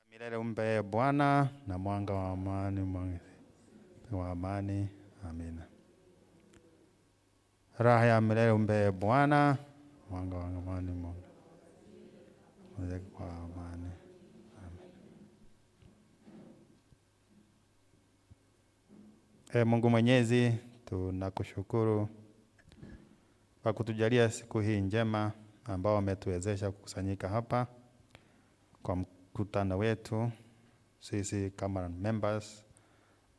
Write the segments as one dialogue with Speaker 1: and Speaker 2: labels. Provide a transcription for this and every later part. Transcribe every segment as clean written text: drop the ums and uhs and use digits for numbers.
Speaker 1: Milele umpe Bwana na mwanga wa amani. Amina. Raha ya milele umpe Bwana, mwanga wa amani kwa amani. Mungu Mwenyezi, tunakushukuru kwa kutujalia siku hii njema ambao umetuwezesha kukusanyika hapa kwa mkutano wetu sisi kama members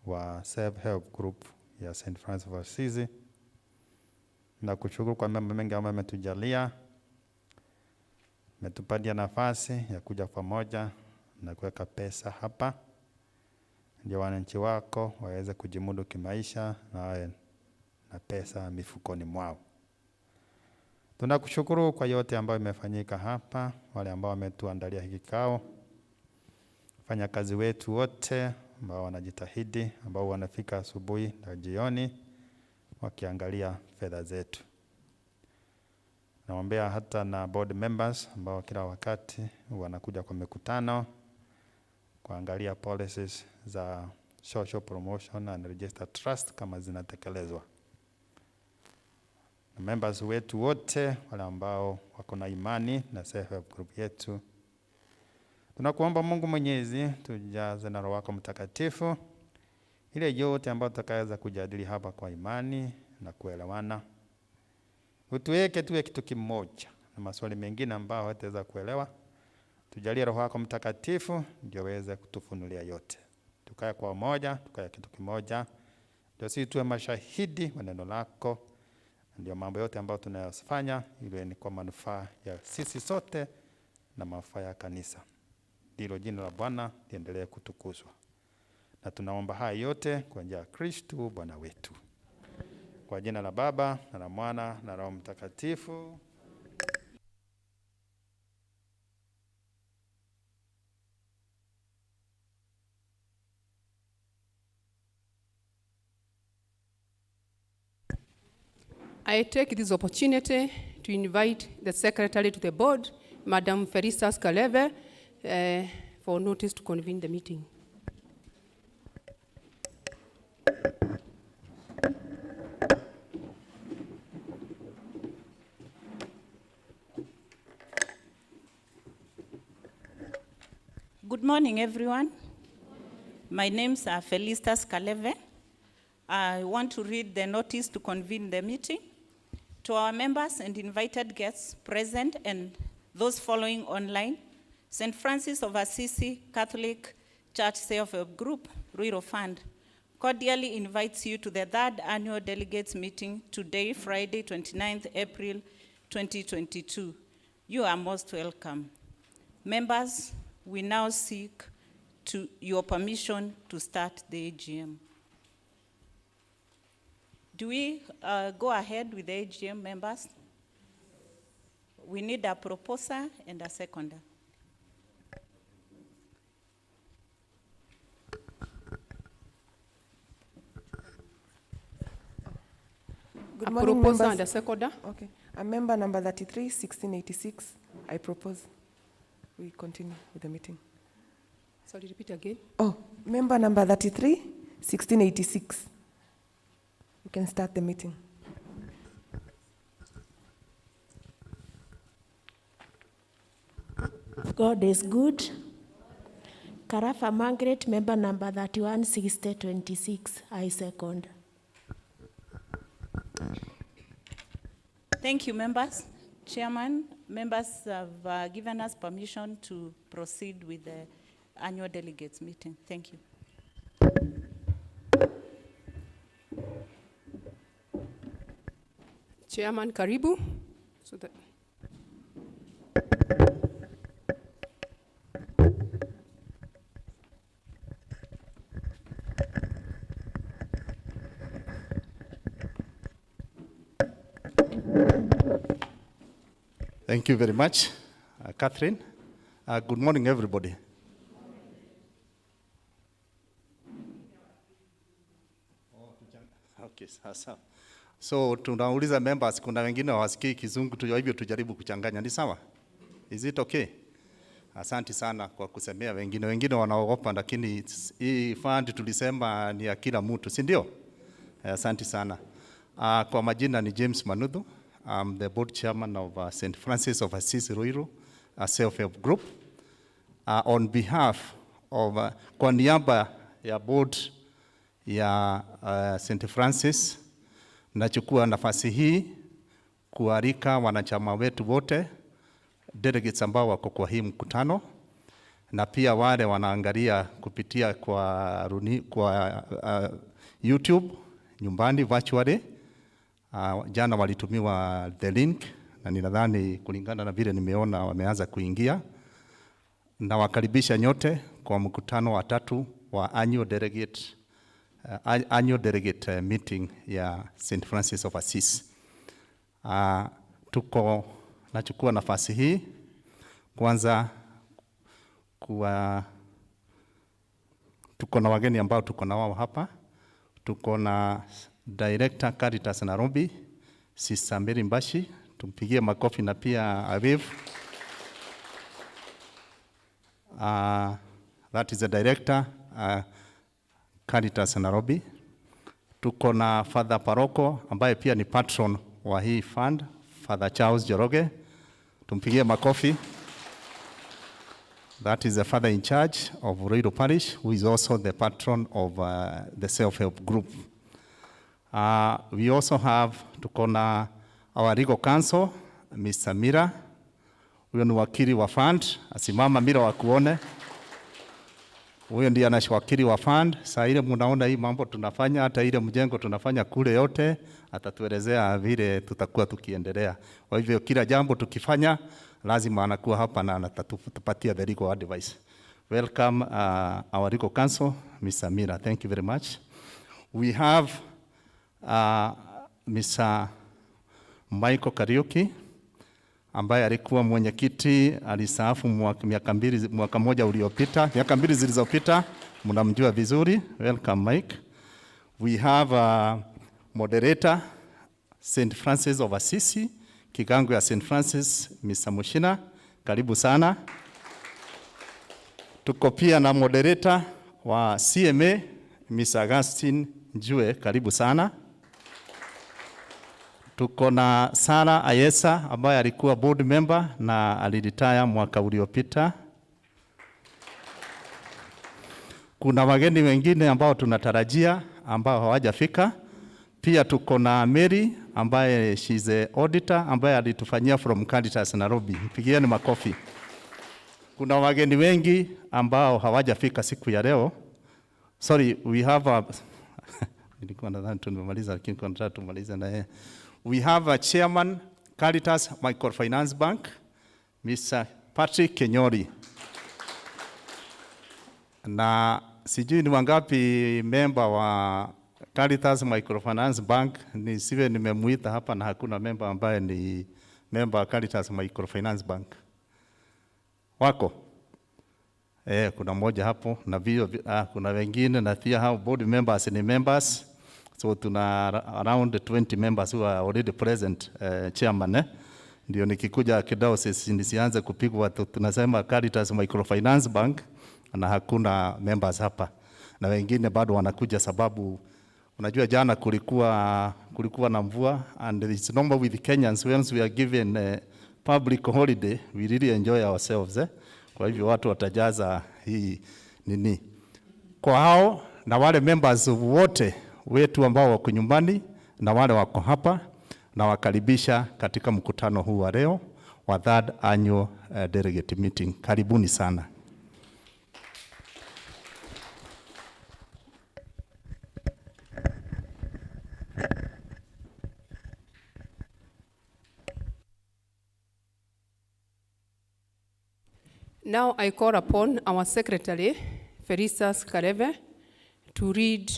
Speaker 1: wa self help group ya St. Francis of Assisi. Na kushukuru kwa mambo mengi ambayo umetujalia, umetupatia nafasi ya kuja pamoja na kuweka pesa hapa ndio wananchi wako waweze kujimudu kimaisha na pesa mifukoni mwao. Tunakushukuru kwa yote ambayo imefanyika hapa, wale ambao wametuandalia hiki kikao, fanya kazi wetu wote ambao wanajitahidi, ambao wanafika asubuhi na jioni wakiangalia fedha zetu. Naombea hata na board members ambao kila wakati wanakuja kwa mikutano kuangalia policies za social promotion and register trust kama zinatekelezwa. Na members wetu wote wale ambao wako na imani na self help group yetu, tunakuomba Mungu Mwenyezi tujaze na Roho wako Mtakatifu ile yote ambayo tutakayoweza kujadili hapa kwa imani na kuelewana. Utuweke tuwe kitu kimoja na maswali mengine ambayo hataweza kuelewa. Tujalie Roho wako Mtakatifu ndio aweze kutufunulia yote. Tukae kwa umoja, tukae kitu kimoja. Ndio sisi tuwe mashahidi wa neno lako. Ndio mambo yote ambayo tunayofanya iwe ni kwa manufaa ya sisi sote na manufaa ya kanisa. Ndilo jina la Bwana liendelee kutukuzwa. Na tunaomba haya yote kwa njia ya Kristo Bwana wetu. Kwa jina la Baba na la Mwana na Roho Mtakatifu.
Speaker 2: I take this opportunity to invite the secretary to the board, Madam Fransis Kaleve, for notice to convene the meeting.
Speaker 3: Good morning, everyone. My name is Fransis Kaleve. I want to read the notice to convene the meeting. To our members and invited guests present and those following online, St. Francis of Assisi Catholic Church Self-Help Group, Ruiru Fund, cordially invites you to the third annual Delegates meeting today, Friday, 29th April 2022. You are most welcome. Members, we now seek your permission to start the AGM. Do we go ahead with the AGM, members? We need a proposer and a seconder.
Speaker 4: Good
Speaker 2: A
Speaker 4: morning,
Speaker 2: proposer
Speaker 4: members.
Speaker 2: and a seconder.
Speaker 4: Okay. A member number 33, 1686. I propose we continue with the meeting.
Speaker 2: Sorry, repeat again.
Speaker 4: Oh, member number 33, 1686. You can start the meeting.
Speaker 5: God is good. Karafa Margaret, member number 31, 6026. I second.
Speaker 3: Thank you, members. Chairman, members have given us permission to proceed with the annual delegates meeting. Thank you.
Speaker 2: Chairman, karibu. So that
Speaker 6: Thank you very much, Catherine. Good morning, everybody. Okay, sasa. So tunauliza members, kuna wengine hawasikii Kizungu, hivyo tujaribu kuchanganya. Ni sawa? Is it okay? Asante sana kwa kusemea wengine. Wengine wanaogopa, lakini hii fund tulisema ni ya kila mtu, si ndio? Asante sana. Kwa majina ni James Manudhu. I'm the board chairman of St. Francis of Assisi Ruiru, a self-help group. On behalf of, kwa niaba ya board ya St. Francis, nachukua nafasi hii kualika wanachama wetu wote, delegates ambao wako kwa hii mkutano, na pia wale wanaangalia kupitia kwa YouTube, nyumbani, virtually. Jana walitumiwa the link, na ninadhani kulingana na vile nimeona wameanza kuingia, na wakaribisha nyote kwa mkutano wa 3 wa annual delegate meeting ya St. Francis of Assisi. Nachukua nafasi hii kwanza tuko na wageni ambao tuko na wao hapa. Tuko na Director Caritas Nairobi, Sister Mary Mbashi, tumpigie makofi, na pia Aviv. That is the Director Caritas Nairobi. Tuko na Father Paroko ambaye pia ni patron wa hii fund, Father Charles Joroge, tumpigie makofi. That is the father in charge of Ruiru Parish, who is also the patron of the self-help group. We also have, tuko na our legal counsel, Mr. Mira. Huyo ni wakili wa fund, asimama Mira wakuone. Huyo ndiye anashwakili wa fund. Saa ile mnaona hii mambo tunafanya, hata ile mjengo tunafanya kule yote, atatuelezea vile tutakuwa tukiendelea. Kwa hivyo kila jambo tukifanya, lazima anakuwa hapa na anatupatia the legal advice. Welcome our legal counsel, Mr. Mira. Thank you very much. We have Mr. Michael Kariuki ambaye alikuwa mwenyekiti, alistaafu mwaka moja uliopita, miaka 2 zilizopita, mnamjua vizuri. Welcome Mike. We have a moderator, St. Francis of Assisi, kigango ya St. Francis, Mr. Mushina, karibu sana. Tuko pia na moderator wa CMA, Mr. Augustine Njue, karibu sana. Tuko na Sara Ayesa ambaye alikuwa board member na aliretire mwaka uliopita. Kuna wageni wengine ambao tunatarajia ambao hawajafika. Pia tuko na Mary ambaye she's a auditor ambaye alitufanyia from Caritas Nairobi. Mpigieni makofi. Kuna wageni wengi ambao hawajafika siku ya leo. Sorry, we have a nilikuwa nadhani tumemaliza, lakini nataka tumalize na yeye. We have a chairman, Caritas Microfinance Bank, Mr. Patrick Kenyori. Na sijui ni wangapi member wa Caritas Microfinance Bank, nisiwe nimemuita hapa na hakuna member ambaye ni member wa Caritas Microfinance Bank. Wako? Kuna mmoja hapo, na vio kuna wengine, na pia hao board members ni members. So tuna around 20 members who are already present, chairman. Ndio nikikuja kidiocese nisianze kupigwa, tunasema Caritas Microfinance Bank na hakuna members hapa, na wengine bado wanakuja sababu unajua jana kulikuwa na mvua, and it's normal with Kenyans once we are given public holiday we really enjoy ourselves. Kwa hivyo watu watajaza hii nini. Kwa hao na wale members wote wetu ambao wako nyumbani na wale wako hapa, na wakaribisha katika mkutano huu wa leo wa third annual delegate meeting. Karibuni sana.
Speaker 2: Now I call upon our secretary, Fransis, to read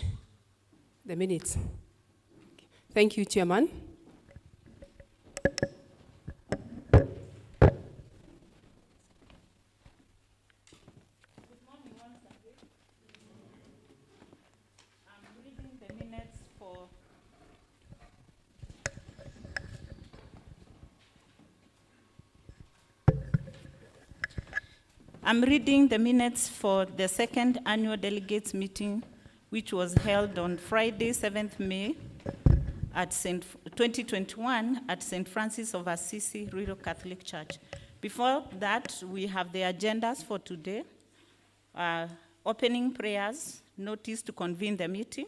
Speaker 2: the minutes. Thank you, Chairman.
Speaker 3: I'm reading the minutes for the second annual delegates meeting, which was held on Friday, 7th May, at 2021 at St. Francis of Assisi, Ruiru Catholic Church. Before that, we have the agendas for today. Opening prayers, notice to convene the meeting,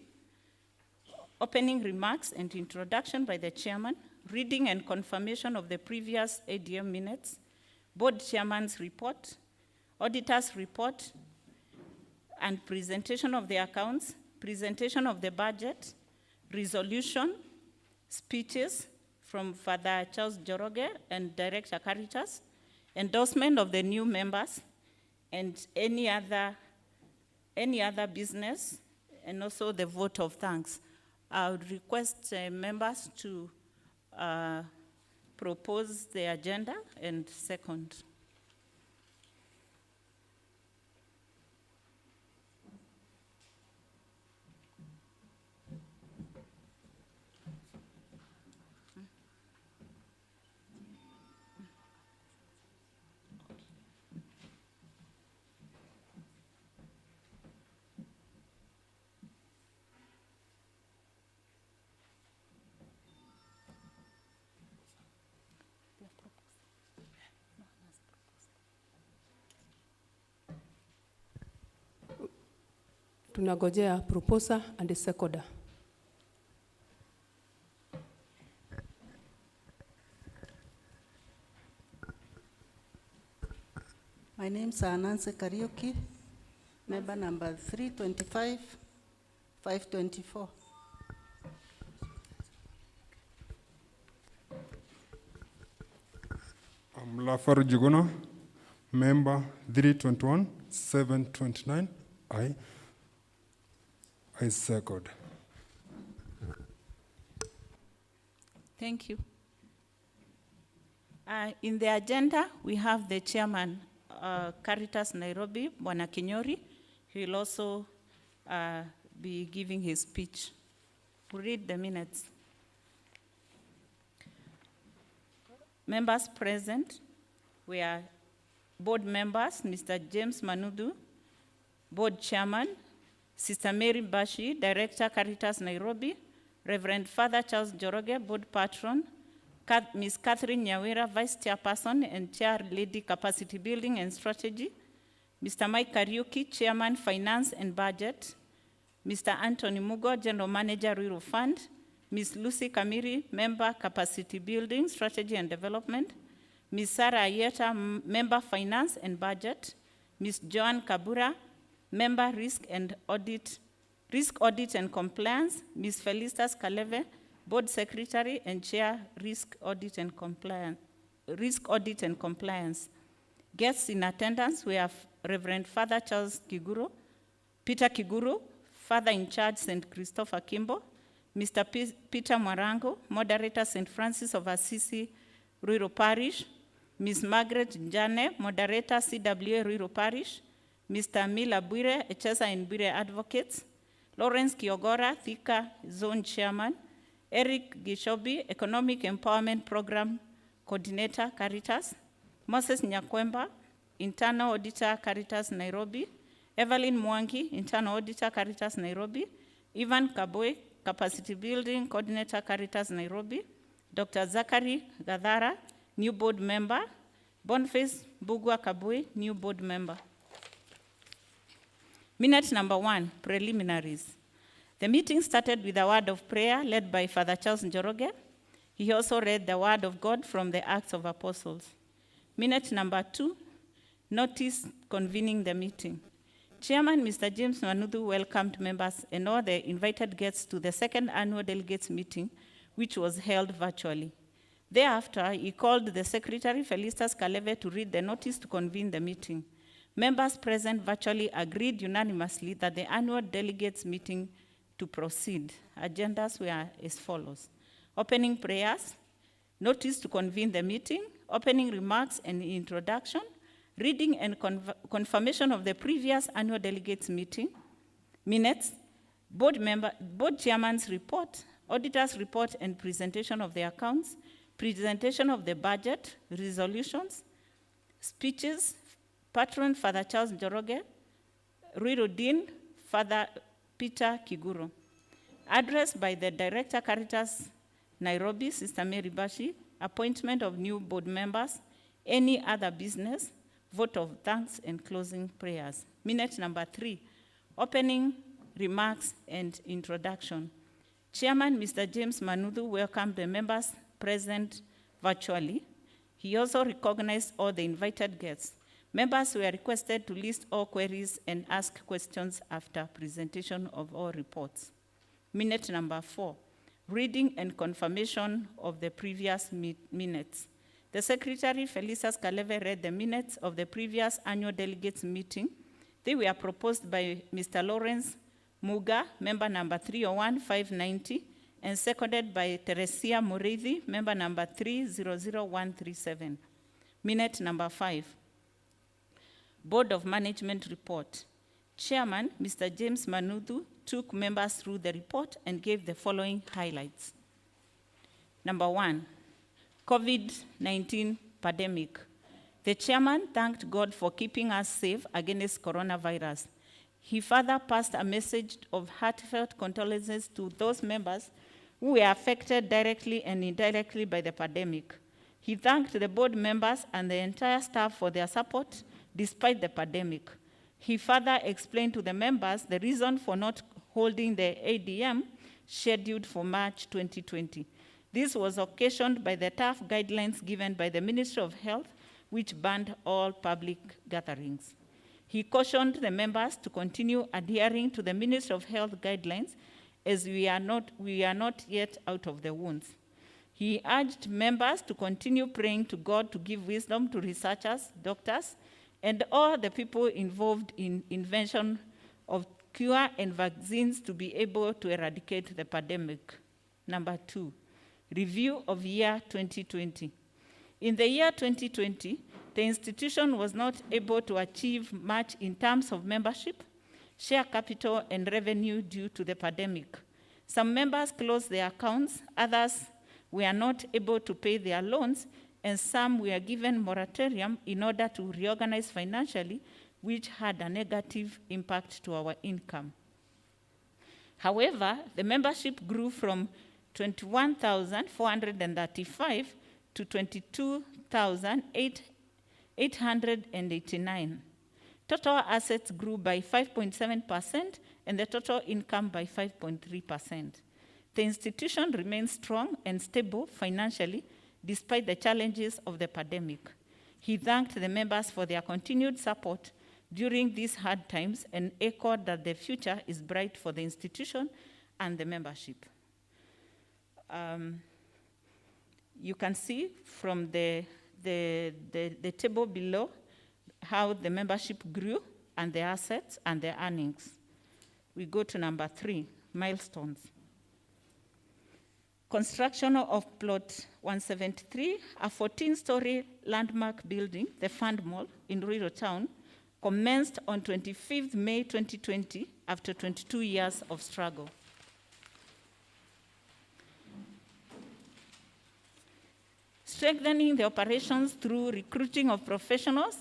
Speaker 3: opening remarks and introduction by the chairman, reading and confirmation of the previous ADM minutes, board chairman's report, auditor's report, and presentation of the accounts, presentation of the budget, resolution, speeches from Father Charles Joroge and Director Caritas, endorsement of the new members, and any other business, and also the vote of thanks. I would request members to propose the agenda and second.
Speaker 2: Tunagojea proposer and seconder.
Speaker 7: My name is Nancy Kariuki, member number 325, 524.
Speaker 8: I'm Lafaru Jugono, member 321, 729. I second.
Speaker 3: Thank you. In the agenda, we have the chairman, Caritas Nairobi, Bwana Kinyori. He will also be giving his speech. We'll read the minutes. Members present, we are board members, Mr. James Manudu, board chairman, Sister Mary Bashi, Director Caritas Nairobi, Reverend Father Charles Joroge, board patron, Ms. Catherine Nyawira, Vice Chairperson and Chair Lady Capacity Building and Strategy, Mr. Mike Kariuki, Chairman Finance and Budget, Mr. Anthony Mugo, General Manager Ruiru Fund, Ms. Lucy Kamiri, Member Capacity Building, Strategy and Development, Ms. Sarah Ayeta, Member Finance and Budget, Ms. Joan Kabura, Member Risk Audit and Compliance, Ms. Felicitas Kaleve, Board Secretary and Chair Risk Audit and Compliance. Guests in attendance, we have Reverend Father Charles Peter Kiguru, Father in Charge St. Christopher Kimbo, Mr. Peter Mwarango, Moderator St. Francis of Assisi, Ruiru Parish, Ms. Margaret Njane, Moderator CWA Ruiru Parish, Mr. Mila Bwire, Echesa and Bwire Advocates, Lawrence Kiogora, Thika Zone Chairman, Eric Gishobi, Economic Empowerment Program Coordinator, Caritas, Moses Nyakwemba, Internal Auditor, Caritas Nairobi, Evelyn Mwangi, Internal Auditor, Caritas Nairobi, Ivan Kabwe, Capacity Building Coordinator, Caritas Nairobi, Dr. Zachary Gadhara, new board member, Boniface Bugwa Kabwe, new board member. Minute number 1, preliminaries. The meeting started with a word of prayer led by Father Charles Njoroge. He also read the word of God from the Acts of Apostles. Minute number 2, notice convening the meeting. Chairman Mr. James Manuthu welcomed members and all the invited guests to the second annual delegates meeting, which was held virtually. Thereafter, he called the Secretary, Felicitas Kaleve, to read the notice to convene the meeting. Members present virtually agreed unanimously that the annual delegates meeting to proceed. Agendas were as follows: opening prayers, notice to convene the meeting, opening remarks and introduction, reading and confirmation of the previous annual delegates meeting, minutes, board chairman's report, auditor's report and presentation of the accounts, presentation of the budget, resolutions, speeches, Patron Father Charles Njoroge, Ruiru Dean, Father Peter Kiguro. Address by the Director Caritas Nairobi, Sister Mary Bashi, appointment of new board members, any other business, vote of thanks and closing prayers. Minute number 3, opening remarks and introduction. Chairman Mr. James Manuthu welcomed the members present virtually. He also recognized all the invited guests. Members were requested to list all queries and ask questions after presentation of all reports. Minute number 4, reading and confirmation of the previous minutes. The Secretary, Felicitas Kaleve, read the minutes of the previous annual delegates meeting. They were proposed by Mr. Lawrence Muga, member number 301-590, and seconded by Teresia Mureithi, member number 300137. Minute number 5, Board of Management report. Chairman, Mr. James Manuthu, took members through the report and gave the following highlights. Number 1, COVID-19 pandemic. The chairman thanked God for keeping us safe against coronavirus. He further passed a message of heartfelt condolences to those members who were affected directly and indirectly by the pandemic. He thanked the board members and the entire staff for their support despite the pandemic. He further explained to the members the reason for not holding the ADM scheduled for March 2020. This was occasioned by the tough guidelines given by the Ministry of Health, which banned all public gatherings. He cautioned the members to continue adhering to the Ministry of Health guidelines, as we are not yet out of the woods. He urged members to continue praying to God to give wisdom to researchers, doctors, and all the people involved in invention of cure and vaccines to be able to eradicate the pandemic. Number 2, review of year 2020. In the year 2020, the institution was not able to achieve much in terms of membership, share capital, and revenue due to the pandemic. Some members closed their accounts, others were not able to pay their loans, and some were given moratorium in order to reorganize financially, which had a negative impact to our income. However, the membership grew from 21,435 to 22,889. Total assets grew by 5.7% and the total income by 5.3%. The institution remains strong and stable financially despite the challenges of the pandemic. He thanked the members for their continued support during these hard times and echoed that the future is bright for the institution and the membership. You can see from the table below how the membership grew and the assets and the earnings. We go to number 3, milestones. Construction of plot 173, a 14-story landmark building, the Fund Mall in Ruiru Town, commenced on 25th May 2020 after 22 years of struggle. Strengthening the operations through recruiting of professionals,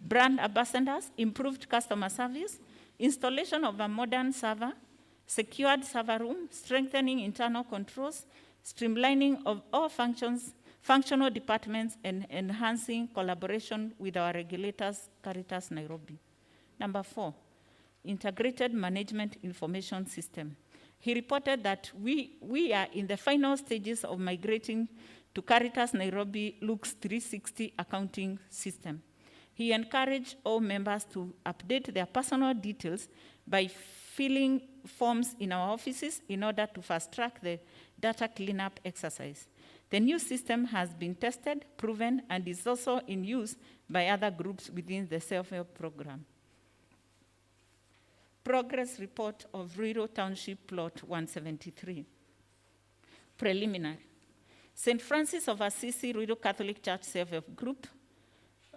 Speaker 3: brand ambassadors, improved customer service, installation of a modern server, secured server room, strengthening internal controls, streamlining of all functional departments, and enhancing collaboration with our regulators, Caritas Nairobi. Number 4, integrated management information system. He reported that we are in the final stages of migrating to Caritas Nairobi Lux 360 accounting system. He encouraged all members to update their personal details by filling forms in our offices in order to fast-track the data cleanup exercise. The new system has been tested, proven, and is also in use by other groups within the self-help program. Progress report of Ruiru Township Plot 173. Preliminary. St. Francis of Assisi Ruiru Catholic Church Self-Help Group,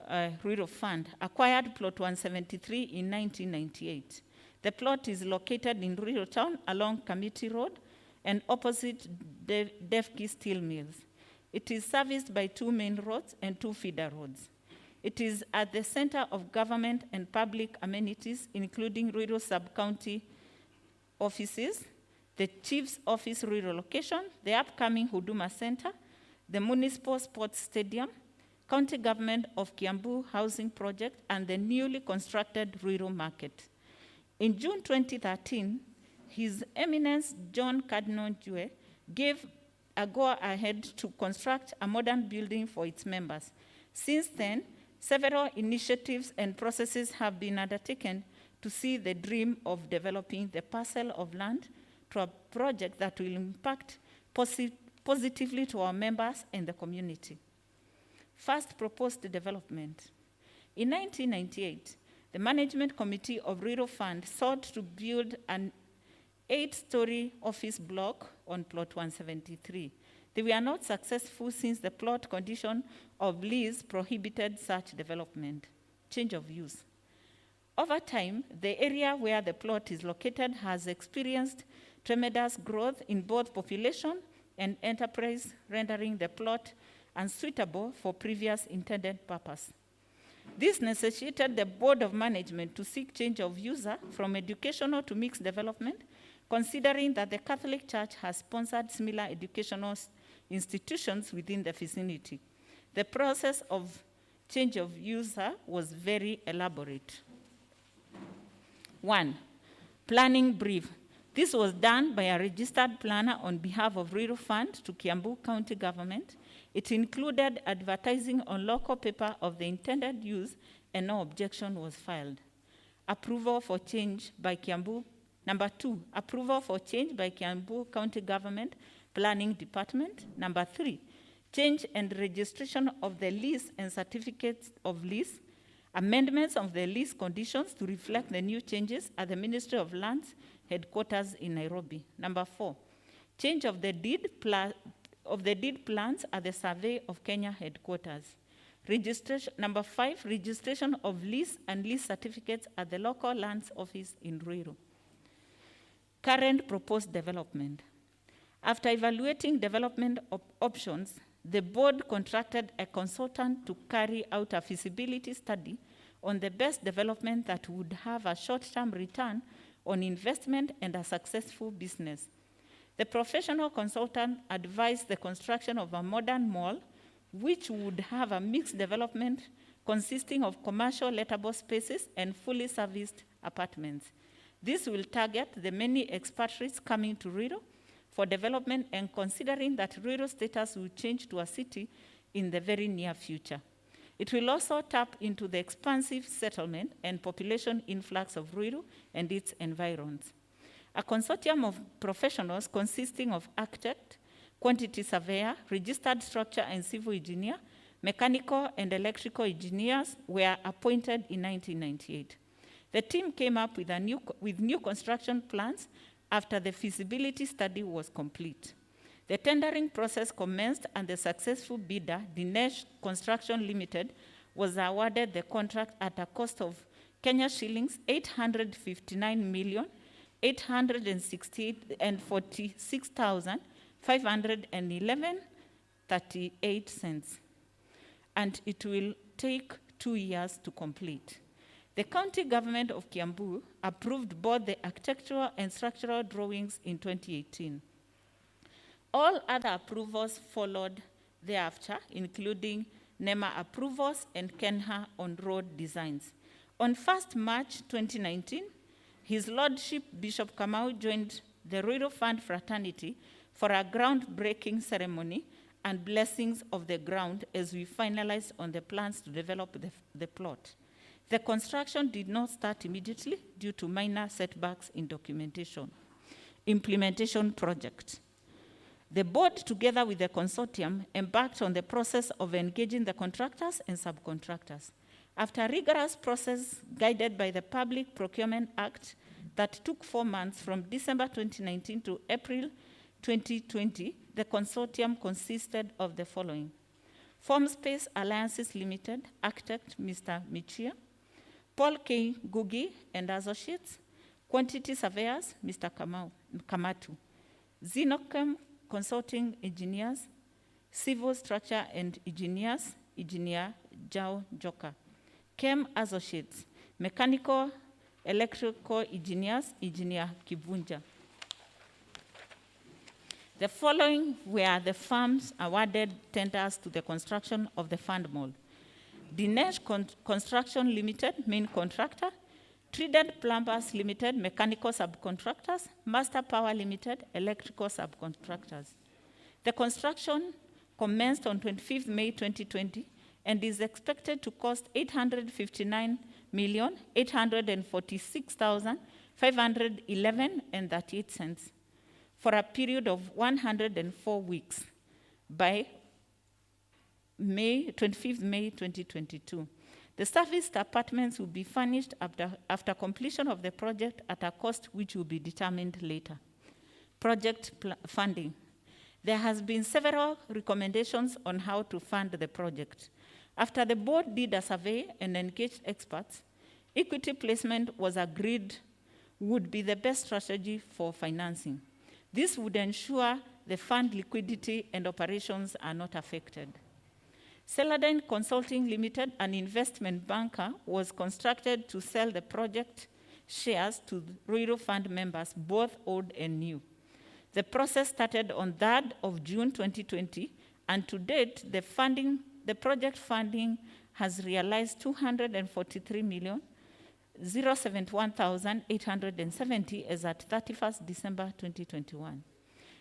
Speaker 3: Ruiru Fund, acquired Plot 173 in 1998. The plot is located in Ruiru Town along Committee Road and opposite Defki Steel Mills. It is serviced by 2 main roads and 2 feeder roads. It is at the center of government and public amenities, including Ruiru Sub-County offices, the Chief's Office Ruiru location, the upcoming Huduma Center, the Municipal Sports Stadium, County Government of Kiambu Housing Project, and the newly constructed Ruiru Market. In June 2013, His Eminence John Cardinal Jue gave a go-ahead to construct a modern building for its members. Since then, several initiatives and processes have been undertaken to see the dream of developing the parcel of land to a project that will impact positively to our members and the community. First proposed development. In 1998, the Management Committee of Ruiru Fund sought to build an 8-story office block on Plot 173. They were not successful since the plot condition of lease prohibited such development. Change of use. Over time, the area where the plot is located has experienced tremendous growth in both population and enterprise, rendering the plot unsuitable for previous intended purpose. This necessitated the Board of Management to seek change of user from educational to mixed development, considering that the Catholic Church has sponsored similar educational institutions within the vicinity. The process of change of user was very elaborate. 1, planning brief. This was done by a registered planner on behalf of Ruiru Fund to Kiambu County Government. It included advertising on local paper of the intended use, and no objection was filed. Approval for change by Kiambu. Number 2, approval for change by Kiambu County Government Planning Department. Number 3, change and registration of the lease and certificates of lease. Amendments of the lease conditions to reflect the new changes at the Ministry of Lands headquarters in Nairobi. Number 4, change of the deed plans at the Survey of Kenya headquarters. Registration. Number 5, registration of lease and lease certificates at the local lands office in Ruiru. Current proposed development. After evaluating development options, the board contracted a consultant to carry out a feasibility study on the best development that would have a short-term return on investment and a successful business. The professional consultant advised the construction of a modern mall, which would have a mixed development consisting of commercial lettable spaces and fully serviced apartments. This will target the many expatriates coming to Ruiru for development, and considering that Ruiru status will change to a city in the very near future. It will also tap into the expansive settlement and population influx of Ruiru and its environs. A consortium of professionals consisting of architect, quantity surveyor, registered structure and civil engineer, mechanical and electrical engineers were appointed in 1998. The team came up with new construction plans after the feasibility study was complete. The tendering process commenced, and the successful bidder, Dinesh Construction Limited, was awarded the contract at a cost of Kenya shillings 859,846,511.38, and it will take 2 years to complete. The county government of Kiambu approved both the architectural and structural drawings in 2018. All other approvals followed thereafter, including NEMA approvals and KENHA on-road designs. On 1st March 2019, His Lordship Bishop Kamau joined the Ruiru Fund fraternity for a groundbreaking ceremony and blessings of the ground as we finalized on the plans to develop the plot. The construction did not start immediately due to minor setbacks in documentation. Implementation project. The board, together with the consortium, embarked on the process of engaging the contractors and subcontractors. After a rigorous process guided by the Public Procurement Act that took 4 months from December 2019 to April 2020, the consortium consisted of the following: Form Space Alliances Limited, architect Mr. Michia; Paul K. Gugi and Associates; Quantity Surveyors, Mr. Kamatu; Zinochem Consulting Engineers; Civil Structure and Engineers, Engineer Jao Joka; Chem Associates; Mechanical Electrical Engineers, Engineer Kibunja. The following were the firms awarded tenders to the construction of the Fund Mall: Dinesh Construction Limited, main contractor; Trident Plumbers Limited, mechanical subcontractors; Master Power Limited, electrical subcontractors. The construction commenced on 25th May 2020 and is expected to cost 859,846,511.38 for a period of 104 weeks by 25th May 2022. The serviced apartments will be furnished after completion of the project at a cost which will be determined later. Project funding. There has been several recommendations on how to fund the project. After the board did a survey and engaged experts, equity placement was agreed would be the best strategy for financing. This would ensure the fund liquidity and operations are not affected. Celadine Consulting Limited, an investment banker, was constructed to sell the project shares to Ruiru Fund members, both old and new. The process started on 3rd of June 2020, and to date, the project funding has realized 243,071,870 as at 31st December 2021.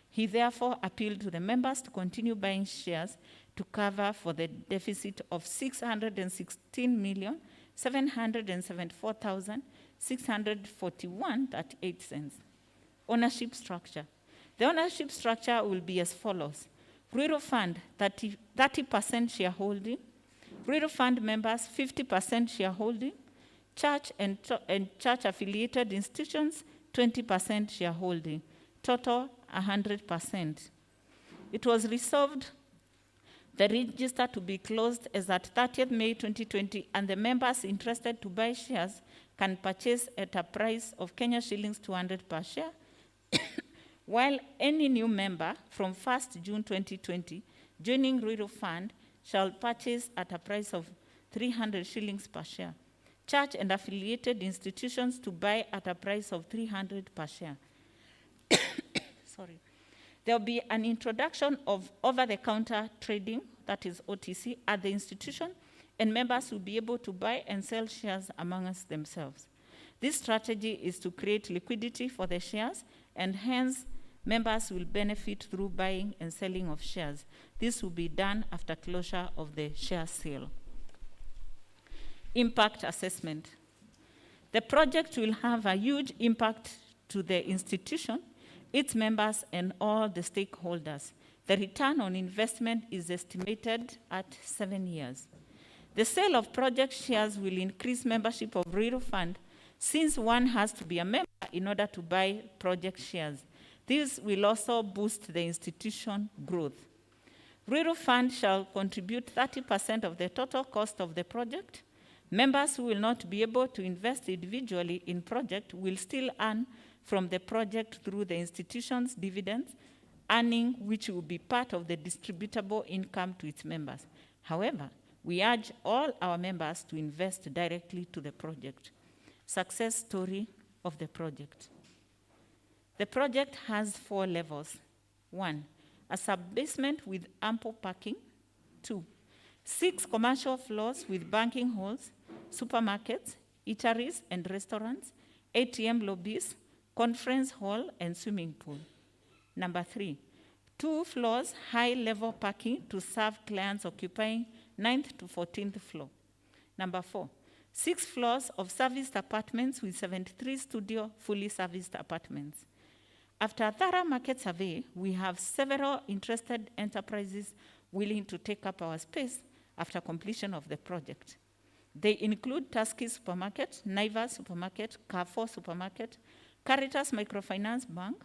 Speaker 3: He therefore appealed to the members to continue buying shares to cover for the deficit of 616,774,641.38. Ownership structure. The ownership structure will be as follows: Ruiru Fund, 30% shareholding; Ruiru Fund members, 50% shareholding; church and church-affiliated institutions, 20% shareholding; total 100%. It was resolved the register to be closed as at 30th May 2020, and the members interested to buy shares can purchase at a price of Kenya shillings 200 per share, while any new member from 1st June 2020 joining Ruiru Fund shall purchase at a price of 300 shillings per share. Church and affiliated institutions to buy at a price of 300 per share. Sorry. There will be an introduction of over-the-counter trading, that is OTC, at the institution, and members will be able to buy and sell shares amongst themselves. This strategy is to create liquidity for the shares, and hence members will benefit through buying and selling of shares. This will be done after closure of the share sale. Impact assessment. The project will have a huge impact to the institution, its members, and all the stakeholders. The return on investment is estimated at 7 years. The sale of project shares will increase membership of Ruiru Fund, since one has to be a member in order to buy project shares. This will also boost the institution growth. Ruiru Fund shall contribute 30% of the total cost of the project. Members who will not be able to invest individually in project will still earn from the project through the institution's dividends, earning which will be part of the distributable income to its members. However, we urge all our members to invest directly to the project. Success story of the project. The project has 4 levels. 1, a sub-basement with ample parking. 2, 6 commercial floors with banking halls, supermarkets, eateries and restaurants, ATM lobbies, conference hall, and swimming pool. Number 3, 2 floors high-level parking to serve clients occupying 9th to 14th floor. Number 4, 6 floors of serviced apartments with 73 studio fully serviced apartments. After a thorough market survey, we have several interested enterprises willing to take up our space after completion of the project. They include Tusky Supermarket, Naivas Supermarket, Carrefour Supermarket, Caritas Microfinance Bank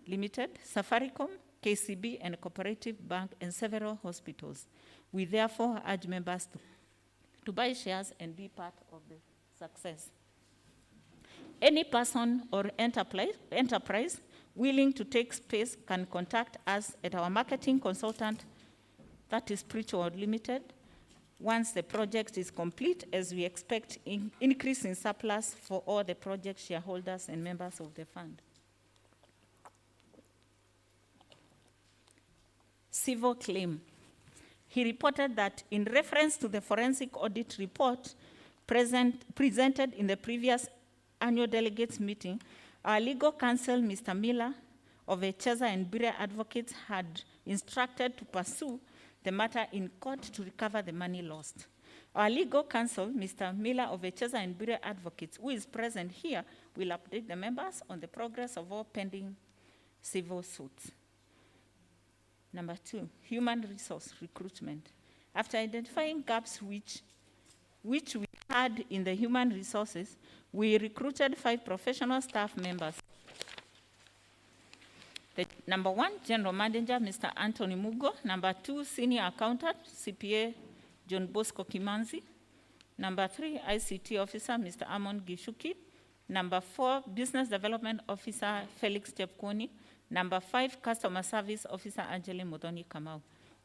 Speaker 3: Limited, Safaricom, KCB, and Cooperative Bank, and several hospitals. We therefore urge members to buy shares and be part of the success. Any person or enterprise willing to take space can contact us at our marketing consultant, that is Spiritual Limited, once the project is complete, as we expect increase in surplus for all the project shareholders and members of the fund. Civil claim. He reported that in reference to the forensic audit report presented in the previous annual delegates meeting, our legal counsel, Mr. Miller of Echeza and Bire Advocates, had instructed to pursue the matter in court to recover the money lost. Our legal counsel, Mr. Miller of Echeza and Bire Advocates, who is present here, will update the members on the progress of all pending civil suits. Number 2, human resource recruitment. After identifying gaps which we had in the human resources, we recruited 5 professional staff members. Number 1, General Manager, Mr. Anthony Mugo. Number 2, Senior Accountant, CPA John Bosco Kimanzi. Number 3, ICT Officer, Mr. Amon Gishuki. Number 4, Business Development Officer, Felix Chepkoni. Number 5, Customer Service Officer, Angeli Modoni Kamau.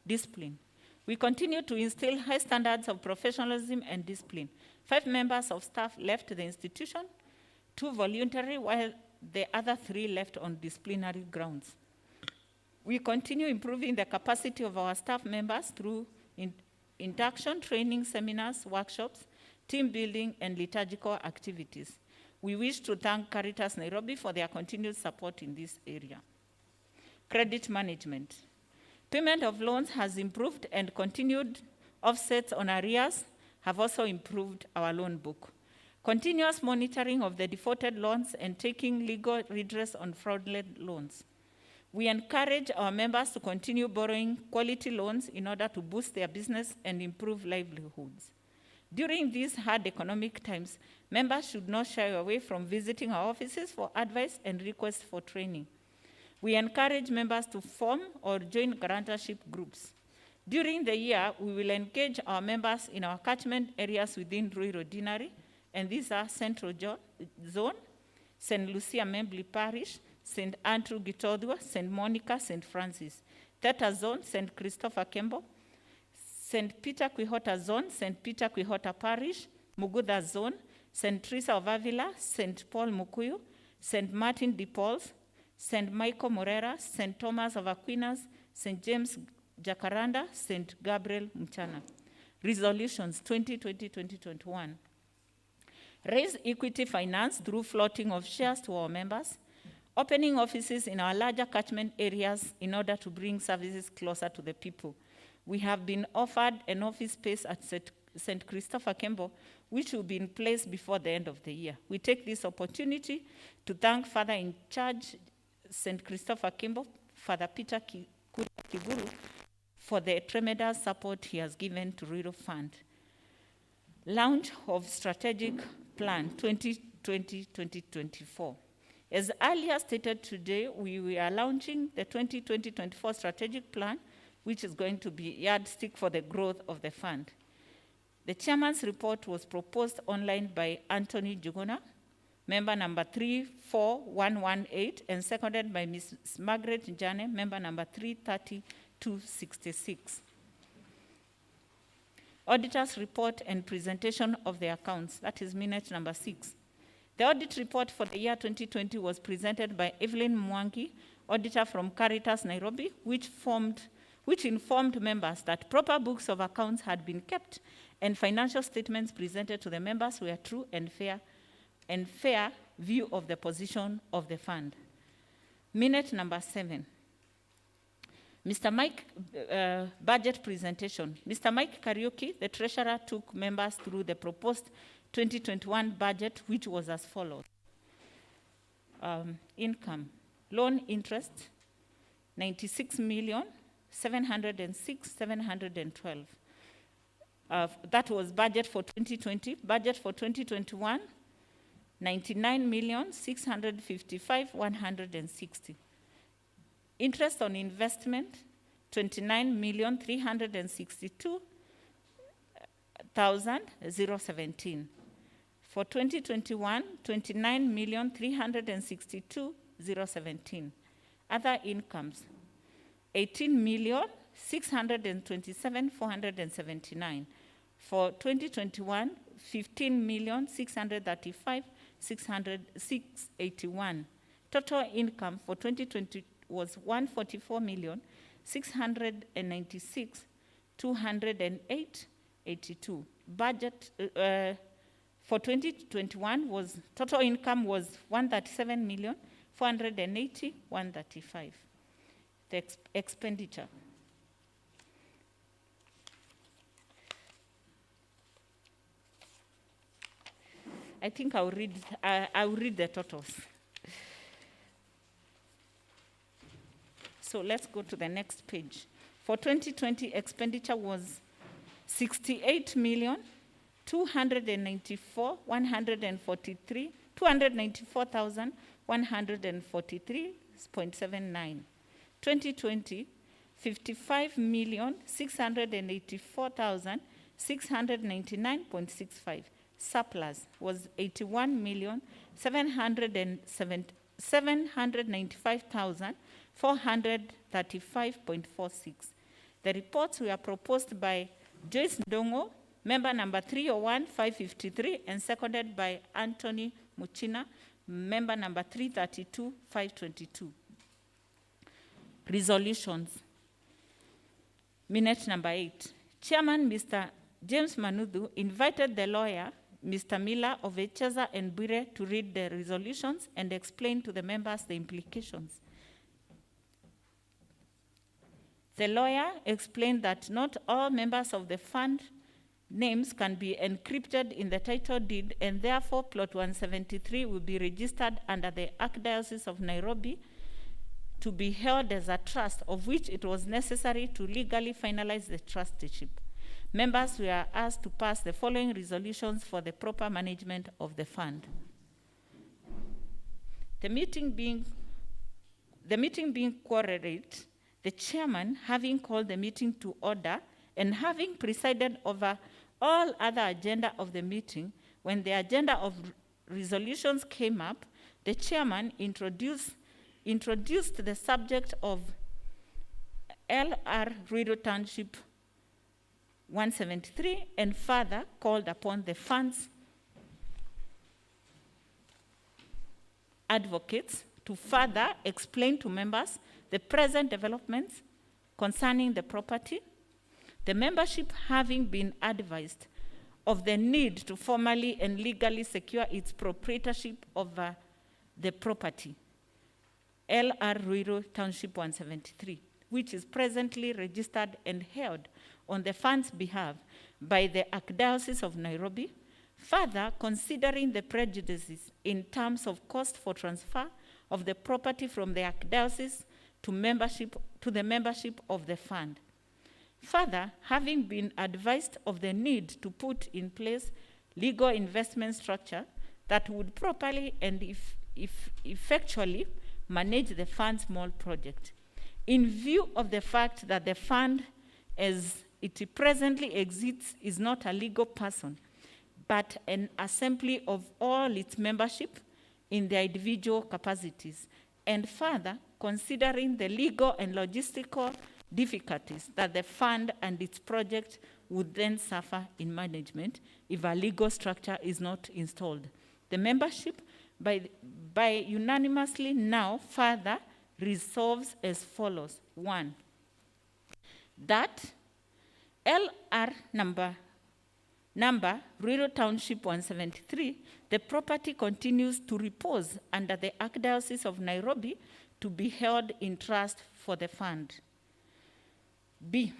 Speaker 3: Discipline. We continue to instill high standards of professionalism and discipline. 5 members of staff left the institution, 2 voluntary, while the other 3 left on disciplinary grounds. We continue improving the capacity of our staff members through induction, training, seminars, workshops, team building, and liturgical activities. We wish to thank Caritas Nairobi for their continued support in this area. Credit management. Payment of loans has improved, and continued offsets on arrears have also improved our loan book. Continuous monitoring of the defaulted loans and taking legal redress on fraudulent loans. We encourage our members to continue borrowing quality loans in order to boost their business and improve livelihoods. During these hard economic times, members should not shy away from visiting our offices for advice and requests for training. We encourage members to form or join guarantorship groups. During the year, we will engage our members in our catchment areas within Ruiru Dinari, and these are Central Zone, St. Lucia Membli Parish, St. Andrew Gitodwa, St. Monica, St. Francis. Theta Zone, St. Christopher Kembo, St. Peter Quihota Zone, St. Peter Quihota Parish, Mugudha Zone, St. Teresa of Avila, St. Paul Mukuyu, St. Martin de Pauls, St. Michael Morera, St. Thomas of Aquinas, St. James Jacaranda, St. Gabriel Mchana. Resolutions 2020-2021. Raise equity finance through floating of shares to our members, opening offices in our larger catchment areas in order to bring services closer to the people. We have been offered an office space at St. Christopher Kembo, which will be in place before the end of the year. We take this opportunity to thank Father in Charge, St. Christopher Kembo, Father Peter Kiguru, for the tremendous support he has given to Ruiru Fund. Launch of Strategic Plan 2020-2024. As earlier stated today, we are launching the 2020-2024 Strategic Plan, which is going to be yardstick for the growth of the fund. The chairman's report was proposed online by Anthony Juguna, member number 34118, and seconded by Ms. Margaret Njane, member number 33266. Auditor's report and presentation of the accounts, that is minute number 6. The audit report for the year 2020 was presented by Evelyn Mwangi, auditor from Caritas Nairobi, which informed members that proper books of accounts had been kept and financial statements presented to the members were true and fair view of the position of the fund. Minute number 7. Mr. Mike, budget presentation. Mr. Mike Kariuki, the treasurer, took members through the proposed 2021 budget, which was as follows. Income, loan interest, 96,706,712. That was budget for 2020. Budget for 2021, 99,655,160. Interest on investment, 29,362,017. For 2021, 29,362,017. Other incomes, 18,627,479. For 2021, 15,635,681. Total income for 2020 was 144,696,208.82. Budget for 2021 was total income was 137,480,135. The expenditure. I think I'll read the totals. So let's go to the next page. For 2020, expenditure was 294,143.79. 2020, 55,684,699.65. Surplus was 81,795,435.46. The reports were proposed by Joyce Ndongo, member number 301-553, and seconded by Anthony Muchina, member number 332-522. Resolutions. Minute number 8. Chairman Mr. James Manuthu invited the lawyer, Mr. Miller of Echeza and Bwire, to read the resolutions and explain to the members the implications. The lawyer explained that not all members of the fund names can be encrypted in the title deed, and therefore Plot 173 will be registered under the Archdiocese of Nairobi to be held as a trust, of which it was necessary to legally finalize the trusteeship. Members were asked to pass the following resolutions for the proper management of the fund. The meeting being quorate, the chairman, having called the meeting to order and having presided over all other agenda of the meeting, when the agenda of resolutions came up, the chairman introduced the subject of LR Ruiru Township 173 and further called upon the fund's advocates to further explain to members the present developments concerning the property, the membership having been advised of the need to formally and legally secure its proprietorship over the property, LR Ruiru Township 173, which is presently registered and held on the fund's behalf by the Archdiocese of Nairobi, further considering the prejudices in terms of cost for transfer of the property from the Archdiocese to the membership of the fund. Further, having been advised of the need to put in place legal investment structure that would properly and effectually manage the fund's small project. In view of the fact that the fund is it presently exists is not a legal person, but an assembly of all its membership in their individual capacities. And further, considering the legal and logistical difficulties that the fund and its project would then suffer in management if a legal structure is not installed. The membership by unanimously now further resolves as follows. 1, that LR number Ruiru Township 173, the property continues to repose under the Archdiocese of Nairobi to be held in trust for the fund. B,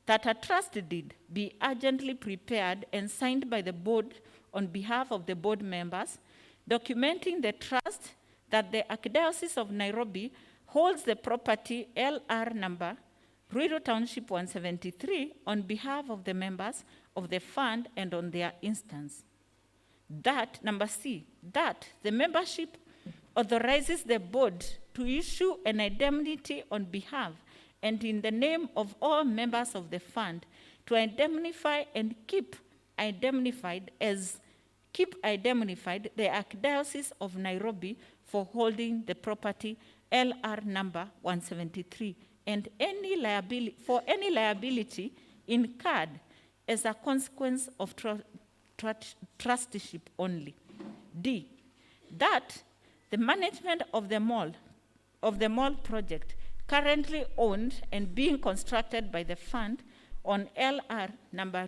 Speaker 3: that a trust deed be urgently prepared and signed by the board on behalf of the board members, documenting the trust that the Archdiocese of Nairobi holds the property LR number Ruiru Township 173 on behalf of the members of the fund and on their instance. That, number C, that the membership authorizes the board to issue an indemnity on behalf and in the name of all members of the fund to indemnify and keep indemnified the Archdiocese of Nairobi for holding the property LR number 173 and any liability incurred as a consequence of trusteeship only. D, that the management of the mall project currently owned and being constructed by the fund on LR number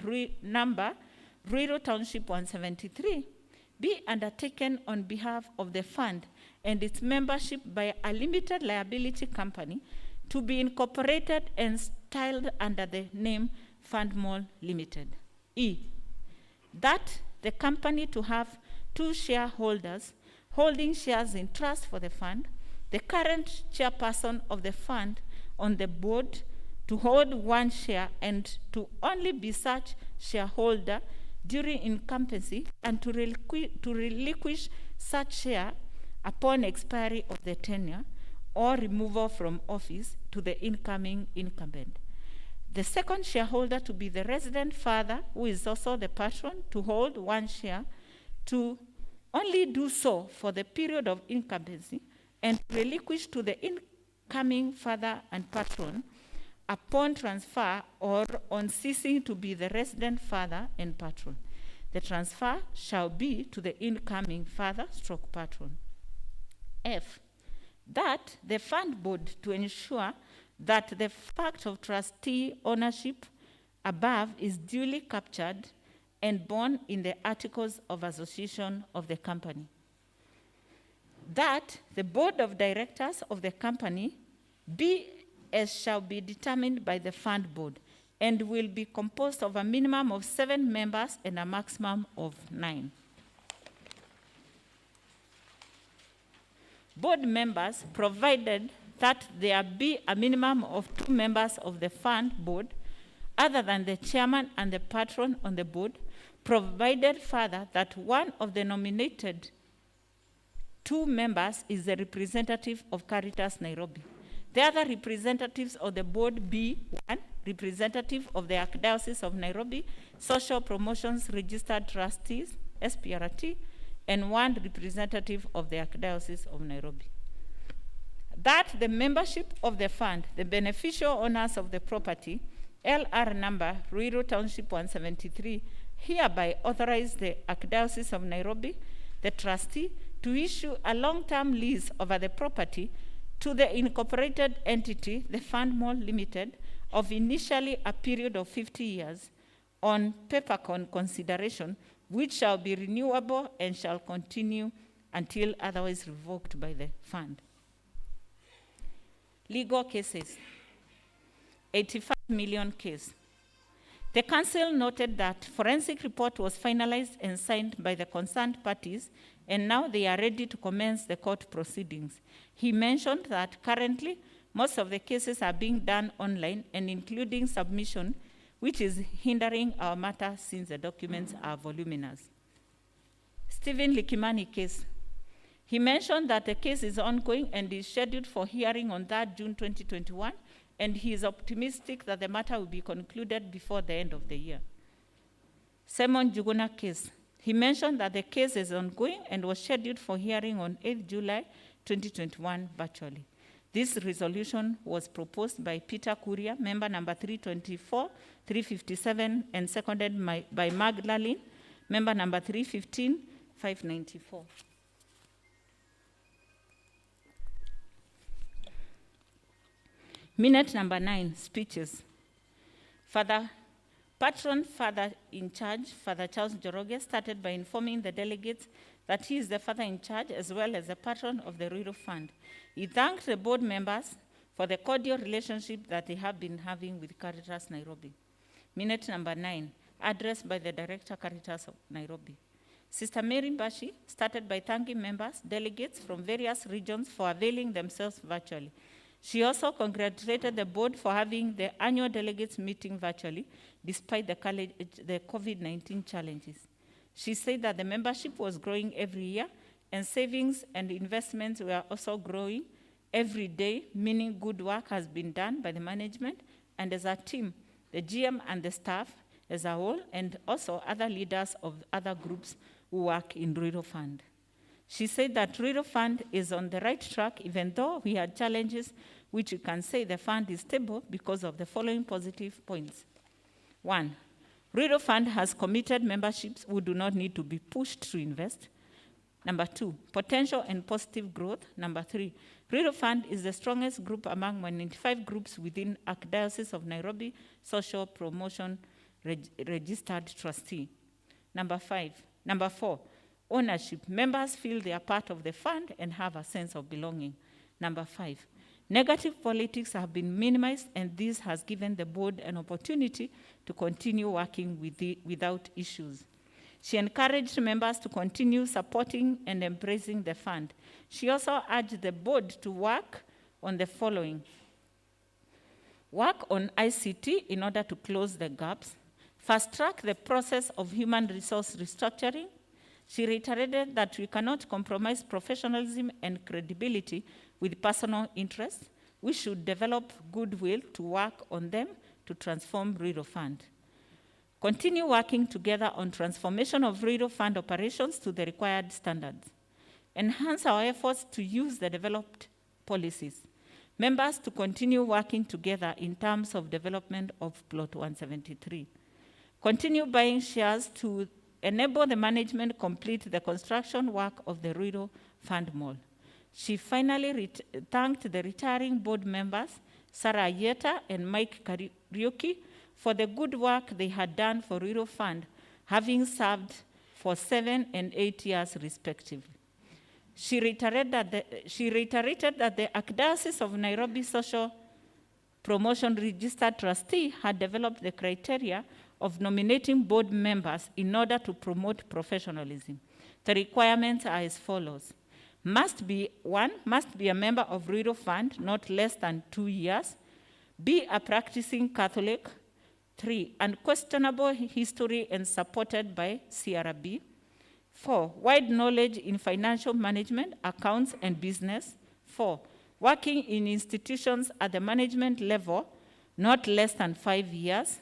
Speaker 3: Ruiru Township 173 be undertaken on behalf of the fund and its membership by a limited liability company to be incorporated and styled under the name Fund Mall Limited. E, that the company to have 2 shareholders holding shares in trust for the fund, the current chairperson of the fund on the board to hold 1 share and to only be such shareholder during incumbency and to relinquish such share upon expiry of the tenure or removal from office to the incoming incumbent. The second shareholder to be the resident father, who is also the patron, to hold 1 share, to only do so for the period of incumbency and relinquish to the incoming father and patron upon transfer or on ceasing to be the resident father and patron. The transfer shall be to the incoming father/patron. F, that the fund board to ensure that the fact of trustee ownership above is duly captured and borne in the articles of association of the company. That the board of directors of the company be as shall be determined by the fund board and will be composed of a minimum of 7 members and a maximum of 9. Board members, provided that there be a minimum of 2 members of the fund board, other than the chairman and the patron on the board, provided further that one of the nominated 2 members is the representative of Caritas Nairobi. The other representatives of the board be 1 representative of the Archdiocese of Nairobi, Social Promotions Registered Trustees, SPRT, and 1 representative of the Archdiocese of Nairobi. That the membership of the fund, the beneficial owners of the property, LR number Ruiru Township 173, hereby authorize the Archdiocese of Nairobi, the trustee, to issue a long-term lease over the property to the incorporated entity, the Fund Mall Limited, of initially a period of 50 years on peppercorn consideration, which shall be renewable and shall continue until otherwise revoked by the fund. Legal cases. 85 million case. The council noted that forensic report was finalized and signed by the concerned parties, and now they are ready to commence the court proceedings. He mentioned that currently most of the cases are being done online and including submission, which is hindering our matter since the documents are voluminous. Stephen Likimani case. He mentioned that the case is ongoing and is scheduled for hearing on 3rd June 2021 and he is optimistic that the matter will be concluded before the end of the year. Simon Njuguna case. He mentioned that the case is ongoing and was scheduled for hearing on 8th July 2021 virtually. This resolution was proposed by Peter Kuria, member number 324, 357, and seconded by Magdalene, member number 315, 594. Minute number 9, speeches. Father in charge, Father Charles Njoroge, started by informing the delegates that he is the father in charge as well as the patron of the Ruiru Fund. He thanked the board members for the cordial relationship that they have been having with Caritas Nairobi. Minute number 9, address by the Director Caritas of Nairobi. Sister Mary Mbashi started by thanking members, delegates from various regions for availing themselves virtually. She also congratulated the board for having the annual delegates meeting virtually, despite the COVID-19 challenges. She said that the membership was growing every year, and savings and investments were also growing every day, meaning good work has been done by the management and as a team, the GM and the staff as a whole, and also other leaders of other groups who work in Ruiru Fund. She said that Ruiru Fund is on the right track, even though we had challenges, which you can say the fund is stable because of the following positive points. 1, Ruiru Fund has committed memberships who do not need to be pushed to invest. Number 2, potential and positive growth. Number 3, Ruiru Fund is the strongest group among 195 groups within Archdiocese of Nairobi Social Promotion Registered Trustee. Number 4, ownership. Members feel they are part of the fund and have a sense of belonging. Number 5, negative politics have been minimized, and this has given the board an opportunity to continue working without issues. She encouraged members to continue supporting and embracing the fund. She also urged the board to work on the following. Work on ICT in order to close the gaps. Fast-track the process of human resource restructuring. She reiterated that we cannot compromise professionalism and credibility with personal interests. We should develop goodwill to work on them to transform Ruiru Fund. Continue working together on transformation of Ruiru Fund operations to the required standards. Enhance our efforts to use the developed policies. Members to continue working together in terms of development of Plot 173. Continue buying shares to enable the management complete the construction work of the Ruiru Fund Mall. She finally thanked the retiring board members, Sarah Yeta and Mike Kariuki, for the good work they had done for Ruiru Fund, having served for 7 and 8 years respectively. She reiterated that the Archdiocese of Nairobi Social Promotion Registered Trustee had developed the criteria of nominating board members in order to promote professionalism. The requirements are as follows. Must be a member of Ruiru Fund, not less than 2 years. Be a practicing Catholic. 3, unquestionable history and supported by CRB. 4, wide knowledge in financial management, accounts, and business. 4, working in institutions at the management level, not less than 5 years.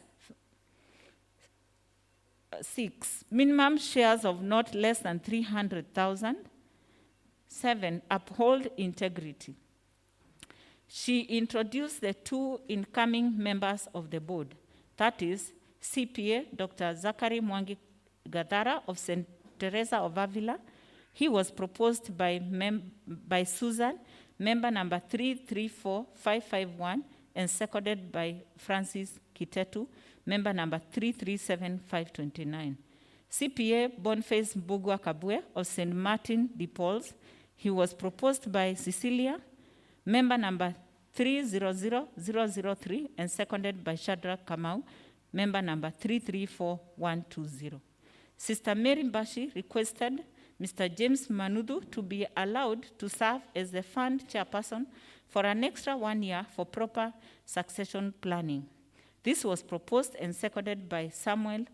Speaker 3: 6, minimum shares of not less than 300,000. 7, uphold integrity. She introduced the 2 incoming members of the board. That is CPA Dr. Zachary Mwangi Gadara of St. Teresa of Avila. He was proposed by Susan, member number 334551, and seconded by Francis Kitetu, member number 337529. CPA Boniface Mbugua Kabwe of St. Martin de Paul's. He was proposed by Cecilia, member number 300003, and seconded by Shadrach Kamau, member number 334120. Sister Mary Mbashi requested Mr. James Manudu to be allowed to serve as the fund chairperson for an extra 1 year for proper succession planning. This was proposed and seconded by Samuel,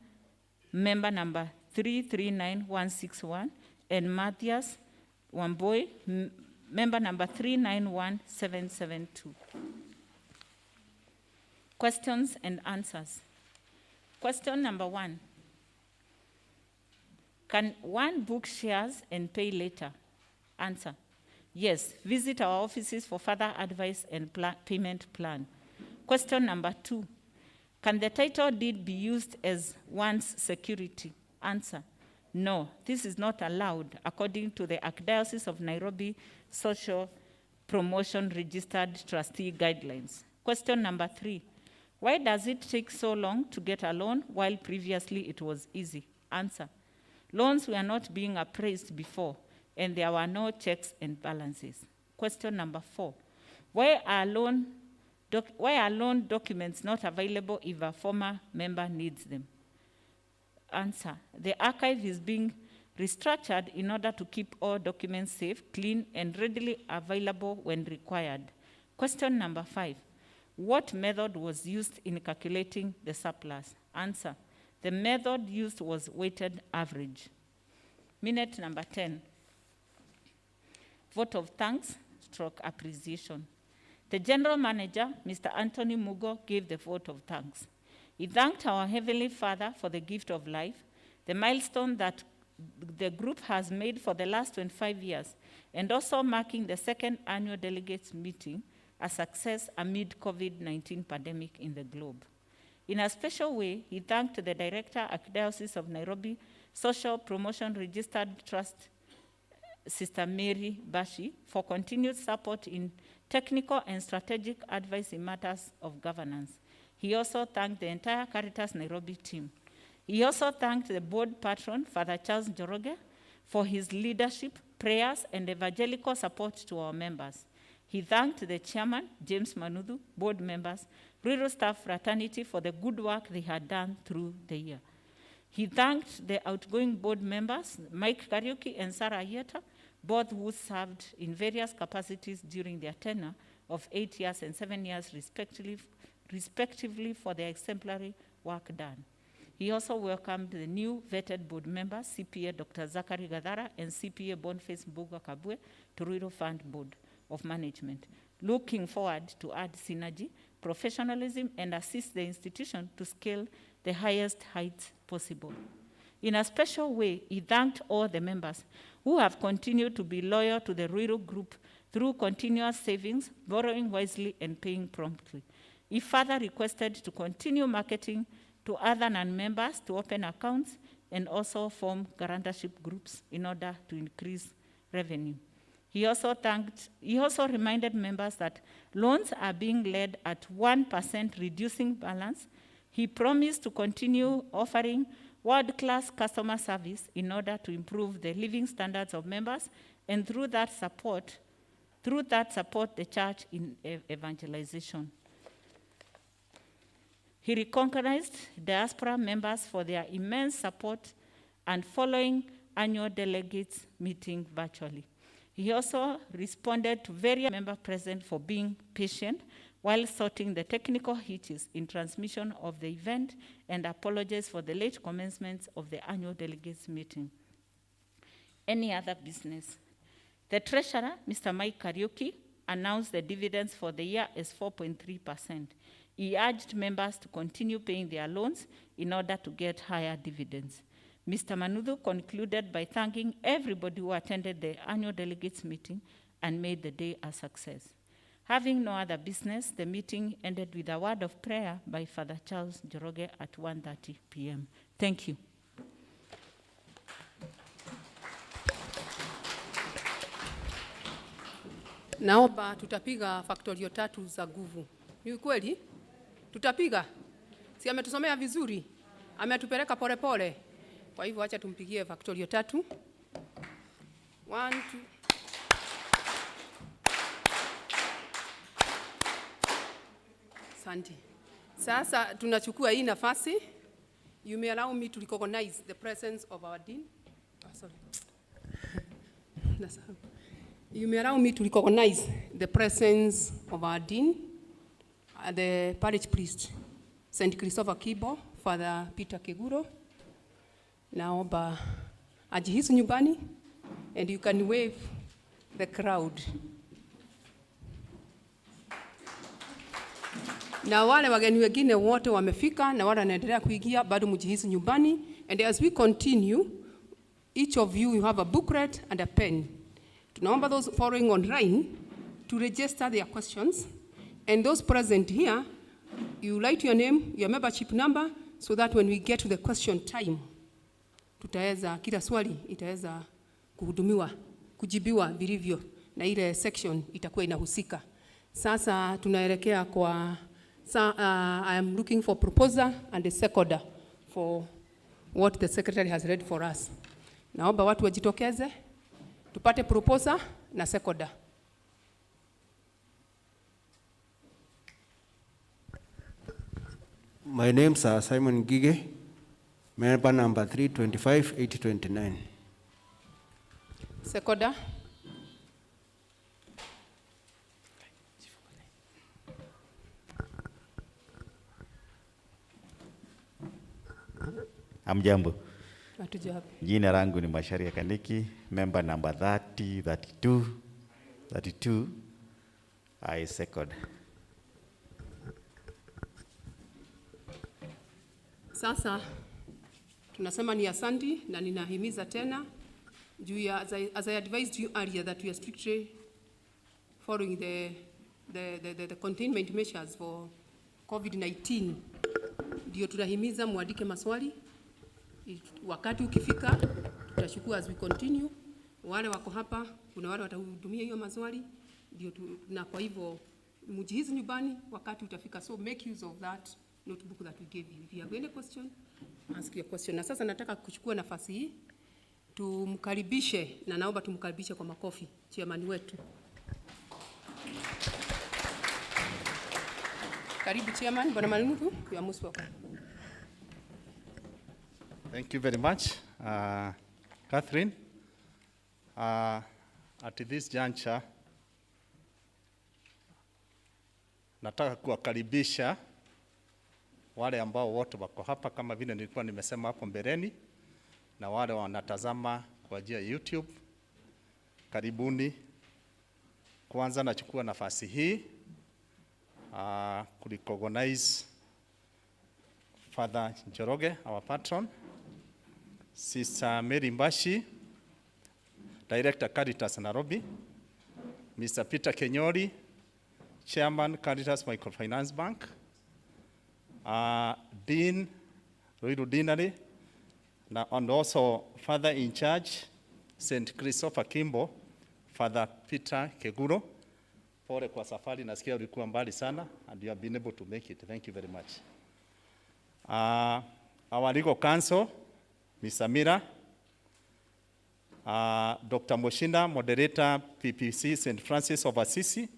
Speaker 3: member number 339161, and Matthias Wamboi, member number 391772. Questions and answers. Question number 1. Can one book shares and pay later? Answer. Yes, visit our offices for further advice and payment plan. Question number 2. Can the title deed be used as one's security? Answer. No, this is not allowed according to the Archdiocese of Nairobi Social Promotion Registered Trustee Guidelines. Question number 3. Why does it take so long to get a loan while previously it was easy? Answer. Loans were not being appraised before, and there were no checks and balances. Question number 4. Why are loan documents not available if a former member needs them? Answer. The archive is being restructured in order to keep all documents safe, clean, and readily available when required. Question number 5. What method was used in calculating the surplus? Answer. The method used was weighted average. Minute number 10. Vote of thanks / appreciation. The General Manager, Mr. Anthony Mugo, gave the vote of thanks. He thanked our Heavenly Father for the gift of life, the milestone that the group has made for the last 25 years, and also marking the second annual delegates meeting a success amid COVID-19 pandemic in the globe. In a special way, he thanked the Director, Archdiocese of Nairobi Social Promotion Registered Trust, Sister Mary Bashi, for continued support in technical and strategic advice in matters of governance. He also thanked the entire Caritas Nairobi team. He also thanked the board patron, Father Charles Njoroge, for his leadership, prayers, and evangelical support to our members. He thanked the chairman, James Manuthu, board members, Ruiru staff fraternity for the good work they had done through the year. He thanked the outgoing board members, Mike Kariuki and Sarah Ayeta, both who served in various capacities during their tenure of 8 years and 7 years respectively for their exemplary work done. He also welcomed the new vetted board members, CPA Dr. Zachary Gadara and CPA Boniface Mbuga Kabwe, to Ruiru Fund Board of Management, looking forward to add synergy, professionalism, and assist the institution to scale the highest heights possible. In a special way, he thanked all the members who have continued to be loyal to the Ruiru Group through continuous savings, borrowing wisely, and paying promptly. He further requested to continue marketing to other non-members to open accounts and also form guarantorship groups in order to increase revenue. He also reminded members that loans are being led at 1% reducing balance. He promised to continue offering world-class customer service in order to improve the living standards of members, and through that support the church in evangelization. He recognized diaspora members for their immense support and following annual delegates meeting virtually. He also responded to various members present for being patient while sorting the technical hitches in transmission of the event, and apologized for the late commencement of the annual delegates meeting. Any other business? The treasurer, Mr. Mike Kariuki, announced the dividends for the year as 4.3%. He urged members to continue paying their loans in order to get higher dividends. Mr. Manuthu concluded by thanking everybody who attended the annual delegates meeting and made the day a success. Having no other business, the meeting ended with a word of prayer by Father Charles Njoroge at 1:30 p.m. Thank you.
Speaker 2: Naomba tutapiga faktorio 3 za nguvu. Ni kweli? Tutapiga? Si ametusomea vizuri? Ametupeleka polepole. Kwa hivyo acha tumpigie faktorio 3. 1, 2. Asante. Sasa tunachukua hii nafasi. You may allow me to recognize the presence of our dean. Sorry. You may allow me to recognize the presence of our dean, the parish priest, St. Christopher Kibo, Father Peter Keguro. Naomba ajihisi nyumbani, and you can wave the crowd. Na wale wageni wengine wote wamefika na wale wanaendelea kuingia bado mjihisi nyumbani. And as we continue, each of you have a booklet and a pen. Tunaomba those following online to register their questions. And those present here, you write your name, your membership number, so that when we get to the question time, tutaweza kila swali itaweza kujibiwa vilivyo na ile section itakuwa inahusika. Sasa tunaelekea kwa I am looking for proposer and a seconder for what the secretary has read for us. Naomba watu wajitokeze tupate proposer na seconder.
Speaker 9: My name's Simon Gige, member number 325-829.
Speaker 2: Seconder.
Speaker 10: Amjambo.
Speaker 2: Hatujambo.
Speaker 10: Jina langu ni Masharia Kaniki, member number 32. I second.
Speaker 2: Sasa tunasema ni asante na ninahimiza tena juu ya as I advised you earlier that we are strictly following the containment measures for COVID-19. Ndio tunahimiza muandike maswali. Wakati ukifika tutachukua as we continue. Wale wako hapa kuna wale watahudumia hiyo maswali ndio na kwa hivyo mjihisi nyumbani wakati utafika, so make use of that notebook that we gave you. If you have any question, ask your question. Na sasa nataka kuchukua nafasi hii tumkaribishe, na naomba tumkaribishe kwa makofi chairman wetu. Karibu chairman, Bwana Manugu, you are most welcome.
Speaker 6: Thank you very much, Catherine. At this juncture, nataka kuwakaribisha wale ambao wote wako hapa kama vile nilikuwa nimesema hapo mbeleni, na wale wanatazama kwa njia ya YouTube. Karibuni. Kwanza nachukua nafasi hii kurecognize Father Njoroge, our patron, Sister Mary Mbashi, Director Caritas Nairobi, Mr. Peter Kenyori, Chairman Caritas Microfinance Bank, Dean Ruiru Dinari, and also Father in Charge, St. Christopher Kimbo, Father Peter Keguro. Pole kwa safari, nasikia ulikuwa mbali sana, and you have been able to make it. Thank you very much. Our legal counsel, Ms. Amira, Dr. Moshinda, moderator, PPC, St. Francis of Assisi,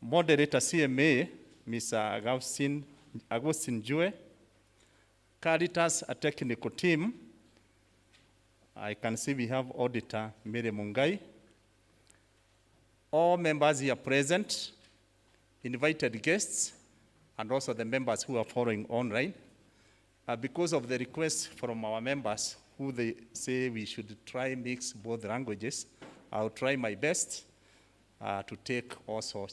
Speaker 6: moderator CMA, Ms. Agustin Jue, Caritas, a technical team. I can see we have auditor Mire Mungai. All members here present, invited guests, and also the members who are following online. Because of the request from our members who they say we should try mix both languages, I'll try my best to take also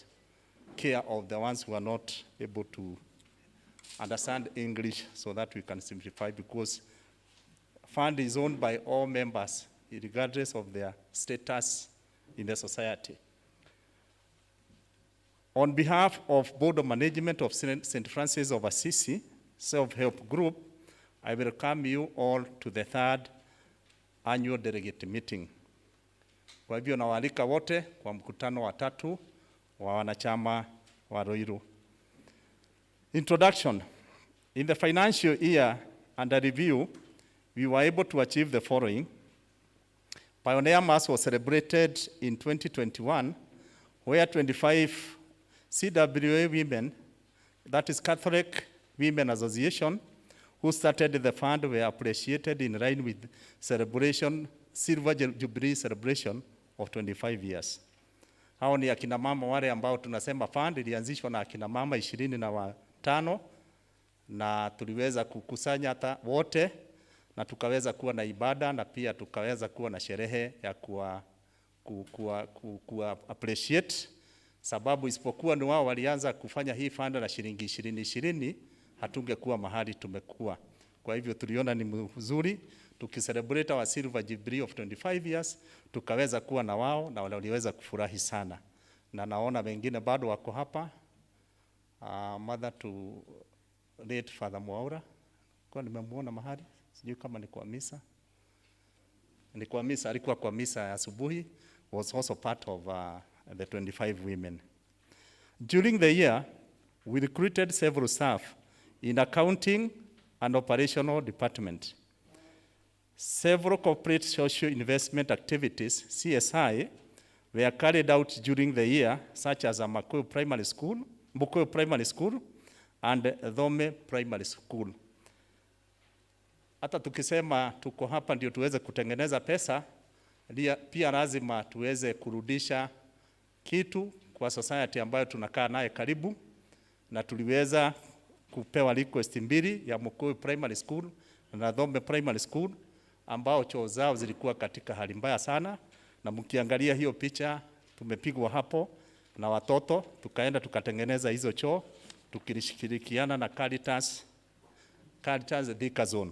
Speaker 6: care of the ones who are not able to understand English, so that we can simplify, because fund is owned by all members regardless of their status in the society. On behalf of Board of Management of St. Francis of Assisi Self-Help Group, I welcome you all to the third annual delegate meeting. Kwa hivyo nawaalika wote kwa mkutano wa tatu wa wanachama wa Ruiru. Introduction. In the financial year under review, we were able to achieve the following. Pioneer Mass was celebrated in 2021, where 25 CWA women, that is Catholic Women Association, who started the fund, were appreciated in line with celebration, Silver Jubilee celebration of 25 years. Hao ni akina mama wale ambao tunasema fund ilianzishwa na akina mama 25 na tuliweza kukusanya hata wote na tukaweza kuwa na ibada na pia tukaweza kuwa na sherehe ya kuwa appreciate sababu isipokuwa ni wao walianza kufanya hii fund na shilingi 20 hatungekuwa mahali tumekuwa. Kwa hivyo tuliona ni mzuri tukicelebrate our silver jubilee of 25 years tukaweza kuwa na wao na waliweza kufurahi sana, na naona wengine bado wako hapa. Mother to late Father Mwaura, kwa nimemuona mahali, sijui kama ni kwa misa. Ni kwa misa, alikuwa kwa misa ya asubuhi, was also part of the 25 women. During the year, we recruited several staff in accounting and operational department. Several corporate social investment activities, CSI, were carried out during the year, such as Mbukoyo Primary School and Dhome Primary School. Hata tukisema tuko hapa ndio tuweze kutengeneza pesa, pia lazima tuweze kurudisha kitu kwa society ambayo tunakaa naye karibu, na tuliweza kupewa request mbili ya Mbukoyo Primary School na Dhome Primary School ambao choo zao zilikuwa katika hali mbaya sana, na mkiangalia hiyo picha tumepigwa hapo na watoto, tukaenda tukatengeneza hizo choo tukishirikiana na Caritas Thika Zone.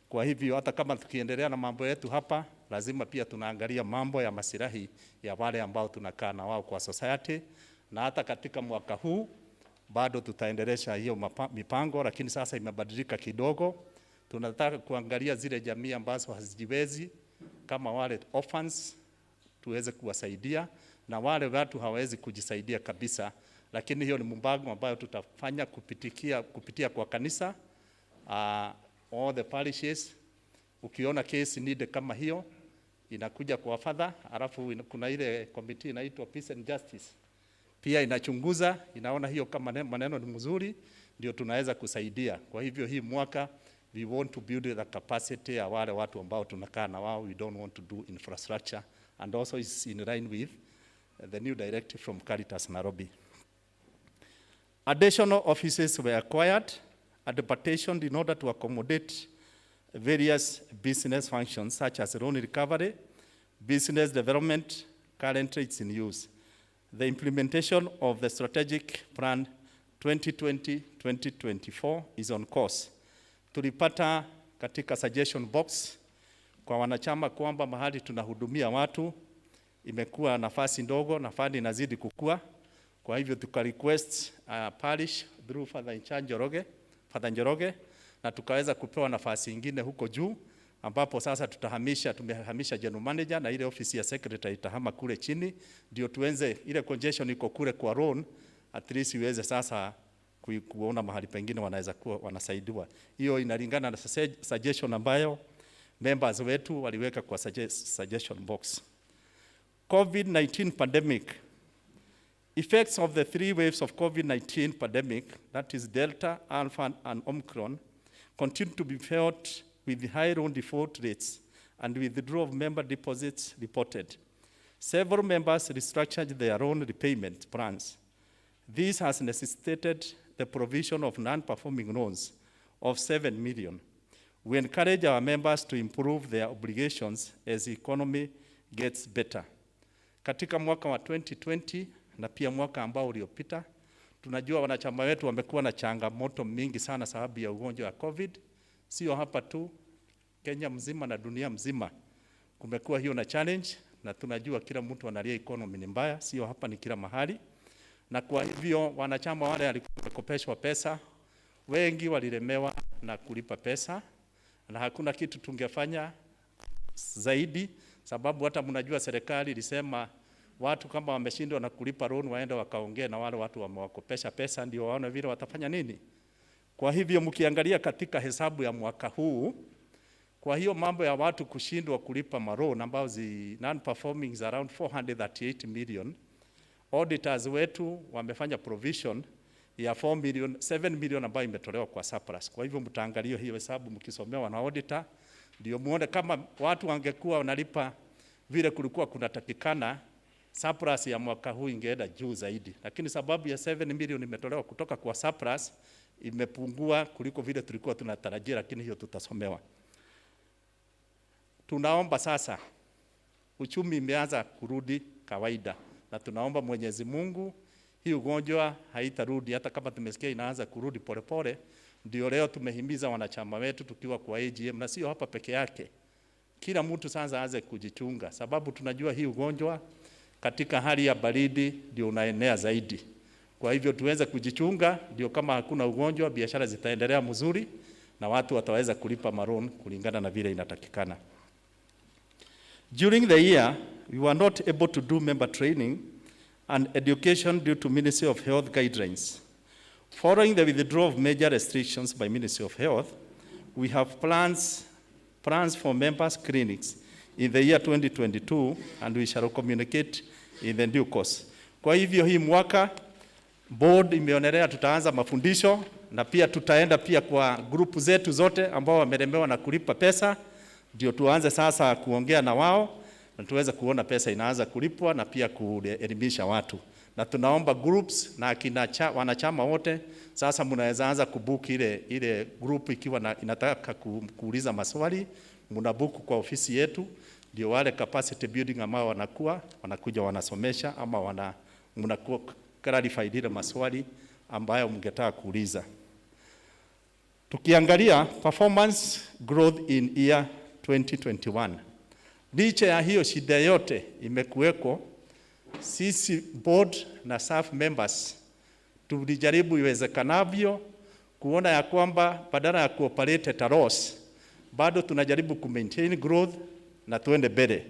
Speaker 6: Kwa hivyo hata kama tukiendelea na mambo yetu hapa, lazima pia tunaangalia mambo ya masilahi ya wale ambao tunakaa na wao kwa society, na hata katika mwaka huu bado tutaendelesha hiyo mipango, lakini sasa imebadilika kidogo. Tunataka kuangalia zile jamii ambazo hazijiwezi kama wale orphans tuweze kuwasaidia, na wale watu hawezi kujisaidia kabisa, lakini hiyo ni mpango ambayo tutafanya kupitia kwa kanisa, all the parishes. Ukiona case need kama hiyo inakuja kwa father, alafu kuna ile committee inaitwa Peace and Justice pia inachunguza, inaona hiyo kama maneno ni mzuri, ndio tunaweza kusaidia. Kwa hivyo hii mwaka we want to build the capacity ya wale watu ambao tunakaa na wao. We don't want to do infrastructure, and also is in line with the new directive from Caritas Nairobi. Additional offices were acquired and partitioned in order to accommodate various business functions such as loan recovery, business development. Currently it's in use. The implementation of the strategic plan 2020-2024 is on course. Tulipata katika suggestion box kwa wanachama kwamba mahali tunahudumia watu imekuwa nafasi ndogo na fund inazidi kukua. Kwa hivyo tuka request parish through Father Njoroge, na tukaweza kupewa nafasi nyingine huko juu, ambapo sasa tumehamisha general manager na ile ofisi ya secretary itahama kule chini, ndio tuenze ile congestion iko kule kwa loan, at least iweze sasa kuona mahali pengine wanaweza kuwa wanasaidiwa. Hiyo inalingana na suggestion ambayo members wetu waliweka kwa suggestion box. COVID-19 pandemic. Effects of the 3 waves of COVID-19 pandemic, that is Delta, Alpha, and Omicron, continue to be felt with high loan default rates and withdrawal of member deposits reported. Several members restructured their loan repayment plans. This has necessitated the provision of non-performing loans of 7 million. We encourage our members to improve their obligations as the economy gets better. Katika mwaka wa 2020 na pia mwaka ambao uliopita, tunajua wanachama wetu wamekuwa na changamoto mingi sana sababu ya ugonjwa wa COVID. Sio hapa tu, Kenya mzima na dunia mzima kumekuwa hiyo na challenge, na tunajua kila mtu analia economy ni mbaya, sio hapa ni kila mahali. Na kwa hivyo wanachama wale walikuwa wamekopeshwa pesa, wengi walilemewa na kulipa pesa, na hakuna kitu tungefanya zaidi, sababu hata mnajua serikali ilisema watu kama wameshindwa na kulipa loan waende wakaongea na wale watu wamewakopesha pesa ndio waone vile watafanya nini. Kwa hivyo mkiangalia katika hesabu ya mwaka huu, kwa hiyo mambo ya watu kushindwa kulipa loan ambao non-performing is around 438 million. Auditors wetu wamefanya provision ya 7 million ambayo imetolewa kwa surplus. Kwa hivyo mtaangalia hiyo hesabu mkisomewa na auditor, ndio muone kama watu wangekuwa wanalipa vile kulikuwa kunatakikana, surplus ya mwaka huu ingeenda juu zaidi. Lakini sababu ya 7 million imetolewa kutoka kwa surplus, imepungua kuliko vile tulikuwa tunatarajia, lakini hiyo tutasomewa. Tunaomba sasa, uchumi imeanza kurudi kawaida.
Speaker 11: na tunaomba Mwenyezi Mungu hii ugonjwa haitarudi, hata kama tumesikia inaanza kurudi polepole. Ndio leo tumehimiza wanachama wetu tukiwa kwa AGM, na sio hapa peke yake, kila mtu sasa aanze kujichunga, sababu tunajua hii ugonjwa katika hali ya baridi ndio unaenea zaidi. Kwa hivyo tuweze kujichunga, ndio kama hakuna ugonjwa biashara zitaendelea mzuri na watu wataweza kulipa maroon kulingana na vile inatakikana. During the year, we were not able to do member training and education due to Ministry of Health guidelines. Following the withdrawal of major restrictions by Ministry of Health, we have plans for members' clinics in the year 2022, and we shall communicate in the due course. Kwa hivyo hii mwaka board imeonelea tutaanza mafundisho, na pia tutaenda pia kwa grupu zetu zote ambao wamelemewa na kulipa pesa, ndio tuanze sasa kuongea na wao na tuweze kuona pesa inaanza kulipwa na pia kuelimisha watu. Na tunaomba groups na wanachama wote sasa mnaweza anza kubook ile group ikiwa inataka kuuliza maswali, mnabook kwa ofisi yetu, ndio wale capacity building ambao wanakuja wanasomesha ama mnakuwa clarify ile maswali ambayo mngetaka kuuliza. Tukiangalia performance growth in year 2021. Licha ya hiyo shida yote imekuweko, sisi board na staff members tulijaribu iwezekanavyo kuona ya kwamba badala ya kuoperate at a loss, bado tunajaribu maintain growth na tuende mbele.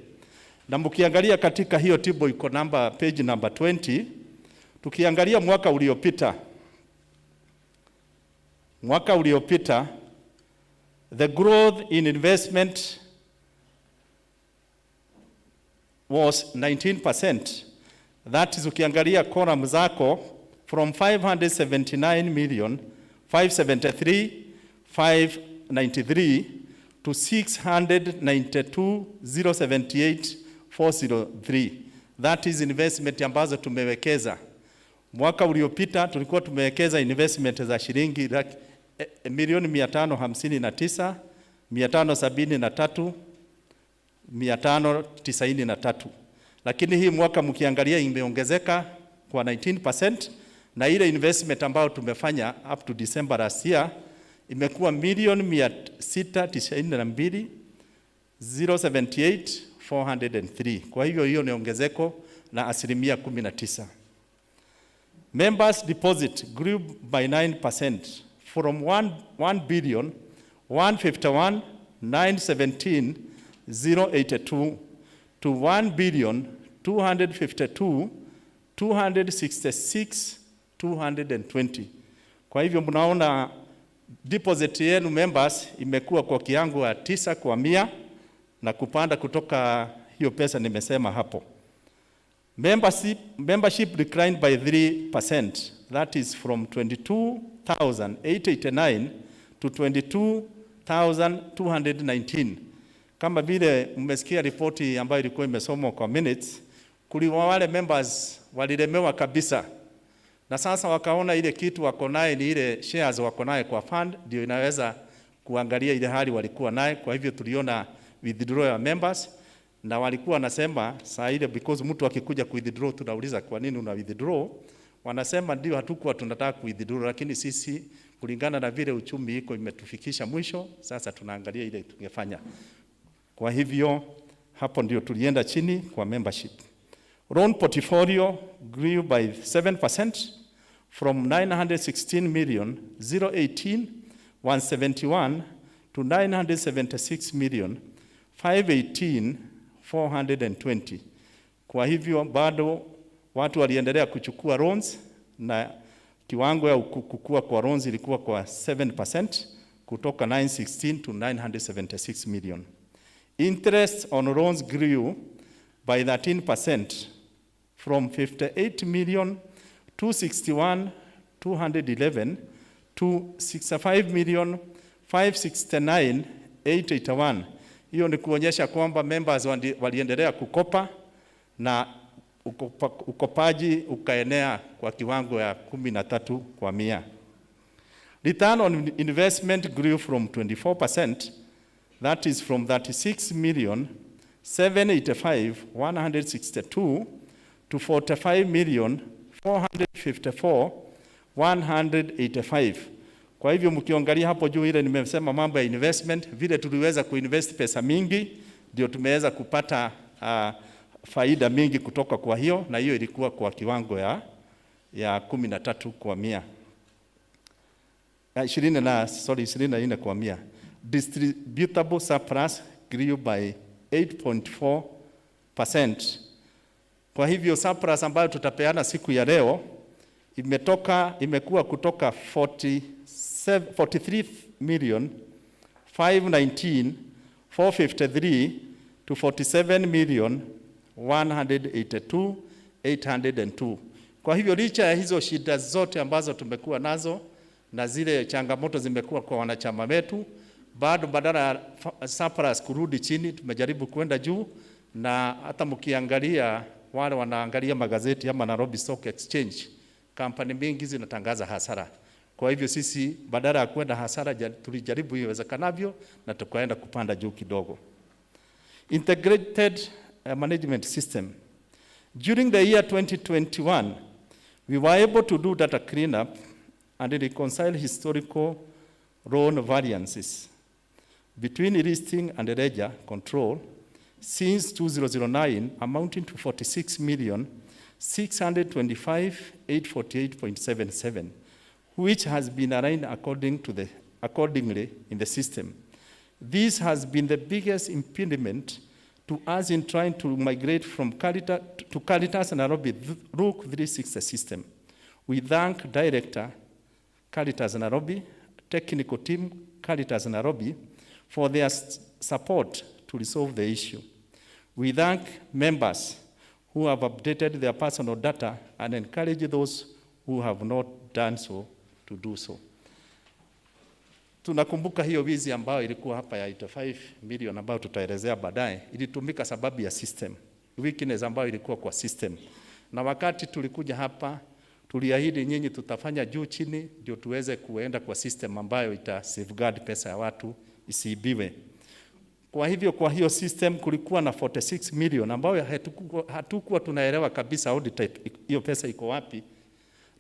Speaker 11: Na mkiangalia katika hiyo table iko page number 20, tukiangalia mwaka uliopita the growth in investment was 19%. That is ukiangalia column zako from 579 million 573 to 692,078,403. That is investment ambazo tumewekeza. Mwaka uliopita tulikuwa tumewekeza investment za shilingi milioni 559,593,593. Lakini hii mwaka mkiangalia imeongezeka kwa 19%, na ile investment ambayo tumefanya up to December last year imekuwa milioni 692,078,403. Kwa hivyo hiyo ni ongezeko la 19%. Members deposit grew by 9% from 1,151,917,082 to 1,252,266,220. Kwa hivyo mnaona deposit yenu members imekuwa kwa kiwango ya 9 kwa 100 na kupanda kutoka hiyo pesa nimesema hapo. Membership declined by 3%. That is from 22,889 to 22,219. Kama vile mmesikia ripoti ambayo ilikuwa imesomwa kwa minutes, kuliwa wale members walilemewa kabisa. Na sasa wakaona ile kitu wako naye ni ile shares wako naye kwa fund ndio inaweza kuangalia ile hali walikuwa naye. Kwa hivyo tuliona withdraw ya members, na walikuwa wanasema saa ile because mtu akikuja withdraw tunauliza kwa nini una withdraw, wanasema ndio hatukuwa tunataka withdraw, lakini sisi kulingana na vile uchumi iko imetufikisha mwisho, sasa tunaangalia ile tungefanya. Kwa hivyo hapo ndio tulienda chini kwa membership. Loan portfolio grew by 7% from 916,018,171 to 976,518,420. Kwa hivyo bado watu waliendelea kuchukua loans, na kiwango ya kukua kwa loans ilikuwa kwa 7% kutoka 916 to 976 million. Interest on loans grew by 13% from 58,261,211 to 65,569,881. Hiyo ni kuonyesha kwamba members waliendelea kukopa na ukopaji ukaenea kwa kiwango ya 13 kwa 100. Return on investment grew from 24%, that is from 36,785,162 to 45,454,185. Kwa hivyo mkiangalia hapo juu ile nimesema mambo ya investment, vile tuliweza kuinvest pesa mingi ndio tumeweza kupata faida mingi kutoka kwa hiyo, na hiyo ilikuwa kwa kiwango ya 13 kwa 100. 24 kwa 100. Distributable surplus grew by 8.4%. Kwa hivyo surplus ambayo tutapeana siku ya leo imekuwa kutoka 43,519,453 to 47,182,802. Kwa hivyo licha ya hizo shida zote ambazo tumekuwa nazo na zile changamoto zimekuwa kwa wanachama wetu, bado badala ya surplus kurudi chini tumejaribu kwenda juu, na hata mkiangalia wale wanaangalia magazeti ama Nairobi Stock Exchange, kampani mingi zinatangaza hasara. Kwa hivyo sisi badala ya kwenda hasara tulijaribu iwezekanavyo na tukaenda kupanda juu kidogo. Integrated management system. During the year 2021, we were able to do data cleanup and reconcile historical loan variances between listing and ledger control since 2009, amounting to 46,625,848.77, which has been aligned accordingly in the system. This has been the biggest impediment to us in trying to migrate from Caritas Nairobi RUC 360 system. We thank Director Caritas Nairobi, technical team Caritas Nairobi for their support to resolve the issue. We thank members who have updated their personal data and encourage those who have not done so to do so. Tunakumbuka hiyo wizi ambayo ilikuwa hapa ya 85 million ambayo tutaelezea baadaye, ilitumika sababu ya system, weakness ambayo ilikuwa kwa system. Na wakati tulikuja hapa tuliahidi nyinyi tutafanya juu chini ndio tuweze kuenda kwa system ambayo ita safeguard pesa ya watu isiibiwe. Kwa hivyo kwa hiyo system kulikuwa na 46 million ambayo hatukuwa tunaelewa kabisa audit hiyo pesa iko wapi,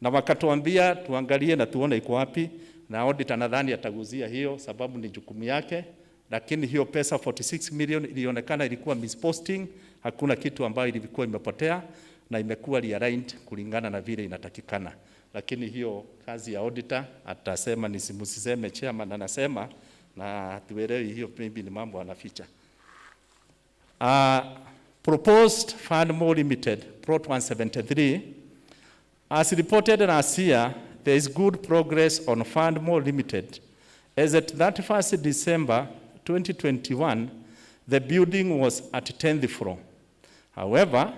Speaker 11: na wakatuambia tuangalie na tuone iko wapi, na auditor nadhani ataguzia hiyo sababu ni jukumu yake, lakini hiyo pesa 46 million ilionekana ilikuwa misposting, hakuna kitu ambayo ilikuwa imepotea na imekuwa realigned kulingana na vile inatakikana. Lakini hiyo kazi ya auditor atasema, nisimsiseme chairman anasema, na tuelewi hiyo maybe ni mambo anaficha. Proposed fund more limited, Prot 173, as reported last year, there is good progress on fund more limited. As at 31st December 2021, the building was at 10th floor. However,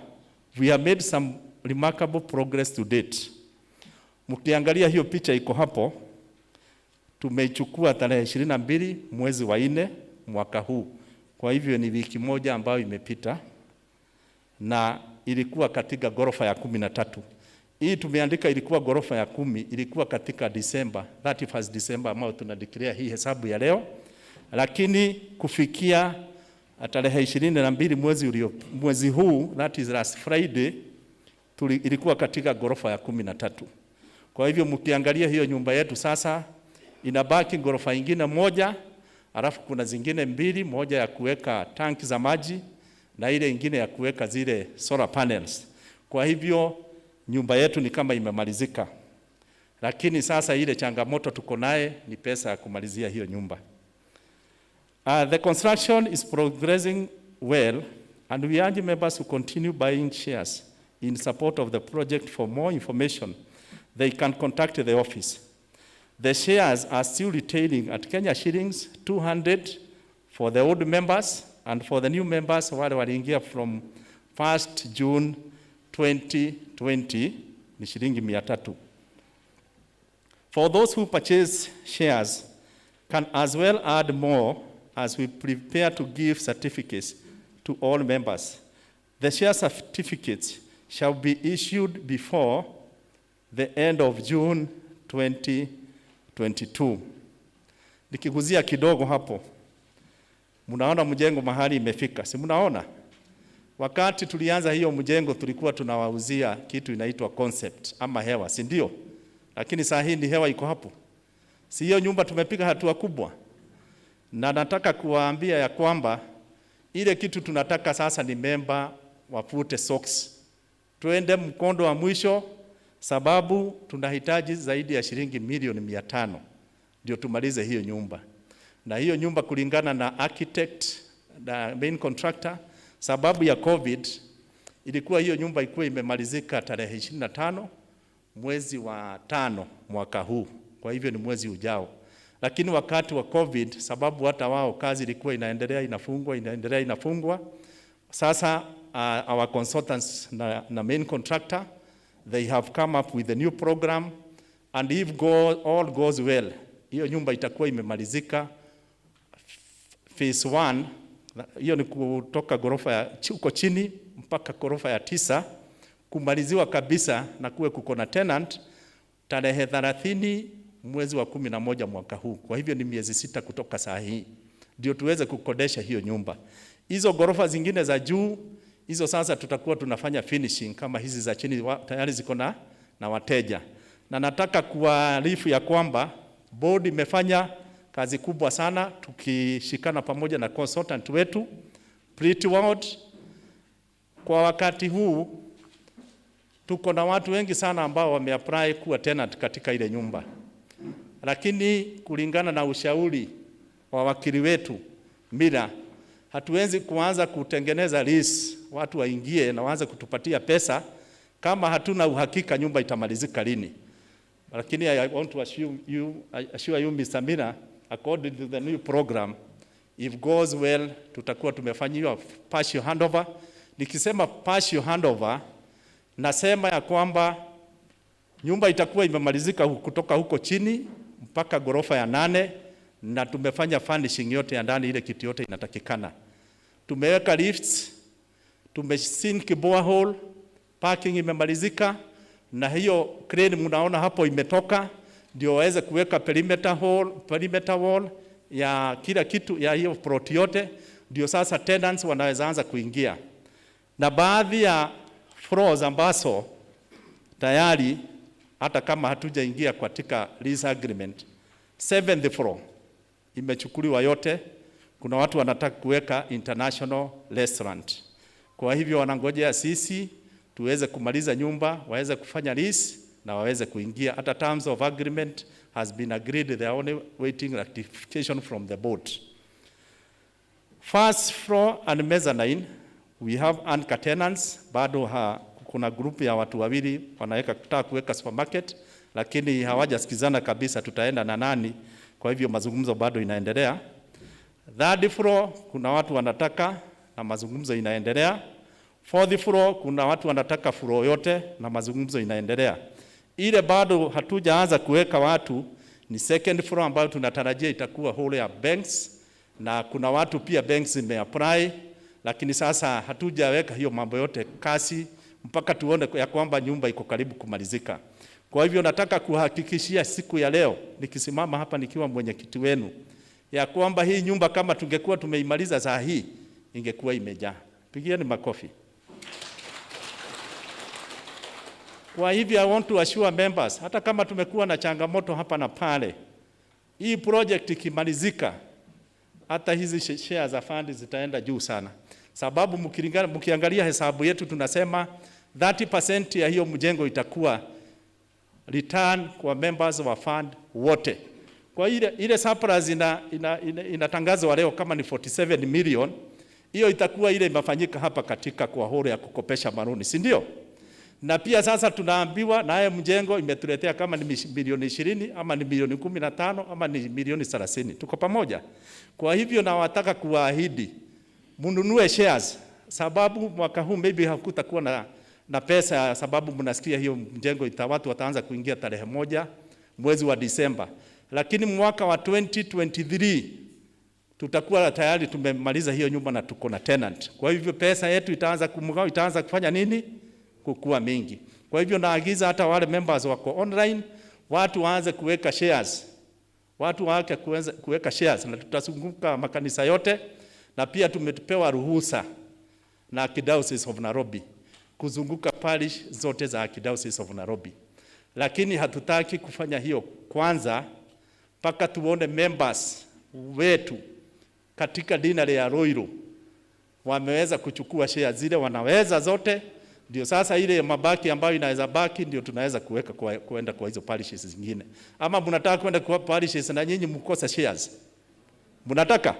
Speaker 11: we have made some remarkable progress to date. Mkiangalia hiyo picha iko hapo, tumeichukua tarehe 22 mwezi wa 4 mwaka huu. Kwa hivyo ni wiki moja ambayo imepita, na ilikuwa katika ghorofa ya 13. Hii tumeandika ilikuwa ghorofa ya 10, ilikuwa katika December, 31st December ambao tunadeclare hii hesabu ya leo. Lakini kufikia tarehe 22 mwezi huu, that is last Friday, ilikuwa katika ghorofa ya 13. Kwa hivyo mkiangalia hiyo nyumba yetu sasa inabaki ghorofa nyingine moja, alafu kuna zingine mbili, moja ya kuweka tanki za maji na ile nyingine ya kuweka zile solar panels. Kwa hivyo nyumba yetu ni kama imemalizika. Lakini sasa ile changamoto tuko naye ni pesa ya kumalizia hiyo nyumba. The construction is progressing well, and we urge members to continue buying shares in support of the project. For more information, they can contact the office. The shares are still retailing at Kenya shillings 200 for the old members, and for the new members wale waliingia from 1st June 2020 ni shilingi 300. For those who purchase shares can as well add more as we prepare to give certificates to all members. The share certificates shall be issued before the end of June 2022. Nikiguzia kidogo hapo, mnaona mjengo mahali imefika, si mnaona? Wakati tulianza hiyo mjengo tulikuwa tunawauzia kitu inaitwa concept ama hewa, si ndio? Lakini saa hii ni hewa iko hapo. Si hiyo nyumba tumepiga hatua kubwa. Na nataka kuwaambia ya kwamba ile kitu tunataka sasa ni member wafute socks. Tuende mkondo wa mwisho, sababu tunahitaji zaidi ya shilingi milioni 500 ndio tumalize hiyo nyumba. Na hiyo nyumba kulingana na architect na main contractor, sababu ya COVID ilikuwa hiyo nyumba ilikuwa imemalizika tarehe 25 mwezi wa 5 mwaka huu. Kwa hivyo ni mwezi ujao. Lakini wakati wa COVID, sababu hata wao kazi ilikuwa inaendelea inafungwa. Sasa our consultants na main contractor, they have come up with a new program, and if all goes well, hiyo nyumba itakuwa imemalizika phase 1. Hiyo ni kutoka ghorofa ya huko chini mpaka ghorofa ya 9 kumaliziwa kabisa na kuwe kuko na tenant tarehe 30 mwezi wa 11 mwaka huu. Kwa hivyo ni miezi 6 kutoka saa hii ndio tuweze kukodesha hiyo nyumba. Hizo ghorofa zingine za juu hizo sasa tutakuwa tunafanya finishing, kama hizi za chini tayari ziko na wateja. Na nataka kuarifu ya kwamba board imefanya kazi kubwa sana tukishikana pamoja na consultant wetu Pretty World. Kwa wakati huu tuko na watu wengi sana ambao wameapply kuwa tenant katika ile nyumba. Lakini kulingana na ushauri wa wakili wetu Mira, hatuwezi kuanza kutengeneza lease watu waingie na waanze kutupatia pesa kama hatuna uhakika nyumba itamalizika lini. Lakini I want to assure you Mr. Mira, according to the new program, if goes well, tutakuwa tumefanyiwa partial handover. Nikisema partial handover, nasema ya kwamba nyumba itakuwa imemalizika kutoka huko chini mpaka ghorofa ya 8, na tumefanya furnishing yote ya ndani, ile kitu yote inatakikana. Tumeweka lifts, tumesink borehole, parking imemalizika, na hiyo crane mnaona hapo imetoka ndio waweze kuweka perimeter wall ya kila kitu ya hiyo plot yote, ndio sasa tenants wanaweza anza kuingia. Na baadhi ya floors ambazo tayari hata kama hatujaingia katika lease agreement, 7th floor imechukuliwa yote. Kuna watu wanataka kuweka international restaurant. Kwa hivyo wanangojea sisi tuweze kumaliza nyumba, waweze kufanya lease na waweze kuingia. Hata terms of agreement has been agreed, they are only waiting ratification from the board. First floor and mezzanine, we have anchor tenants. Bado kuna group ya watu wawili wanataka kuweka supermarket, lakini hawajasikizana kabisa tutaenda na nani. Kwa hivyo mazungumzo bado inaendelea. Third floor kuna watu wanataka na mazungumzo inaendelea. Fourth floor kuna watu wanataka floor yote na mazungumzo inaendelea. Ile bado hatujaanza kuweka watu ni second floor ambayo tunatarajia itakuwa hall ya banks, na kuna watu pia banks zimeapply, lakini sasa hatujaweka hiyo mambo yote kasi mpaka tuone ya kwamba nyumba iko karibu kumalizika. Kwa hivyo nataka kuhakikishia siku ya leo nikisimama hapa nikiwa mwenyekiti wenu ya kwamba hii nyumba kama tungekuwa tumeimaliza saa hii ingekuwa imejaa. Pigieni makofi. Kwa hivyo I want to assure members, hata kama tumekuwa na changamoto hapa na pale, hii project ikimalizika hata hizi share za fund zitaenda juu sana. Sababu mkiangalia hesabu yetu tunasema 30% ya hiyo mjengo itakuwa return kwa members wa fund wote. Kwa ile surplus inatangazwa leo kama ni 47 million, hiyo itakuwa ile imefanyika hapa katika kwa horo ya kukopesha maruni, si ndio? Na pia sasa tunaambiwa naye mjengo imetuletea kama ni milioni 20 ama ni milioni 15 ama ni milioni 30. Tuko pamoja. Kwa hivyo na wataka kuahidi mununue shares, sababu mwaka huu maybe hakutakuwa na pesa, sababu mnasikia hiyo mjengo watu wataanza kuingia tarehe 1 mwezi wa Disemba. Lakini mwaka wa 2023 tutakuwa tayari tumemaliza hiyo nyumba na tuko na tenant. Kwa hivyo pesa yetu itaanza kufanya nini? Kukua mingi. Kwa hivyo naagiza hata wale members wako online, watu waanze kuweka shares. Watu waanze kuweka shares, na tutazunguka makanisa yote, na pia tumepewa ruhusa na Archdiocese of Nairobi, kuzunguka parish zote za Archdiocese of Nairobi. Lakini hatutaki kufanya hiyo kwanza mpaka tuone members wetu katika dinari ya Ruiru wameweza kuchukua share zile wanaweza zote, ndio sasa ile mabaki ambayo inaweza baki ndio tunaweza kuweka kwenda kwa hizo parishes zingine. Ama mnataka kwenda kwa parishes na nyinyi mkosa shares? Mnataka?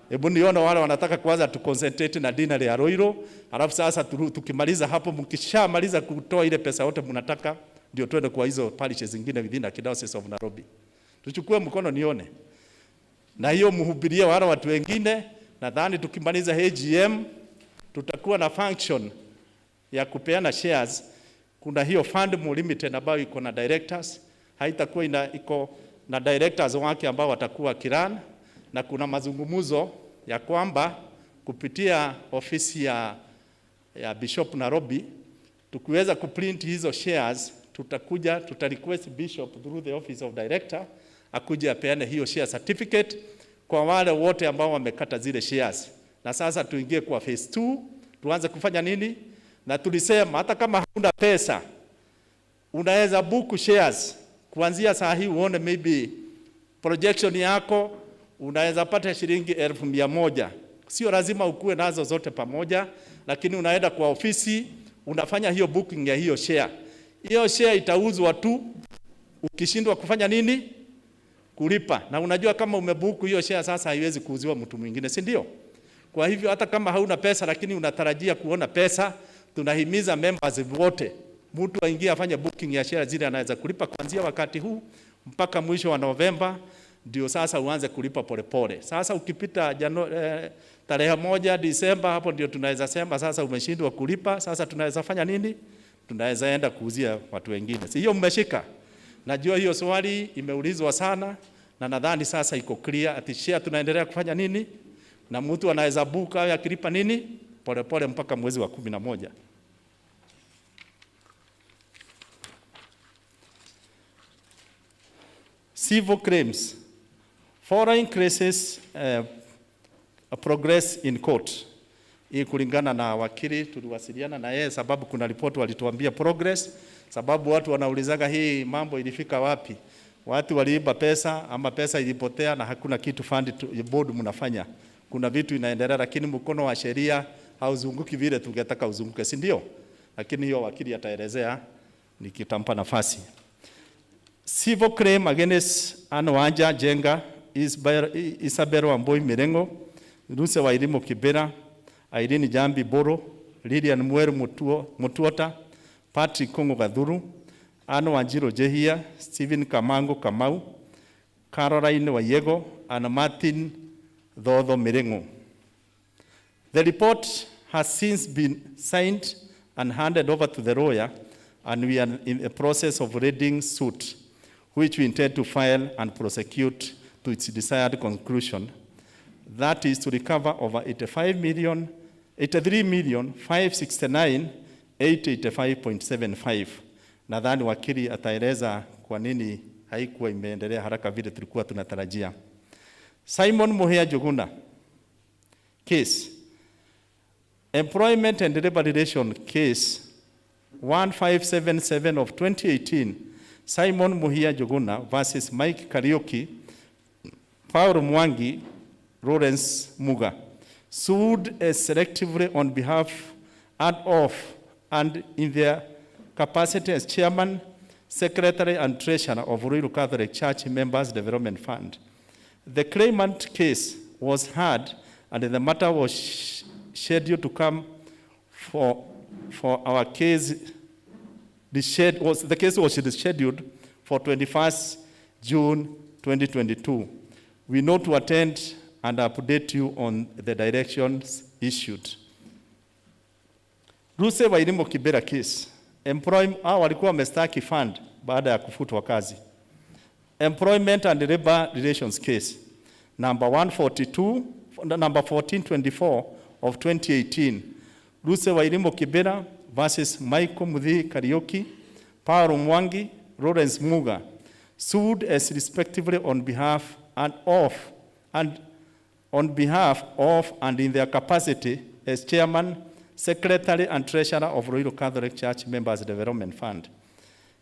Speaker 11: Hebu nione wale wanataka kwanza tu concentrate na dinari ya Ruiru, alafu sasa tukimaliza hapo, mkishamaliza kutoa ile pesa yote mnataka, ndio twende kwa hizo parishes zingine within the Archdiocese of Nairobi. Tuchukue mkono nione. Na hiyo mhubirie wale watu wengine. Nadhani tukimaliza AGM tutakuwa na function ya kupeana shares. Kuna hiyo fund limited ambayo iko na directors, haitakuwa iko na directors wake ambao watakuwa kiran, na kuna mazungumzo ya kwamba kupitia ofisi ya Bishop Nairobi tukiweza kuprint hizo shares, tutarequest Bishop through the office of director akuje apeane hiyo share certificate kwa wale wote ambao wamekata zile shares. Na sasa tuingie kwa phase 2, tuanze kufanya nini? Na tulisema hata kama huna pesa unaweza book shares kuanzia saa hii, uone maybe projection yako unaweza pata shilingi 1,100. Sio lazima ukue nazo zote pamoja, lakini unaenda kwa ofisi unafanya hiyo booking ya hiyo share. Hiyo share itauzwa tu ukishindwa kufanya nini? Kulipa. Na unajua kama umebuku hiyo share sasa haiwezi kuuziwa mtu mwingine, si ndio? Kwa hivyo hata kama hauna pesa lakini unatarajia kuona pesa, tunahimiza members wote mtu aingie afanye booking ya share zile anaweza kulipa kuanzia wakati huu mpaka mwisho wa Novemba, ndio sasa uanze kulipa polepole. Sasa ukipita tarehe 1 Disemba, hapo ndio tunaweza sema sasa umeshindwa kulipa, sasa tunaweza fanya nini? Tunaweza enda kuuzia watu wengine. Si hiyo mmeshika? Najua hiyo swali imeulizwa sana, na nadhani sasa iko clear ati share tunaendelea kufanya nini? Na mtu anaweza buka au akilipa nini? Polepole mpaka mwezi wa 11. Civil claims. Foreign cases progress in court. Hii kulingana na wakili tuliwasiliana na yeye, sababu kuna report walituambia progress, sababu watu wanaulizaga hii mambo ilifika wapi? Watu waliiba pesa ama pesa ilipotea na hakuna kitu board mnafanya. Kuna vitu inaendelea, lakini mkono wa sheria hauzunguki vile tungetaka uzunguke, si ndio? Lakini hiyo wakili ataelezea nikitampa nafasi. Civil claim against Anwanja Jenga, Isabel Wamboi Mirengo, Ruse Wairimu Kibera, Irene Jambi Boro, Lilian Mweru Mutuota, Patrick Kongo Gadhuru, Ano Wanjiro Jehia, Stephen Kamango Kamau, Caroline Wayego, and Martin Dodho Mirengo. The report has since been signed and handed over to the lawyer, and we are in the process of reading suit, which we intend to file and prosecute to its desired conclusion. That is to recover over 83,569,885.75. Nadhani wakili ataeleza kwa nini haikuwa imeendelea haraka vile tulikuwa tunatarajia. Simon Muhea Juguna case. Employment and Labor Relation case 1577 of 2018. Simon Muhia Juguna versus Mike Kariuki, Paul Mwangi, Lawrence Muga, sued selectively on behalf and of and in their capacity as chairman, secretary and treasurer of Ruiru Catholic Church Members Development Fund. The claimant case was heard and the matter was scheduled to come for our case. The case was scheduled for 21st June 2022. We know to attend and update you on the directions issued. Ruse Wairimu Kibera case. Walikuwa wamestaki fund baada ya kufutwa kazi. Employment and Labor Relations case number 1424 of 2018. Ruse Wairimu Kibera versus Michael Muthi Kariuki, Paul Mwangi, Lawrence Muga, sued as respectively on behalf and in their capacity as chairman, Secretary and Treasurer of Ruiru Catholic Church Members Development Fund.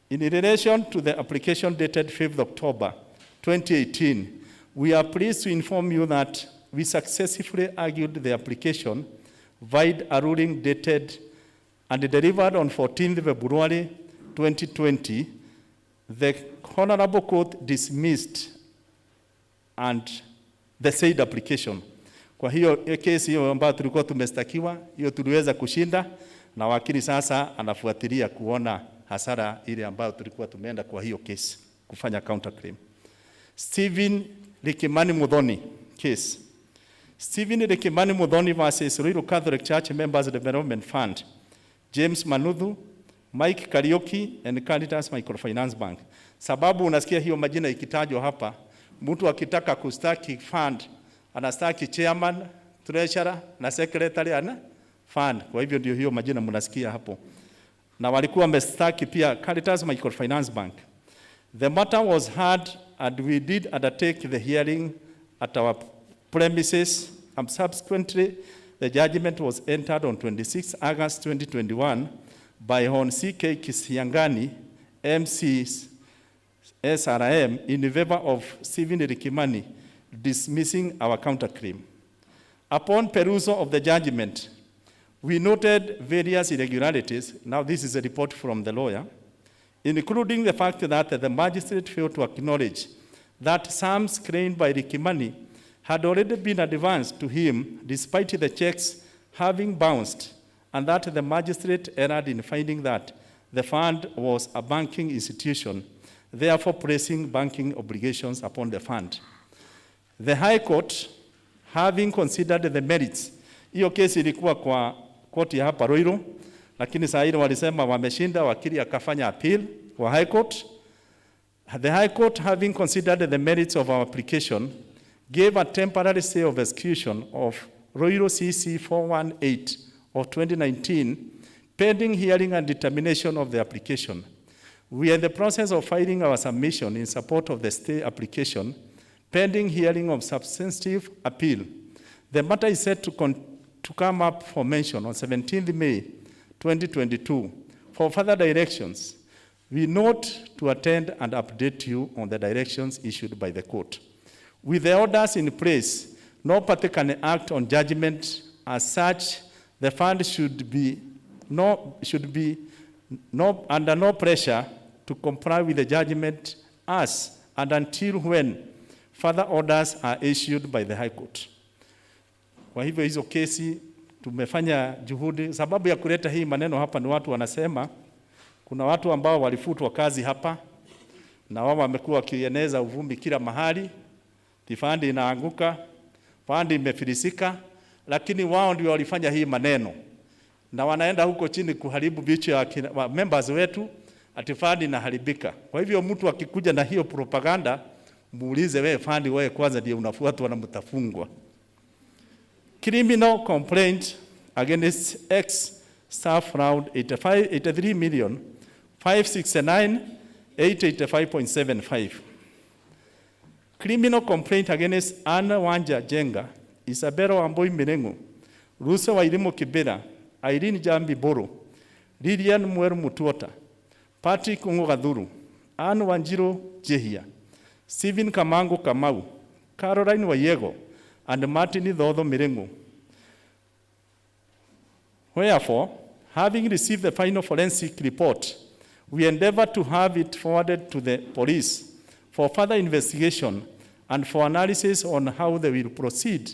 Speaker 11: In relation to the application dated 5th October 2018, we are pleased to inform you that we successfully argued the application via a ruling dated and delivered on 14th February 2020. The Honorable Court dismissed and the said application. Kwa hiyo kesi hiyo ambayo tulikuwa tumestakiwa, hiyo tuliweza kushinda, na wakili sasa anafuatilia kuona hasara ile ambayo tulikuwa tumeenda kwa hiyo kesi kufanya counterclaim. Stephen Likimani Mudhoni case. Stephen Likimani Mudhoni versus Ruiru Catholic Church Members Development Fund. James Manuthu, Mike Karioki and Caritas Microfinance Bank. Sababu unasikia hiyo majina ikitajwa hapa, mtu akitaka kustaki fund anastaki chairman, treasurer na secretary ana fund. Kwa hivyo ndio hiyo majina mnasikia hapo. Na walikuwa wamestaki pia Caritas Microfinance Bank. The matter was heard and we did undertake the hearing at our premises, and subsequently the judgment was entered on 26 August 2021 by Hon C.K. Kisiangani, MCs, SRM, in favor of Stephen Likimani, dismissing our counterclaim. Upon perusal of the judgment, we noted various irregularities. Now this is a report from the lawyer, including the fact that the magistrate failed to acknowledge that sums claimed by Likimani had already been advanced to him despite the checks having bounced, and that the magistrate erred in finding that the fund was a banking institution, therefore placing banking obligations upon the fund. The High Court, having considered the merits, hiyo kesi ilikuwa kwa koti ya hapa Ruiru, lakini saa ile walisema wameshinda, wakili akafanya appeal kwa High Court. The High Court, having considered the merits of our application, gave a temporary stay of execution of Ruiru CC 418 of 2019, pending hearing and determination of the application. We are in the process of filing our submission in support of the stay application, pending hearing of substantive appeal. The matter is set to come up for mention on 17th May 2022. For further directions, we note to attend and update you on the directions issued by the court. With the orders in place, no party can act on judgment. As such, the fund should be under no pressure to comply with the judgment as and until when further orders are issued by the High Court. Kwa hivyo hizo kesi tumefanya juhudi. Sababu ya kuleta hii maneno hapa ni watu wanasema kuna watu ambao walifutwa kazi hapa na wao wamekuwa wakieneza uvumbi kila mahali, tifandi inaanguka, fandi imefilisika, lakini wao ndio walifanya hii maneno. Na wanaenda huko chini kuharibu vichwa ya members wetu, atifandi inaharibika. Kwa hivyo mtu akikuja na hiyo propaganda, muulize wewe fandi wewe kwanza ndio unafuatwa na mtafungwa. Criminal complaint against ex-staff round 83,569,885.75. Criminal complaint against Anna Wanja Jenga, Isabella Wamboi Mirengo, Rusa Wairimu Kibera, Irene Jambi Boro, Lilian Mweru Mutuota, Patrick Ungogaduru, Anne Wanjiro Jehia, Stephen Kamango Kamau, Caroline Wayego, and Martin Dodo Mirengo. Wherefore, having received the final forensic report, we endeavor to have it forwarded to the police for further investigation and for analysis on how they will proceed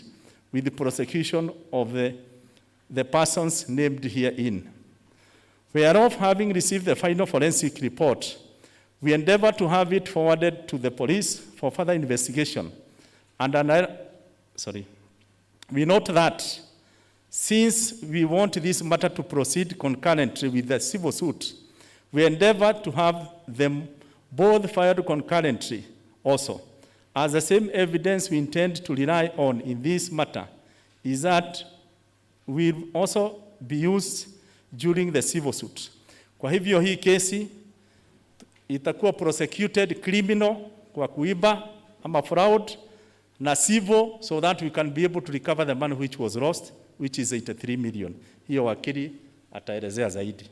Speaker 11: with the prosecution of the persons named herein. Whereof, having received the final forensic report, we endeavor to have it forwarded to the police for further investigation. We note that since we want this matter to proceed concurrently with the civil suit, we endeavor to have them both filed concurrently also, as the same evidence we intend to rely on in this matter is that will also be used during the civil suit. Kwa hivyo hii kesi itakuwa prosecuted criminal kwa kuiba ama fraud na civil, so that we can be able to recover the money which was lost which is 83 million. Hiyo wakili ataelezea zaidi.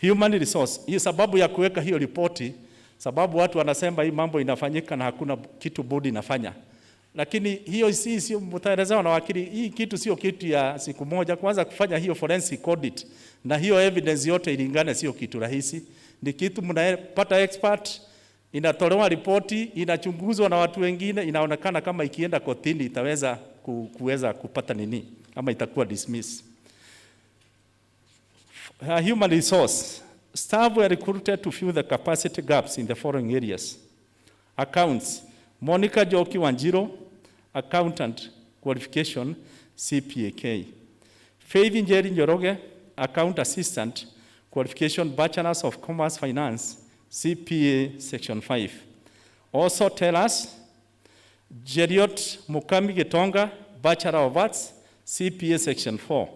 Speaker 11: Human resource, hii sababu ya kuweka hiyo ripoti, sababu watu wanasema hii mambo inafanyika na hakuna kitu bodi inafanya. Lakini hiyo sio mtaelezewa na wakili, hii kitu sio kitu ya siku moja. Kwanza kufanya hiyo forensic audit na hiyo evidence yote ilingane sio kitu rahisi. Ni kitu mnapata expert, inatolewa ripoti, inachunguzwa na watu wengine, inaonekana kama ikienda kotini itaweza kuweza kupata nini ama itakuwa dismiss. Human resource, staff were recruited to fill the capacity gaps in the following areas. Accounts, Monica Joki Wanjiro, accountant qualification, CPAK. Faith Njeri Njoroge, account assistant, qualification, Bachelor's of Commerce Finance, CPA Section 5. Also tell us, Jeriot Mukami Getonga, Bachelor of Arts, CPA Section 4.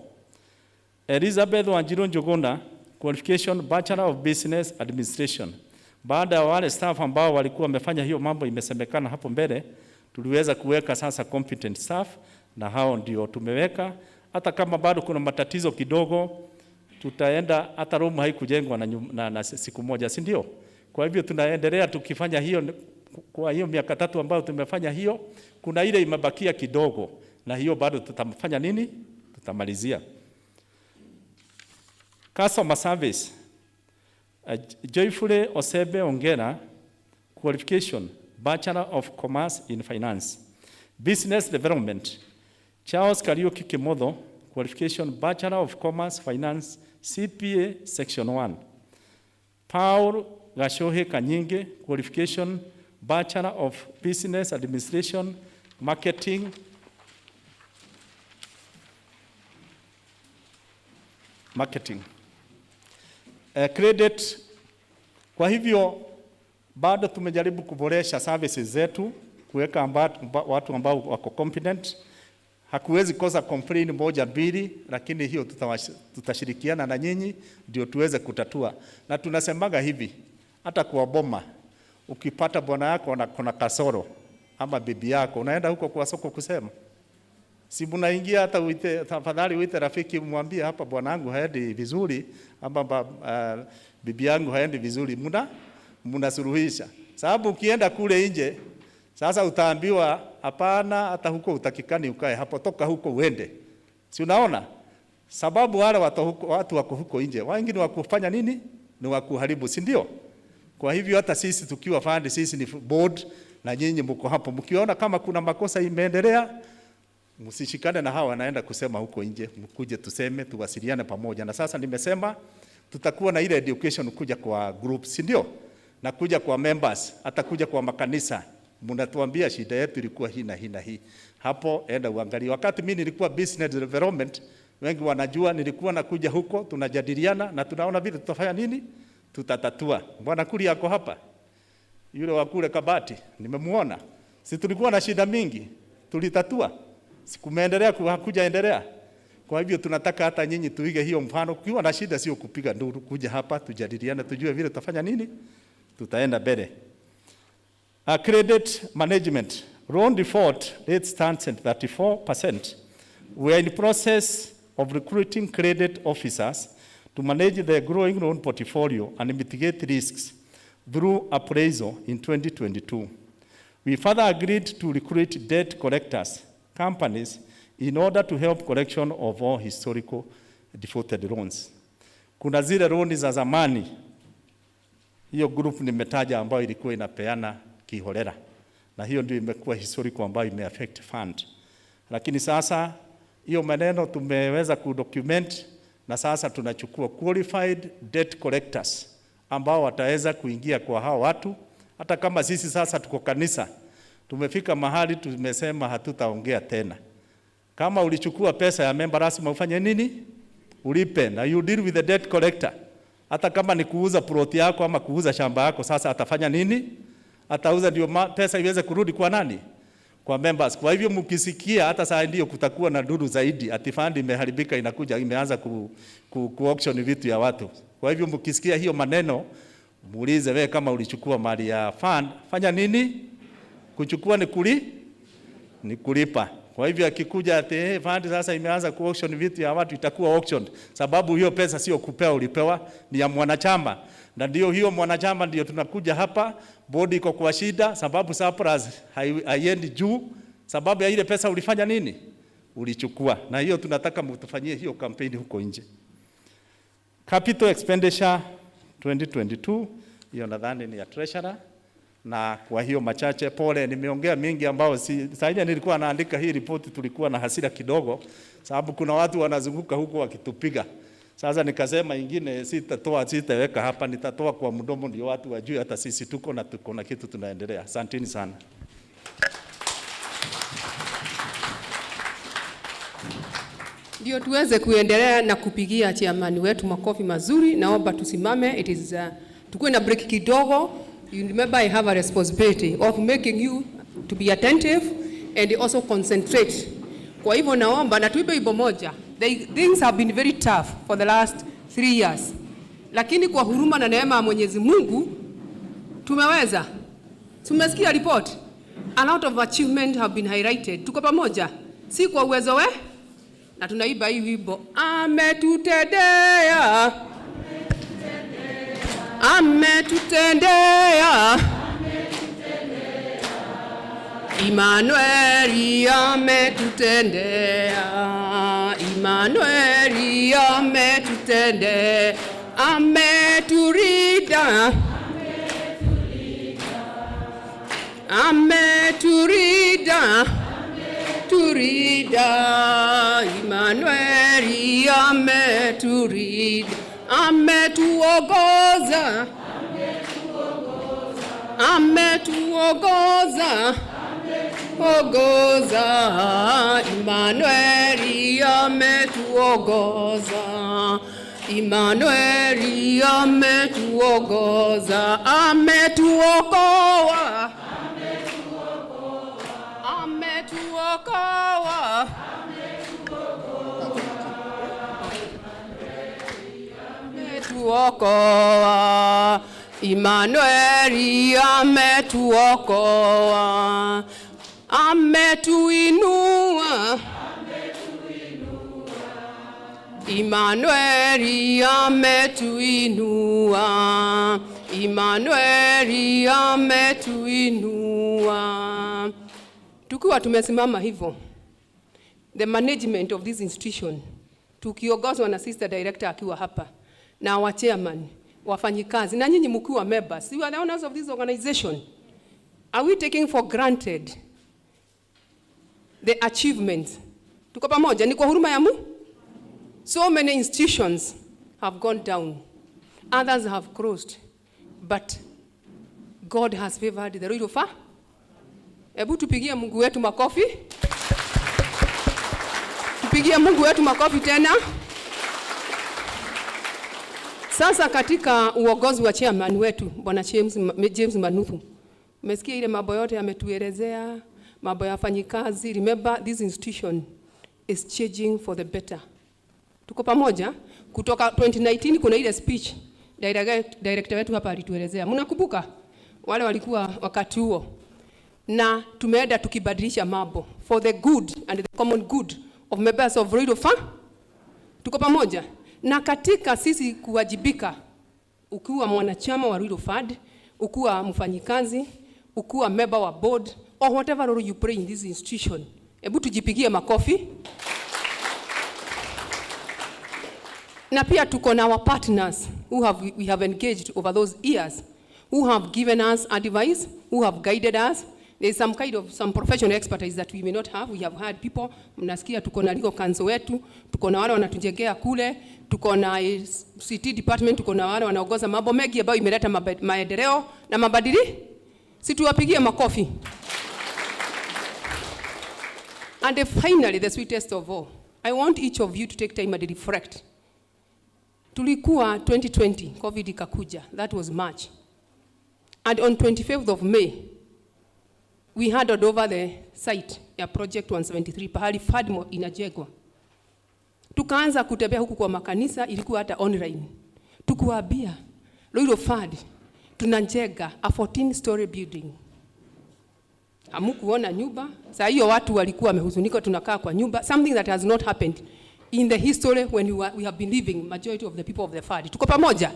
Speaker 11: Elizabeth Wanjiro Njogona, qualification, Bachelor of Business Administration. Baada ya wale staff ambao walikuwa wamefanya hiyo mambo imesemekana hapo mbele, tuliweza kuweka sasa competent staff na hao ndio tumeweka. Hata kama bado kuna matatizo kidogo, tutaenda, hata room haikujengwa na siku moja, si ndio? Kwa hivyo tunaendelea tukifanya hiyo. Kwa hiyo miaka 3 ambayo tumefanya hiyo, kuna ile imebakia kidogo na hiyo bado tutafanya nini? Tutamalizia. Customer service, Joyfully Osebe Ongera, qualification, Bachelor of Commerce in Finance. Business Development, Charles Kariuki Kimodo, qualification, Bachelor of Commerce Finance, CPA Section 1. Paul Gashohe Kanyinge, qualification, Bachelor of Business Administration, Marketing. Credit. Kwa hivyo bado tumejaribu kuboresha services zetu, kuweka watu ambao wako competent. Hakuwezi kosa complaint moja mbili, lakini hiyo tutashirikiana na nyinyi ndio tuweze kutatua. Na tunasemaga hivi, hata kwa boma, ukipata bwana yako na kasoro ama bibi yako, unaenda huko kwa soko kusema? Si mnaingia hata uite, tafadhali uite rafiki mwambie hapa bwana wangu haendi vizuri ama bibi yangu haendi vizuri, mnasuluhisha. Sababu ukienda kule nje sasa utaambiwa hapana, hata huko utakikani ukae hapo, toka huko uende. Si unaona? Sababu wale watu wako huko nje, wengine wakufanya nini? Ni wakuharibu, si ndio? Kwa hivyo hata sisi tukiwa fund, sisi ni board na nyinyi mko hapo. Mkiona kama kuna makosa imeendelea, msishikane na hawa wanaenda kusema huko nje, mkuje tuseme, tuwasiliane pamoja. Na sasa nimesema tutakuwa na ile education kuja kwa group, si ndio? Na kuja kwa members, hata kuja kwa makanisa. Mnatuambia shida yetu ilikuwa hii na hii na hii. Hapo enda uangalie. Wakati mimi nilikuwa business development, wengi wanajua nilikuwa nakuja huko, tunajadiliana na tunaona vile tutafanya nini? Tutatatua. Bwana Kuri yako hapa. Yule wa kule Kabati, nimemuona. Si tulikuwa na shida mingi, tulitatua. Sikumeendelea kuja endelea. Kwa hivyo tunataka hata nyinyi tuige hiyo mfano. Ukiwa na shida sio kupiga nduru, kuja hapa tujadiliane, tujue vile tutafanya nini? Tutaenda mbele. Credit management. Loan default rate stands at 34%. We are in the process of recruiting credit officers to manage the growing loan portfolio and mitigate risks through appraisal in 2022. We further agreed to recruit debt collectors, companies, in order to help collection of all historical defaulted loans. Kuna zile loans za zamani, hiyo group nimetaja ambayo ilikuwa inapeana kiholela. Na hiyo ndio imekuwa historical ambayo imeaffect fund. Lakini sasa hiyo maneno tumeweza kudocument na sasa tunachukua qualified debt collectors ambao wataweza kuingia kwa hao watu. Hata kama sisi sasa tuko kanisa, tumefika mahali tumesema hatutaongea tena. Kama ulichukua pesa ya member lazima ufanye nini? Ulipe, na you deal with the debt collector. Hata kama ni kuuza plot yako ama kuuza shamba yako, sasa atafanya nini? Atauza ndio pesa iweze kurudi kwa nani? Kwa members. Kwa hivyo mkisikia hata saa ndio kutakuwa na duru zaidi, ati fund imeharibika inakuja imeanza ku auction vitu ya watu. Kwa hivyo mkisikia hiyo maneno, muulize wewe kama ulichukua mali ya fund, fanya nini? Kuchukua ni kulipa. Kwa hivyo akikuja ati fund sasa imeanza ku auction vitu ya watu, itakuwa auction, sababu hiyo pesa sio kupewa, ulipewa, ni ya mwanachama. Na ndio hiyo mwanachama ndio tunakuja hapa, bodi iko kwa shida, sababu surplus haiendi juu, sababu ya ile pesa ulifanya nini? Ulichukua. Na hiyo tunataka mtufanyie hiyo kampeni huko nje. Capital expenditure 2022, hiyo nadhani ni ya treasurer. Na kwa hiyo machache, pole, nimeongea mingi ambao sasa nilikuwa naandika hii ripoti, tulikuwa na hasira kidogo, sababu kuna watu wanazunguka huko wakitupiga. Sasa nikasema ingine sitaweka hapa, nitatoa kwa mdomo ndio watu wajue hata sisi tuko na kitu tunaendelea. Asanteni sana.
Speaker 2: Ndio tuweze kuendelea na kupigia chairman wetu makofi mazuri. Naomba tusimame. It is tukue na break kidogo. You remember I have a responsibility of making you to be attentive and also concentrate. Kwa hivyo naomba na tuibe ibo moja. Things have been very tough for the last 3 years. Lakini kwa huruma na neema ya Mwenyezi Mungu tumeweza. Tumesikia report. A lot of achievement have been highlighted. Tuko pamoja. Si kwa uwezo we? Na tunaiba hii wimbo. Ametutendea. Ametutendea. Emmanuel ametutendea. Emmanuel ametutendea. Ameturida. Ameturida. Turida. Emmanuel ameturida. Ametuongoza. Ametuongoza. Ogoza. Emmanuel ametuongoza. Emmanuel ametuongoza. Ametuokoa. Ametuokoa. Ametuokoa. Emmanuel ametuokoa. Ametuinua. Emmanuel ametuinua. Emmanuel ametuinua. Tukiwa tumesimama hivyo, the management of this institution tukiongozwa na sister director akiwa hapa na our chairman, wafanyikazi na nyinyi mkiwa members, you are the owners of this organization. Are we taking for granted the achievements? Tuko pamoja, ni kwa huruma ya Mungu. So many institutions have gone down, others have closed, but God has favored the Ruiru Fa. Ebu tupigie Mungu wetu makofi. Tupigie Mungu wetu makofi tena. Sasa katika uongozi wa chairman wetu Bwana James Manuthu, umesikia ile mambo yote ametuelezea, mambo ya wafanyikazi. Remember, this institution is changing for the better. Tuko pamoja. Kutoka 2019 kuna ile speech director wetu hapa alituelezea. Mnakumbuka? Wale walikuwa wakati huo. Na tumeenda tukibadilisha mambo for the good and the common good of members of Ruiru Fa. Tuko pamoja. Na katika sisi kuwajibika, ukiwa mwanachama wa Ruiru Fund, ukiwa mfanyikazi, ukiwa member wa board or whatever role you play in this institution, hebu tujipigie makofi. Na pia tuko na our partners we have engaged over those years, who have given us advice, who have guided us. There's some kind of professional expertise that we may not have. We have had people, mnasikia tuko na legal counsel wetu, tuko na wale wanatujengea kule, tuko na CT department, tuko na wale wanaongoza mambo mengi ambayo imeleta maendeleo na mabadiliko. Si tuwapigie makofi. And finally, the sweetest of all, I want each of you to take time and reflect. Tulikuwa 2020, COVID ikakuja, that was March. And on 25th of May, we handed over the site ya project 173 pahali Fadmo inajengwa. Tukaanza kutembea huku kwa makanisa, ilikuwa hata online. Tukuambia Ruiru Fund tunajenga a 14-story building. Hamukuona nyumba. Saa hiyo watu walikuwa wamehuzunika tunakaa kwa nyumba. Something that has not happened in the history when we have been living, majority of the people of the FAD. Tuko pamoja.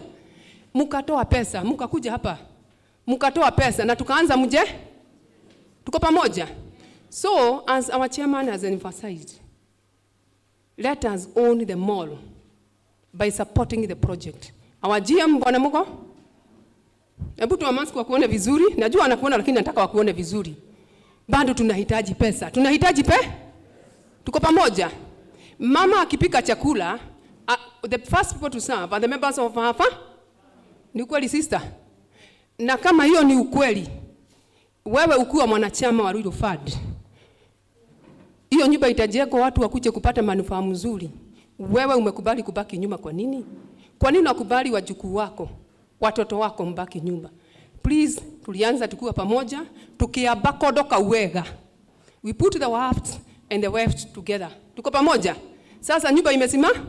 Speaker 2: Mukatoa pesa, mukakuja hapa. Mukatoa pesa na tukaanza mje. Tuko pamoja. So as our chairman has emphasized, let us own the mall by supporting the project. Our GM bwana mko? Hebu tu amaski wakuone vizuri. Najua anakuona lakini nataka wakuone vizuri. Bado tunahitaji pesa. Tunahitaji Tuko pamoja. Mama akipika chakula, the first people to serve are the members of her. Ni ukweli sister? Na kama hiyo ni ukweli, wewe ukiwa mwanachama wa Ruiru FAD, hiyo nyumba itajengwa watu wakuje kupata manufaa mzuri. Wewe umekubali kubaki nyuma kwa nini? Kwa nini unakubali wajukuu wako, watoto wako mbaki nyumba? Please, tulianza tukiwa pamoja, tukiabakodoka uwega. We put the waft and the weft together. Tuko pamoja. Sasa nyumba imesimama.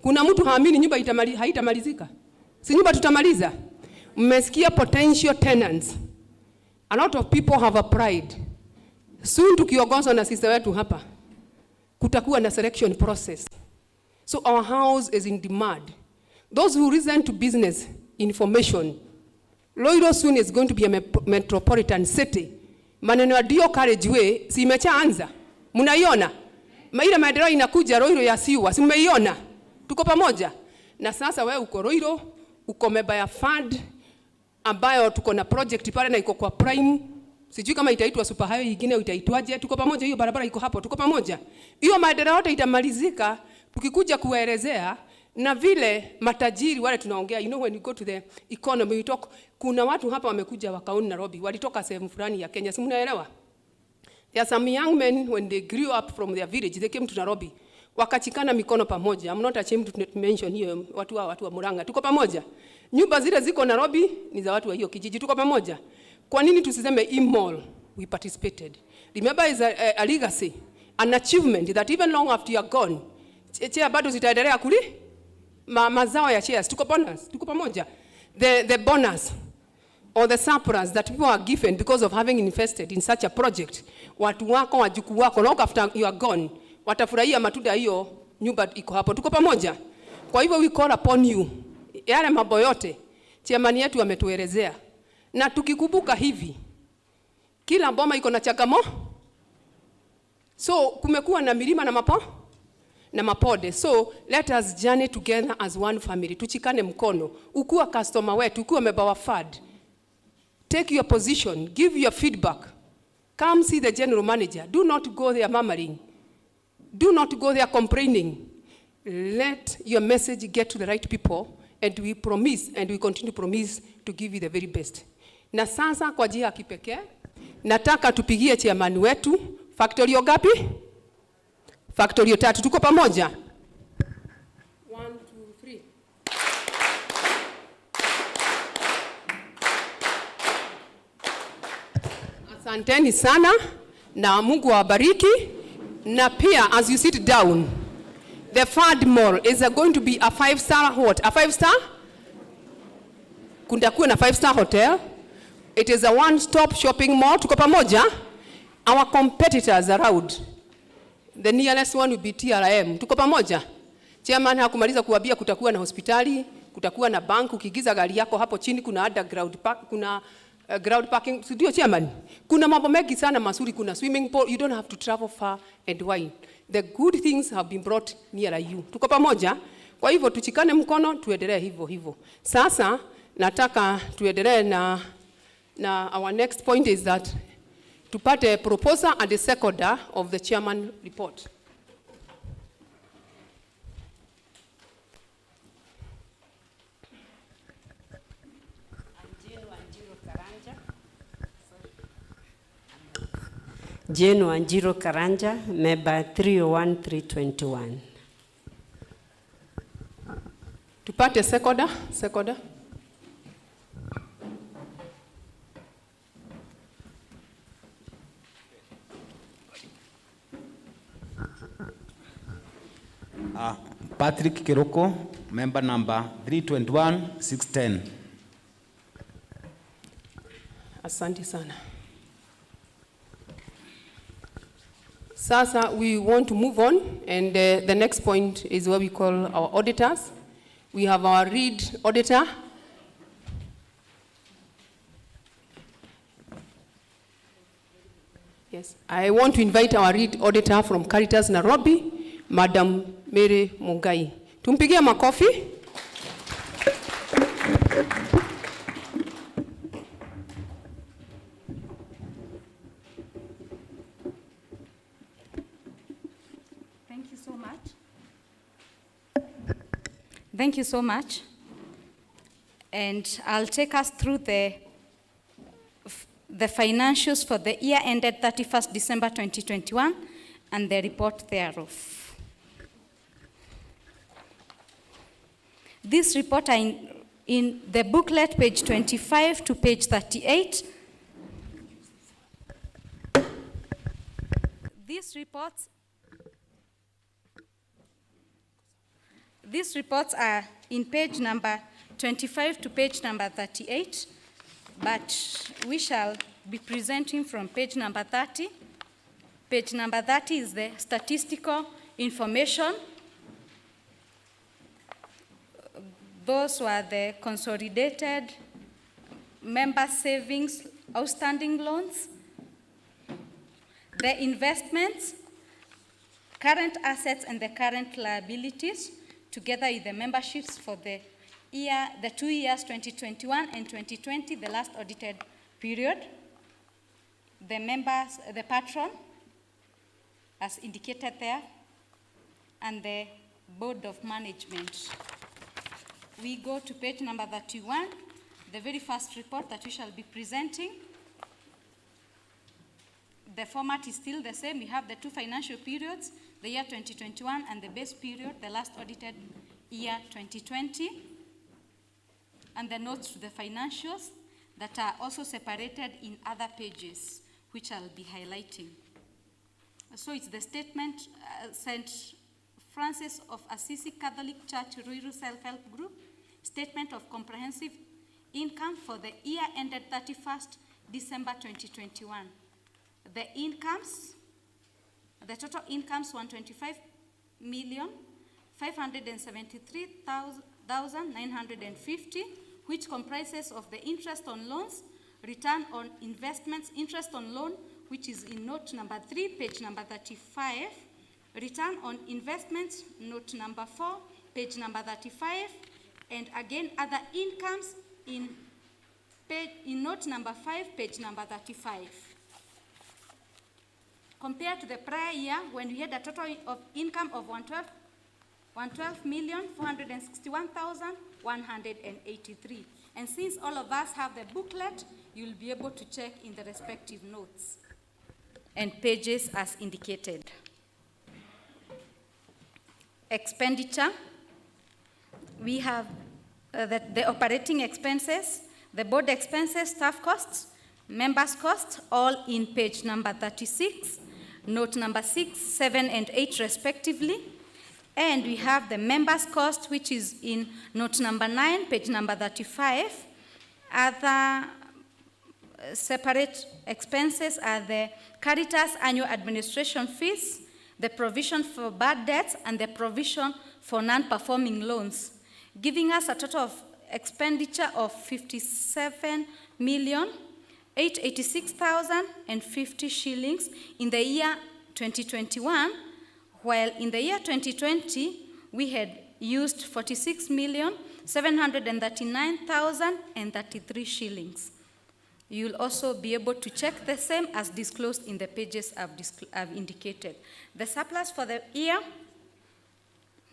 Speaker 2: Kuna mtu haamini nyumba haitamalizika. Si nyumba tutamaliza. Mmesikia potential tenants. A lot of people have applied. Soon tukiongozwa na sister wetu hapa, kutakuwa na selection process. So our house is in demand. Those who listen to business information, Ruiru soon is going to be a metropolitan city. Maneno ya Dio Carriageway si imeshaanza. Mnaiona? Maila maendeleo inakuja Ruiru ya siwa. Si mmeiona? Tuko pamoja. Na sasa wewe uko Ruiru, uko member ya FAD ambayo tuko na project pale na iko kwa prime. Sijui kama itaitwa super highway nyingine itaitwaje. Tuko pamoja, hiyo barabara iko hapo. Tuko pamoja. Hiyo maendeleo yote itamalizika tukikuja kuelezea na vile matajiri wale tunaongea. You know when you go to the economy we talk, kuna watu hapa wamekuja wakaona Nairobi, walitoka sehemu fulani ya Kenya. Si mnaelewa? There are some young men when they grew up from their village, they came to Nairobi. Wakachikana mikono pamoja. I'm not ashamed to mention hiyo watu wa Murang'a. Tuko pamoja. Nyumba zile ziko Nairobi ni za watu wa hiyo kijiji. Tuko pamoja. Kwa nini tusiseme e-mall? We participated. Remember is a legacy, an achievement that even long after you are gone, chair bado zitaendelea kuli mazao ya shares. Tuko bonus. Tuko pamoja. The bonus or the surplus that people are given because of having invested in such a project, watu wako, wajukuu wako, long after you are gone, watafurahia matunda hiyo nyumba iko hapo. Tuko pamoja. Kwa hivyo we call upon you. Yale mambo yote chairman yetu ametuelezea. Na tukikumbuka hivi, kila boma iko na changamoto. So kumekuwa na milima na mapode. So let us journey together as one family. Tuchikane mkono. Ukuwa customer wetu, ukuwa member wa FAD. Take your position, give your feedback. Come see the general manager. Do not go there murmuring. Do not go there complaining. Let your message get to the right people, and we promise and we continue to promise to give you the very best. Na sasa kwa njia ya kipekee nataka tupigie chairman wetu. Factory ngapi? Factory 3. Tuko pamoja? 1 2 3. Asanteni sana na Mungu awabariki. Na pia as you sit down, the FAD mall is going to be a 5-star what? A 5-star? Kundakuwa na 5-star hotel. It is a one-stop shopping mall. Tuko pamoja? Our competitors around, the nearest one will be TRM. Tuko pamoja? Chairman hakumaliza kuambia kutakuwa na hospitali, kutakuwa na bank, ukigiza gari yako hapo chini kuna underground park, kuna ground parking. Ndio chairman. Kuna mambo mengi sana mazuri, kuna swimming pool. You don't have to travel far and wide. The good things have been brought near you. Tuko pamoja? Kwa hivyo tuchikane mkono, tuendelee hivyo. Sasa nataka tuendelee na our next point is that tupate proposer and the seconder of the chairman report.
Speaker 12: Jane Wanjiro Karanja, member 301-321.
Speaker 2: Tupate seconder.
Speaker 13: Patrick Kiroko, member number 321-610.
Speaker 2: Asante sana. Sasa, we want to move on, and the next point is what we call our auditors. We have our lead auditor. Yes, I want to invite our lead auditor from Caritas Nairobi, Madam Mary Mungai. Tumpigie makofi.
Speaker 14: Thank you so much. Thank you so much. And I'll take us through the financials for the year ended 31st December 2021 and the report thereof. This report are in the booklet, page 25 to page 38. These reports are in page number 25 to page number 38, but we shall be presenting from page number 30. Page number 30 is the statistical information. Those were the consolidated member savings, outstanding loans, the investments, current assets, and the current liabilities, together with the memberships for the 2 years 2021 and 2020, the last audited period. The members, the patron, as indicated there, and the board of management. We go to page number 31, the very first report that we shall be presenting. The format is still the same. We have the two financial periods, the year 2021 and the base period, the last audited year 2020, and the notes to the financials that are also separated in other pages, which I'll be highlighting. So it's the statement, St. Francis of Assisi Catholic Church Ruiru Self-Help Group, statement of comprehensive income for the year ended 31st December 2021. The incomes, the total incomes 125,573,950, which comprises of the interest on loans, return on investments, interest on loan, which is in note number 3, page number 35, return on investments, note number 4, page number 35, and again other incomes in note number 5, page number 35. Compared to the prior year, when we had a total of income of 112,461,183. And since all of us have the booklet, you'll be able to check in the respective notes and pages as indicated. Expenditure. We have the operating expenses, the board expenses, staff costs, members' costs, all in page number 36, note number 6, 7, and 8 respectively. And we have the members' cost, which is in note number 9, page number 35. Other separate expenses are the Caritas annual administration fees, the provision for bad debts, and the provision for non-performing loans, giving us a total of expenditure of 57,886,050 shillings in the year 2021, while in the year 2020, we had used 46,739,033 shillings. You'll also be able to check the same as disclosed in the pages I've indicated. The surplus for the year,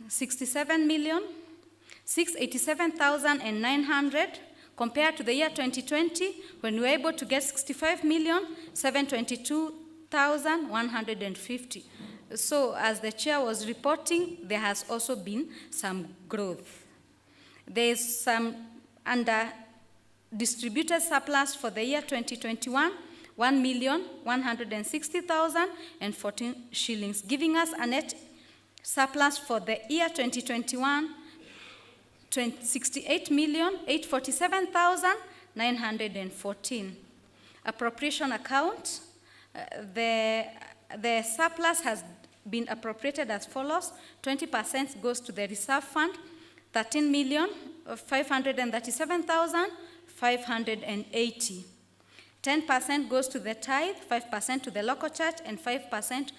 Speaker 14: 67,687,900, compared to the year 2020, when we were able to get 65,722,150. So as the chair was reporting, there has also been some growth. There is some under distributed surplus for the year 2021, 1,160,014 shillings, giving us a net surplus for the year 2021, 68,847,914. Appropriation account, the The surplus has been appropriated as follows. 20% goes to the reserve fund, 13,537,580. 10% goes to the tithe, 5% to the local church, and 5%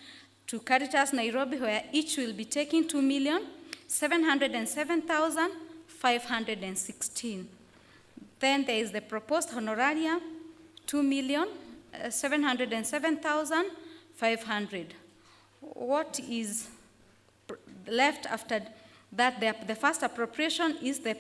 Speaker 14: to Caritas Nairobi, where each will be taking 2,707,516. Then there is the proposed honoraria, 2,707,500. What is left after that? The first appropriation is the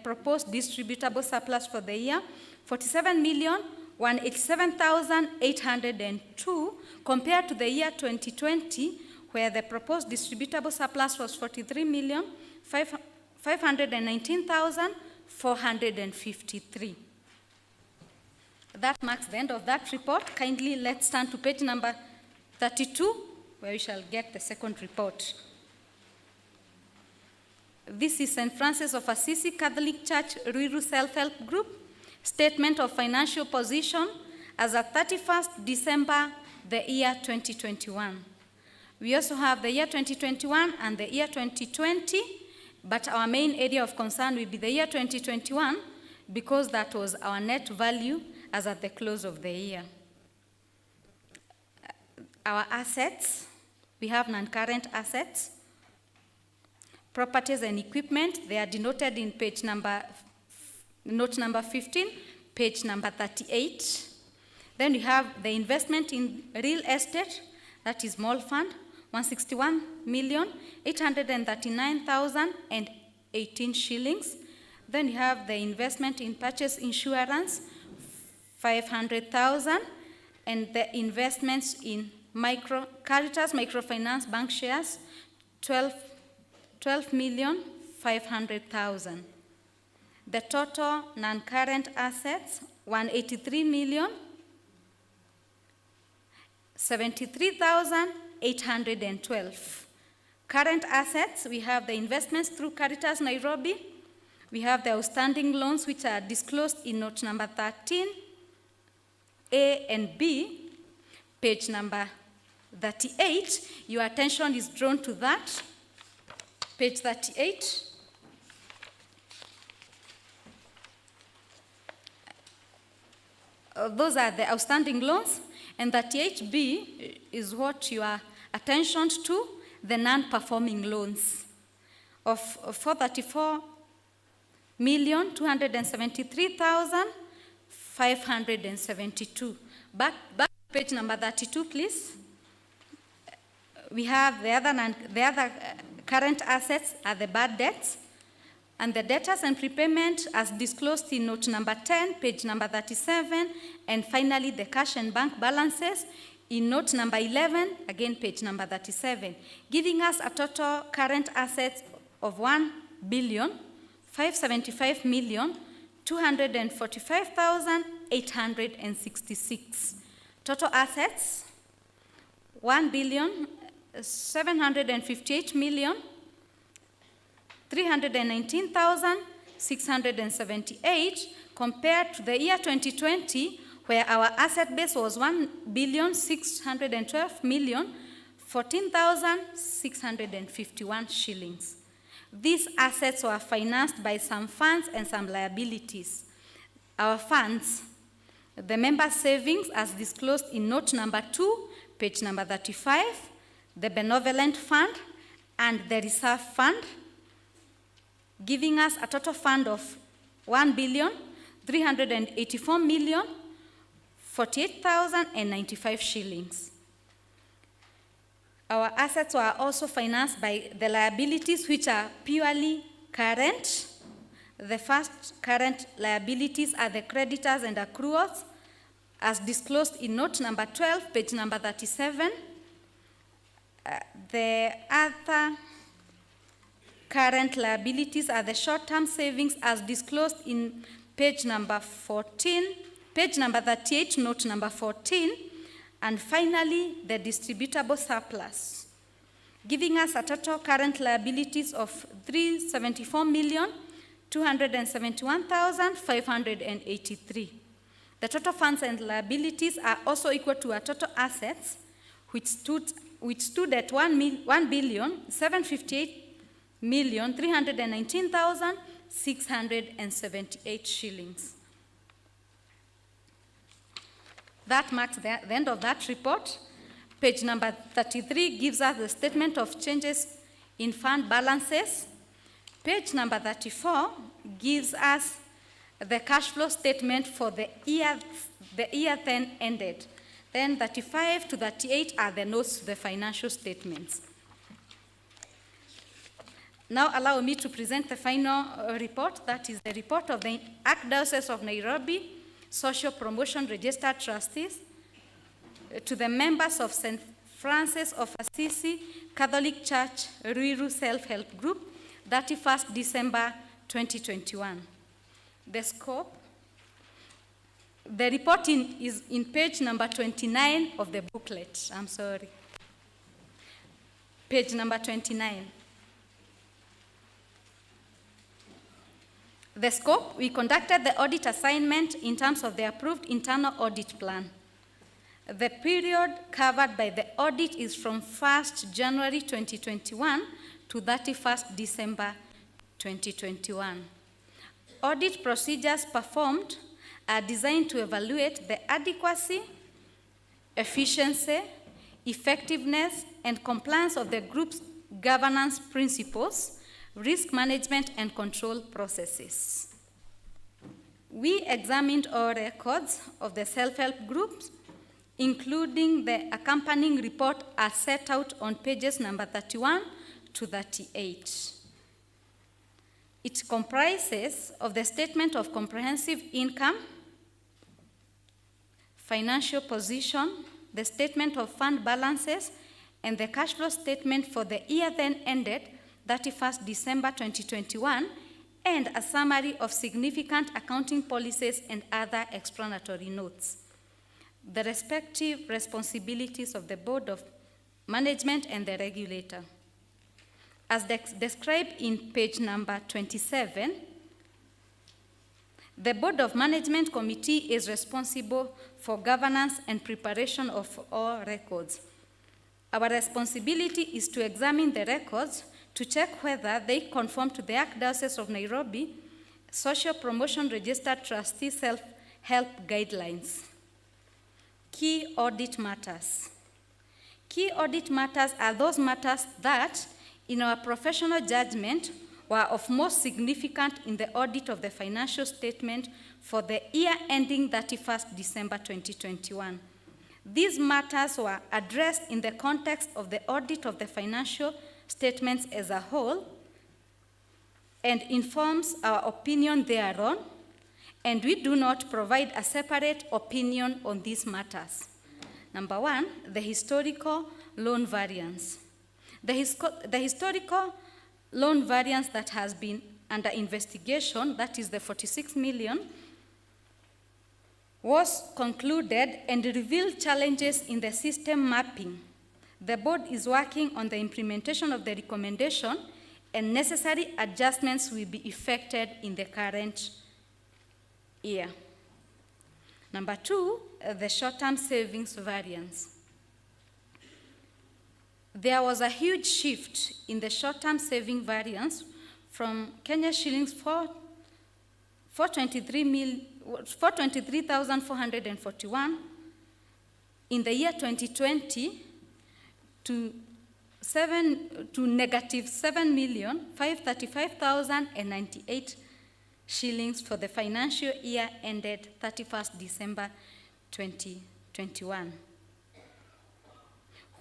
Speaker 14: proposed distributable surplus for the year, 47,187,802, compared to the year 2020, where the proposed distributable surplus was 43,519,453. That marks the end of that report. Kindly let's turn to page number 32, where we shall get the second report. This is St. Francis of Assisi Catholic Church Ruiru Self-Help Group, Statement of Financial Position as of 31st December, the year 2021. We also have the year 2021 and the year 2020, but our main area of concern will be the year 2021 because that was our net value as at the close of the year. Our assets, we have non-current assets, properties and equipment. They are denoted in page number, note number 15, page number 38. Then we have the investment in real estate, that is small fund, 161,839,018 shillings. Then we have the investment in purchase insurance, 500,000, and the investments in Caritas Microfinance Bank shares, 12,500,000. The total non-current assets, 183,073,812. Current assets, we have the investments through Caritas Nairobi. We have the outstanding loans which are disclosed in note number 13, A and B, page number 38. Your attention is drawn to that. Page 38. Those are the outstanding loans, and 38B is what your attention to, the non-performing loans of 434,273,572. Back to page number 32, please. We have the other current assets are the bad debts, and the debtors and prepayment as disclosed in note number 10, page number 37, and finally the cash and bank balances in note number 11, again page number 37, giving us a total current assets of 1,575,245,866. Total assets, 1,758,319,678, compared to the year 2020, where our asset base was 1,612,014,651 shillings. These assets were financed by some funds and some liabilities. Our funds, the member savings as disclosed in note number 2, page number 35, the benevolent fund, and the reserve fund, giving us a total fund of 1,384,048,095 shillings. Our assets were also financed by the liabilities which are purely current. The first current liabilities are the creditors and accruals, as disclosed in note number 12, page number 37. The other current liabilities are the short-term savings as disclosed in page number 14, page number 38, note number 14, and finally the distributable surplus, giving us a total current liabilities of 374,271,583. The total funds and liabilities are also equal to our total assets, which stood at 1,758,319,678 shillings. That marks the end of that report. Page number 33 gives us the statement of changes in fund balances. Page number 34 gives us the cash flow statement for the year then ended. Then 35 to 38 are the notes to the financial statements. Now allow me to present the final report. That is the report of the Archdiocese of Nairobi Social Promotion Registered Trustees to the members of St. Francis of Assisi Catholic Church Ruiru Self-Help Group, 31st December 2021. The scope. The report is in page number 29 of the booklet. I'm sorry. Page number 29. The scope, we conducted the audit assignment in terms of the approved internal audit plan. The period covered by the audit is from 1st January 2021 to 31st December 2021. Audit procedures performed are designed to evaluate the adequacy, efficiency, effectiveness, and compliance of the group's governance principles, risk management, and control processes. We examined all records of the self-help groups, including the accompanying report as set out on pages number 31 to 38. It comprises of the statement of comprehensive income, financial position, the statement of fund balances, and the cash flow statement for the year then ended 31st December 2021, and a summary of significant accounting policies and other explanatory notes. The respective responsibilities of the Board of Management and the regulator. As described in page number 27, the Board of Management Committee is responsible for governance and preparation of all records. Our responsibility is to examine the records to check whether they conform to the Archdiocese of Nairobi Social Promotion Registered Trustee Self-Help Guidelines. Key audit matters. Key audit matters are those matters that, in our professional judgment, were of most significant in the audit of the financial statement for the year ending 31st December 2021. These matters were addressed in the context of the audit of the financial statements as a whole and informs our opinion thereon, and we do not provide a separate opinion on these matters. Number one, the historical loan variance. The historical loan variance that has been under investigation, that is the 46 million, was concluded and revealed challenges in the system mapping. The board is working on the implementation of the recommendation, and necessary adjustments will be effected in the current year. Number two, the short-term savings variance. There was a huge shift in the short-term saving variance from Kenya shillings 423,441 in the year 2020 to negative 7,535,098 shillings for the financial year ended 31st December 2021,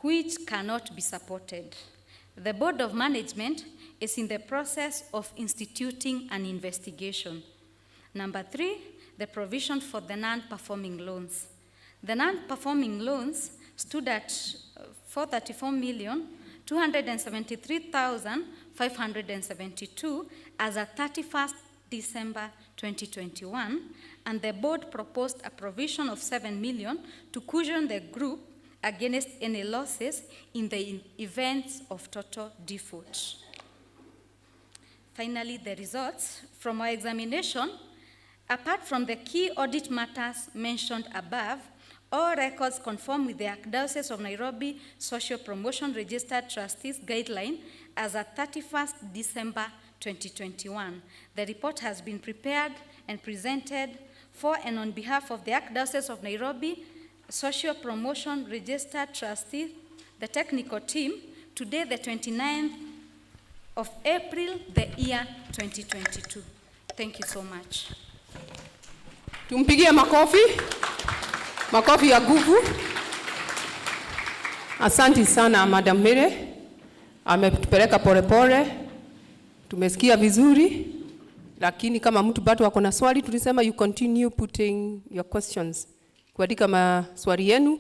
Speaker 14: which cannot be supported. The Board of Management is in the process of instituting an investigation. Number three, the provision for the non-performing loans. The non-performing loans stood at 434,273,572 as at 31st December 2021, and the board proposed a provision of 7 million to cushion the group against any losses in the events of total default. Finally, the results from our examination, apart from the key audit matters mentioned above, All records conform with the Archdiocese of Nairobi Social Promotion Registered Trustees Guideline as at 31st December 2021. The report has been prepared and presented for and on behalf of the Archdiocese of Nairobi Social Promotion Registered Trustees, the technical team, today the 29th of April, the year 2022. Thank you so much.
Speaker 2: Tumpigie makofi. Makofi ya nguvu. Asante sana Madam Mire. Ametupeleka polepole. Tumesikia vizuri. Lakini kama mtu bado wako na swali, tulisema you continue putting your questions. Kuandika maswali yenu.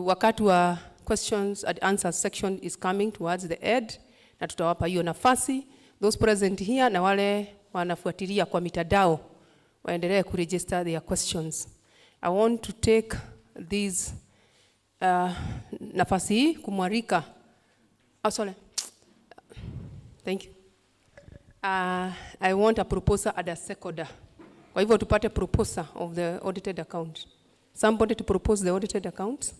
Speaker 2: Wakati wa questions and answers section is coming towards the end. Na tutawapa hiyo nafasi. Those present here na wale wanafuatilia kwa mitandao waendelee kuregister their questions. I want to take this nafasi hii kumwarika. Sorry. Thank you. I want a proposer at a seconda. Kwa hivyo tupate proposer of the audited account. Somebody to propose the audited account.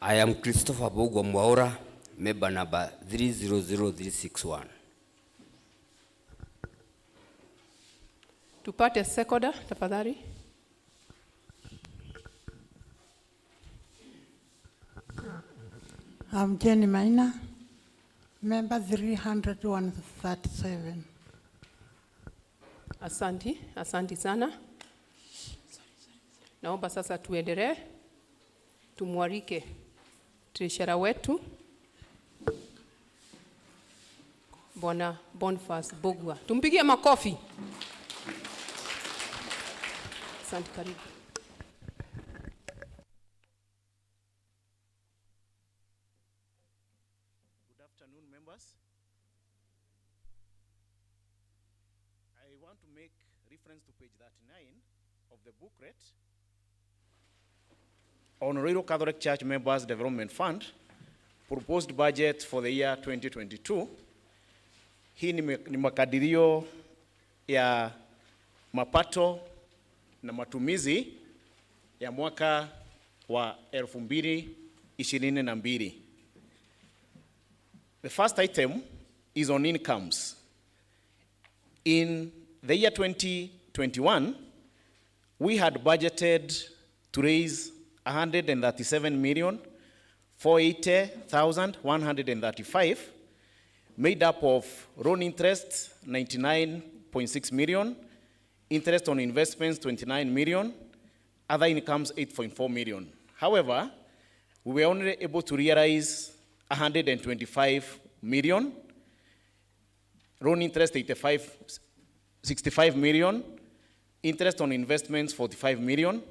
Speaker 15: I am Christopher Bogo Mwaura, member number 300361.
Speaker 2: Tupate seconda, tafadhali.
Speaker 16: I'm Jenny Maina, member 337.
Speaker 2: Asanti sana. Naomba sasa tuendelee. Tumwarike treasurer wetu Bwana Boniface Bogwa. Tumpigie makofi. Asante, karibu.
Speaker 17: Good afternoon, members. I want to make reference to page 39 of the booklet on Ruiru Catholic Church Members Development Fund, proposed budget for the year 2022. Hii ni makadirio ya mapato na matumizi ya mwaka wa 2022. The first item is on incomes. In the year 2021, we had budgeted to raise 137,480,135, made up of loan interest 99.6 million, interest on investments 29 million, other incomes 8.4 million. However, we were only able to realize 125 million, loan interest 65 million, interest on investments 45 million,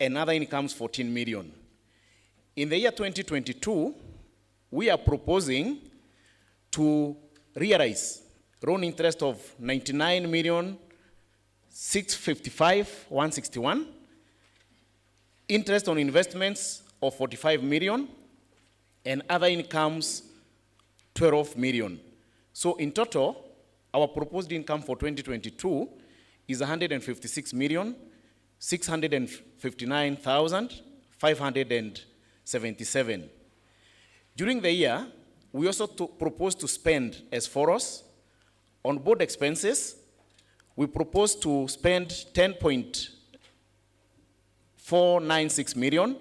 Speaker 17: and other incomes 14 million. In the year 2022, we are proposing to realize loan interest of 99,655,161, interest on investments of 45 million, and other incomes 12 million. So in total, our proposed income for 2022 is 156,659,577. During the year, we also propose to spend as follows. On board expenses, we propose to spend 10.496 million,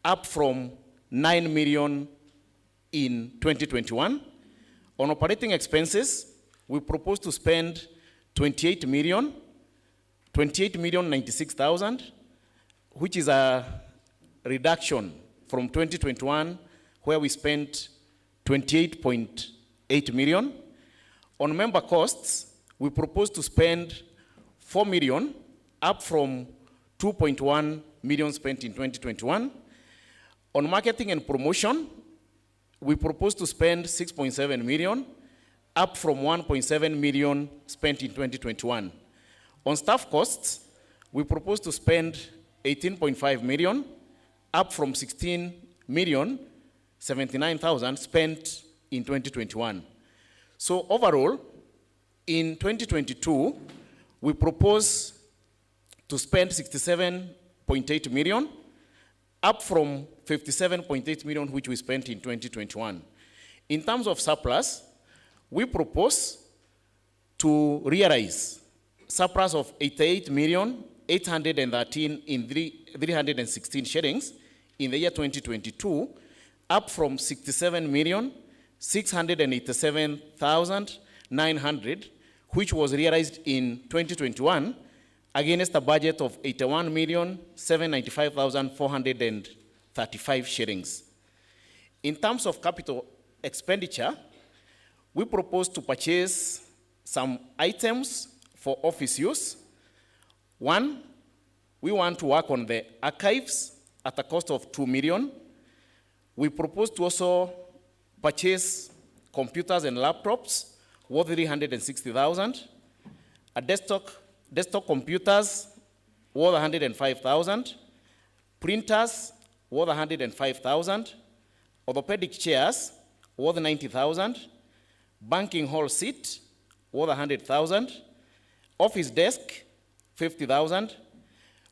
Speaker 17: up from 9 million in 2021. On operating expenses, we propose to spend 28,096,000, which is a reduction from 2021, where we spent 28.8 million. On member costs, we propose to spend 4 million, up from 2.1 million spent in 2021. On marketing and promotion, we propose to spend 6.7 million, up from 1.7 million spent in 2021. On staff costs, we propose to spend 18.5 million, up from 16,079,000 spent in 2021. So overall, in 2022, we propose to spend 67.8 million, up from 57.8 million which we spent in 2021. In terms of surplus, we propose to realize surplus of 88,813 in 316 shillings in the year 2022, up from 67,687,900, which was realized in 2021, against a budget of 81,795,435 shillings. In terms of capital expenditure, we propose to purchase some items for office use. One, we want to work on the archives at a cost of 2 million. We propose to also purchase computers and laptops worth 360,000, a desktop computers worth 105,000, printers worth 105,000, orthopedic chairs worth 90,000, banking hall seat worth 100,000, office desk 50,000.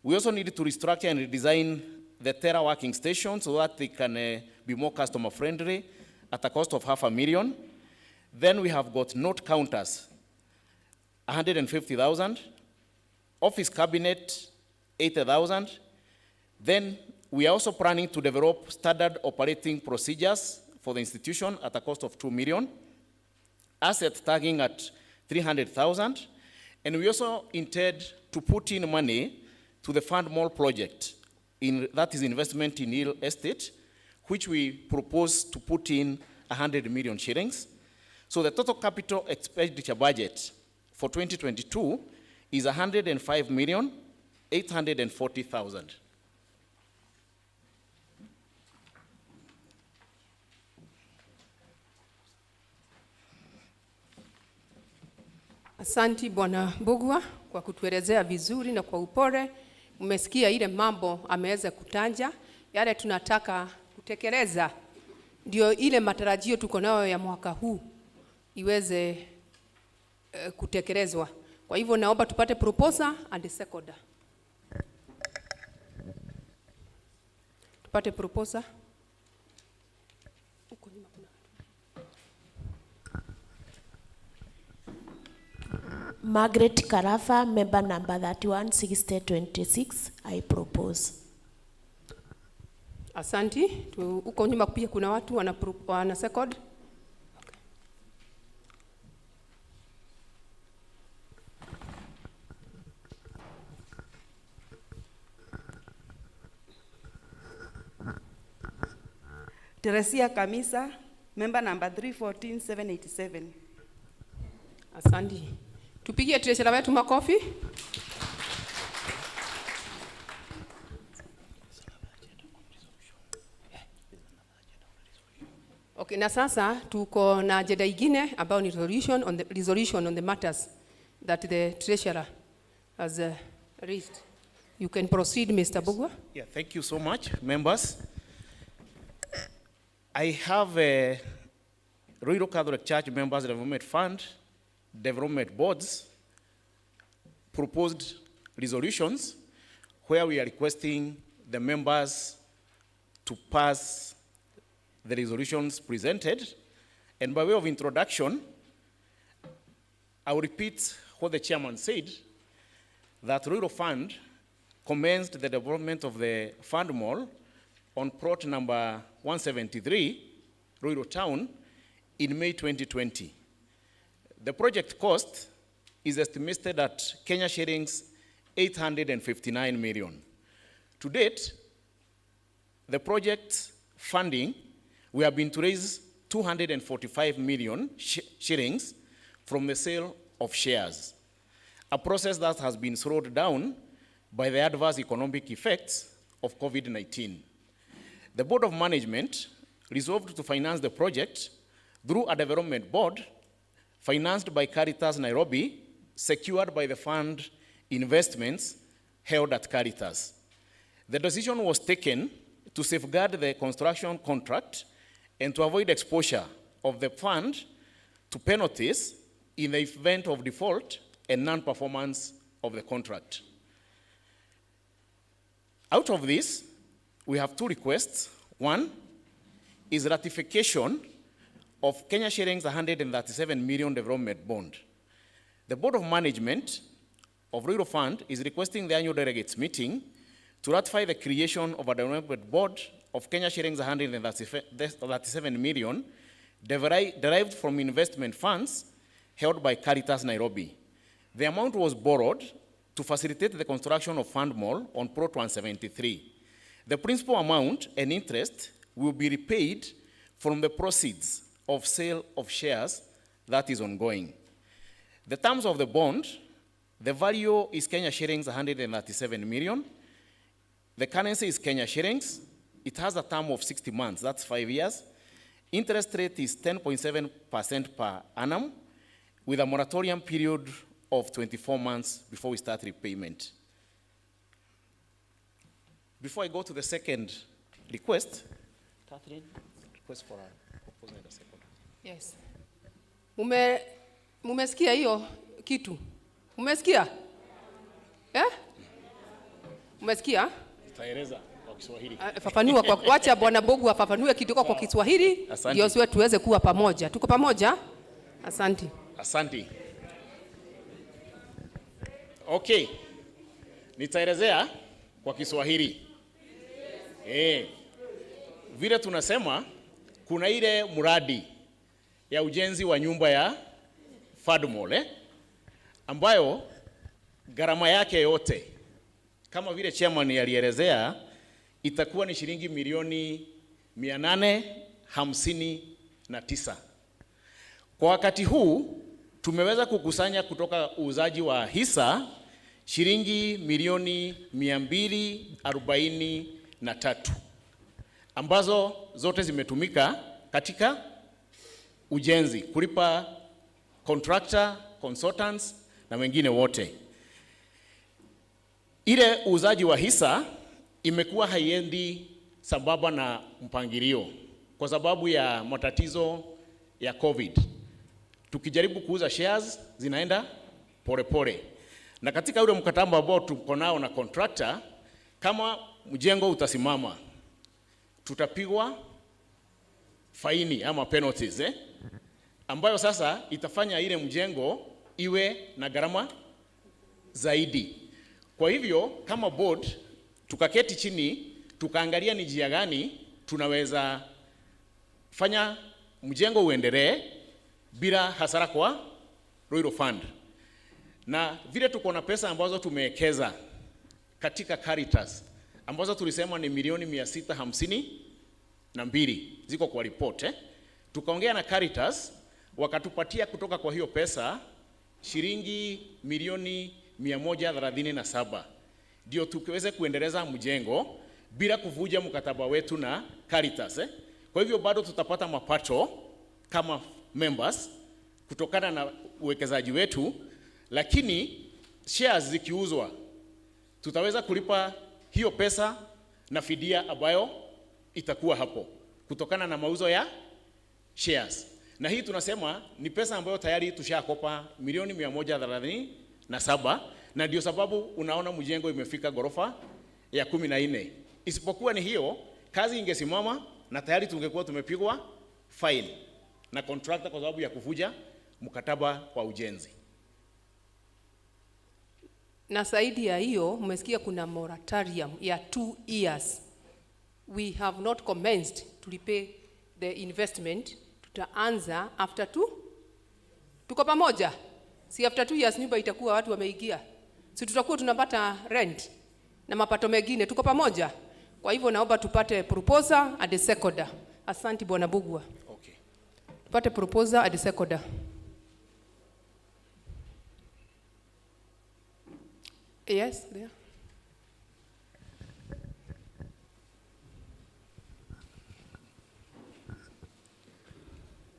Speaker 17: We also need to restructure and redesign the Terra working station so that they can be more customer friendly at a cost of 500,000. Then we have got note counters, 150,000, office cabinet, 80,000. Then we are also planning to develop standard operating procedures for the institution at a cost of 2 million, asset tagging at 300,000, and we also intend to put in money to the Fund Mall project, that is investment in real estate, which we propose to put in 100 million shillings. So the total capital expenditure budget for 2022 is 105,840,000.
Speaker 2: Asanti Bwana Mbugua kwa kutuelezea vizuri na kwa upole. Umesikia ile mambo ameweza kutanja, yale tunataka kutekeleza, ndio ile matarajio tuko nayo ya mwaka huu iweze kutekelezwa. Kwa hivyo naomba tupate proposal and second. Tupate proposal.
Speaker 5: Margaret Karafa, member number 31, 6026, I propose.
Speaker 2: Asanti. Huko nyuma pia kuna watu wana second.
Speaker 18: Teresia Kamisa, member number 314787.
Speaker 2: Asanti. Tupigie treasurer wetu makofi. Okay, na sasa tuko na agenda ingine ambayo ni resolution on the matters that the treasurer has raised. You can proceed, Mr. Mbugua.
Speaker 17: Yeah, thank you so much, members. I have Ruiru Catholic Church Members Development Fund, Development Boards, proposed resolutions where we are requesting the members to pass the resolutions presented. And by way of introduction, I will repeat what the chairman said, that Ruiru Fund commenced the development of the Fund Mall on plot number 173, Ruiru Town, in May 2020. The project cost is estimated at Kenya shillings 859 million. To date, the project funding, we have been to raise 245 million shillings from the sale of shares, a process that has been slowed down by the adverse economic effects of COVID-19. The Board of Management resolved to finance the project through a development board financed by Caritas Nairobi, secured by the fund investments held at Caritas. The decision was taken to safeguard the construction contract and to avoid exposure of the fund to penalties in the event of default and non-performance of the contract. Out of this, we have two requests. One is ratification of Kenya shillings 137 million development bond. The Board of Management of Ruiru Fund is requesting the annual delegates meeting to ratify the creation of a development board of Kenya shillings 137 million derived from investment funds held by Caritas Nairobi. The amount was borrowed to facilitate the construction of Fund Mall on Plot 173. The principal amount and interest will be repaid from the proceeds of sale of shares that is ongoing. The terms of the bond, the value is Kenya shillings 137 million. The currency is Kenya shillings. It has a term of 60 months, that's 5 years. Interest rate is 10.7% per annum, with a moratorium period of 24 months before we start repayment. Before I go to the second request, Catherine, request for a proposal in the second.
Speaker 2: Yes. Mumesikia hiyo kitu? Mumesikia? Eh? Mumesikia?
Speaker 17: Nitaeleza kwa Kiswahili.
Speaker 2: Fafanua kwa wacha Bwana Bogu afafanue kidogo kwa Kiswahili ndio sisi tuweze kuwa pamoja. Tuko pamoja? Asante.
Speaker 17: Asante. Okay. Nitaelezea kwa Kiswahili. Vile tunasema kuna ile mradi ya ujenzi wa nyumba ya Fund Mall ambayo gharama yake yote kama vile chairman alielezea itakuwa ni shilingi milioni 859. Kwa wakati huu tumeweza kukusanya kutoka uuzaji wa hisa shilingi milioni 243 ambazo zote zimetumika katika ujenzi, kulipa contractor, consultants na wengine wote. Ile uuzaji wa hisa imekuwa haiendi sambamba na mpangilio kwa sababu ya matatizo ya COVID. Tukijaribu kuuza shares zinaenda polepole. Na katika ule mkataba ambao tuko nao na contractor, kama mjengo utasimama, tutapigwa faini ama penalties ambayo sasa itafanya ile mjengo iwe na gharama zaidi. Kwa hivyo kama board tukaketi chini tukaangalia ni njia gani tunaweza fanya mjengo uendelee bila hasara kwa Ruiru Fund. Na vile tuko na pesa ambazo tumewekeza katika Caritas ambazo tulisema ni milioni 652 ziko kwa report tukaongea na Caritas wakatupatia kutoka kwa hiyo pesa shilingi milioni 137 ndio tukiweze kuendeleza mjengo bila kuvuja mkataba wetu na Caritas. Kwa hivyo bado tutapata mapato kama members kutokana na uwekezaji wetu, lakini shares zikiuzwa tutaweza kulipa hiyo pesa na fidia ambayo itakuwa hapo kutokana na mauzo ya shares. Na hii tunasema ni pesa ambayo tayari tushakopa milioni 137 na ndio sababu unaona mjengo imefika gorofa ya 14. Isipokuwa ni hiyo kazi ingesimama na tayari tungekuwa tumepigwa fine na contractor kwa sababu ya kuvuja mkataba wa ujenzi.
Speaker 2: Na zaidi ya hiyo mmesikia kuna moratorium ya 2 years. We have not commenced to repay the investment. Tutaanza after 2. Tuko pamoja? Si after 2 years nyumba itakuwa watu wameingia. Si tutakuwa tunapata rent na mapato mengine. Tuko pamoja? Kwa hivyo naomba tupate proposal at the second. Asante Bwana Bugwa.
Speaker 17: Okay.
Speaker 2: Tupate proposal at the second. Yes, there.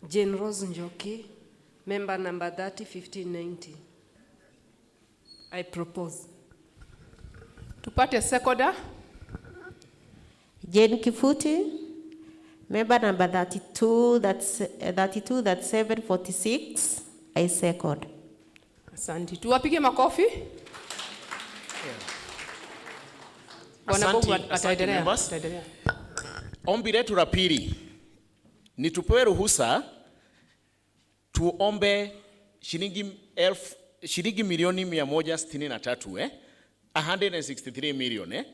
Speaker 12: Jane Rose Njoki, member number 301590. I propose.
Speaker 2: Tupate second.
Speaker 19: Jane Kifuti,
Speaker 5: Member number 32, that's 746, I second.
Speaker 2: Asante. Tuwapige makofi. Bwana Bogu ataendelea. Ataendelea.
Speaker 17: Ombi letu la pili ni tupewe ruhusa tuombe shilingi milioni 163 163 million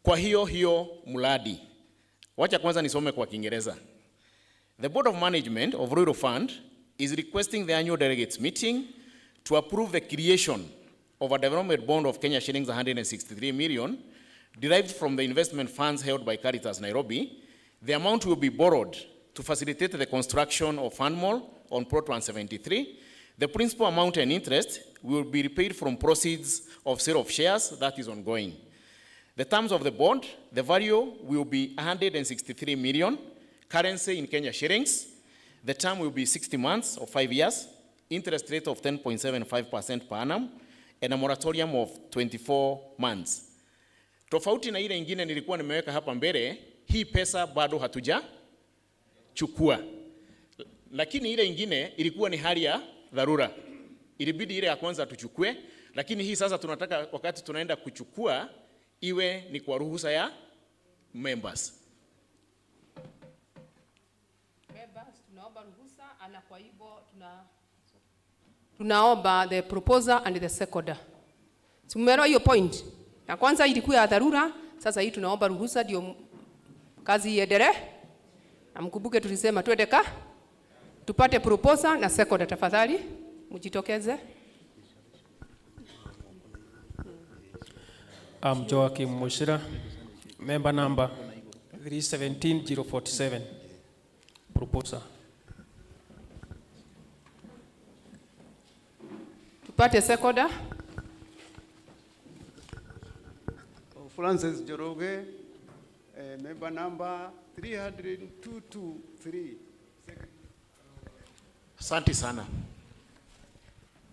Speaker 17: kwa hiyo mradi. Wacha kwanza nisome kwa Kiingereza. The Board of Management of Ruiru Fund is requesting the annual delegates meeting to approve the creation of a development bond of Kenya shillings 163 million derived from the investment funds held by Caritas Nairobi. The amount will be borrowed to facilitate the construction of Fund Mall on Plot 173. The principal amount and interest will be repaid from proceeds of sale of shares that is ongoing. The terms of the bond, the value will be 163 million, currency in Kenya shillings. The term will be 60 months or 5 years, interest rate of 10.75% per annum, and a moratorium of 24 months. Tofauti na ile ingine nilikuwa nimeweka hapa mbele, hii pesa bado hatuja chukua. Lakini ile ingine ilikuwa ni hali ya dharura. Ilibidi ile ya kwanza tuchukue, lakini hii sasa tunataka wakati tunaenda kuchukua iwe ni kwa ruhusa ya members.
Speaker 2: Members tunaomba ruhusa na kwa hivyo tunaomba the proposer and the seconder. Tumeelewa hiyo point. Ya kwanza ilikuwa ya dharura, sasa hii tunaomba ruhusa ndio kazi iendelee. Na mkumbuke tulisema twende tupate proposer na seconder, tafadhali mjitokeze.
Speaker 19: Joakim Mushira, member number 317047, proposer.
Speaker 2: Tupate seconder.
Speaker 20: Francis Joroge, member number 30223.
Speaker 17: Asante sana.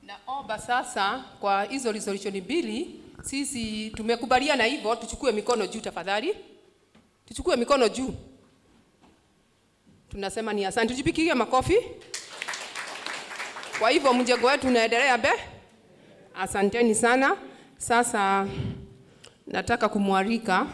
Speaker 2: Naomba sasa kwa hizo resolution mbili, sisi tumekubaliana hivyo, tuchukue mikono juu tafadhali. Tuchukue mikono juu. Tunasema ni asante, tujipigie makofi. Kwa hivyo mjengo wetu unaendelea Asanteni sana. Sasa nataka kumwalika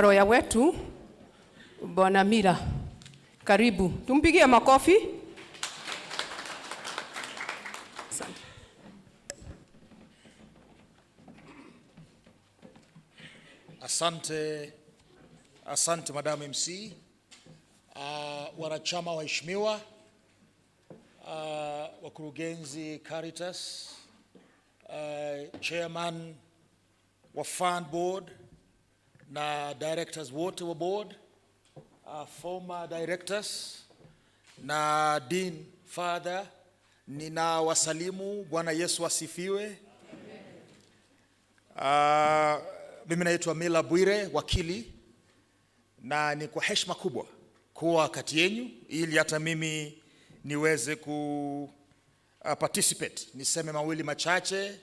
Speaker 2: lawyer wetu Bwana Mira. Karibu. Tumpigie makofi. Asante.
Speaker 21: Asante Madam MC. Wanachama waheshimiwa, wakurugenzi Caritas, chairman wa fund board na directors wote wa board, former directors na dean father, nina wasalimu. Bwana Yesu asifiwe. Mimi naitwa Mila Bwire, wakili, na ni kwa heshima kubwa kuwa kati yenu ili hata mimi niweze participate. Niseme mawili machache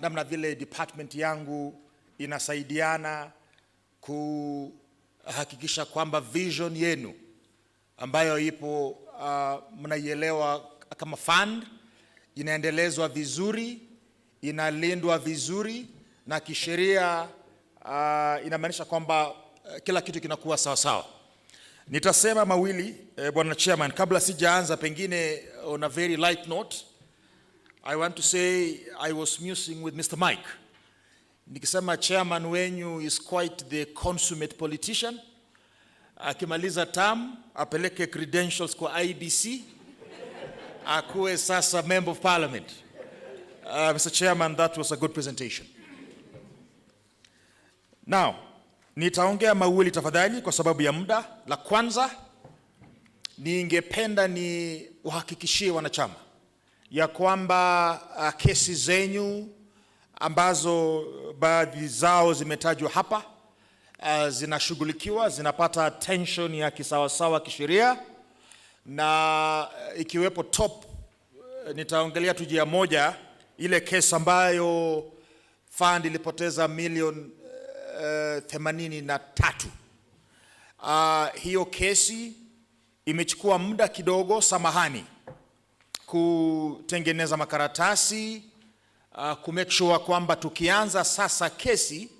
Speaker 21: namna vile department yangu inasaidiana kuhakikisha kwamba vision yenu ambayo ipo mnaielewa kama fund inaendelezwa vizuri, inalindwa vizuri, na kisheria inamaanisha kwamba kila kitu kinakuwa sawa sawa. Nitasema mawili Bwana Chairman, kabla sijaanza pengine on a very light note. I want to say I was musing with Mr. Mike. Nikisema chairman wenyu is quite the consummate politician. Akimaliza term apeleke credentials kwa IBC, akuwe sasa member of parliament. Mr. Chairman, that was a good presentation. Now, nitaongea mawili tafadhali kwa sababu ya muda. La kwanza, ningependa ni uhakikishie wanachama ya kwamba kesi zenyu ambazo baadhi zao zimetajwa hapa zinashughulikiwa, zinapata attention ya kisawasawa kisheria, na ikiwepo top, nitaongelea tu jia moja, ile kesi ambayo fund ilipoteza milioni 83. Hiyo kesi imechukua muda kidogo, samahani, kutengeneza makaratasi, kumake sure kwamba tukianza sasa kesi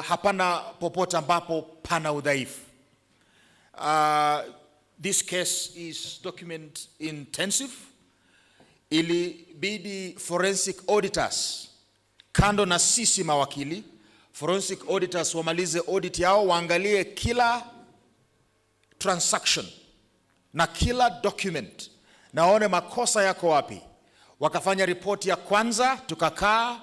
Speaker 21: hapana popote ambapo pana udhaifu. This case is document intensive. Ilibidi forensic auditors, kando na sisi mawakili, forensic auditors wamalize audit yao, waangalie kila transaction na kila document na waone makosa yako wapi. Wakafanya ripoti ya kwanza, tukakaa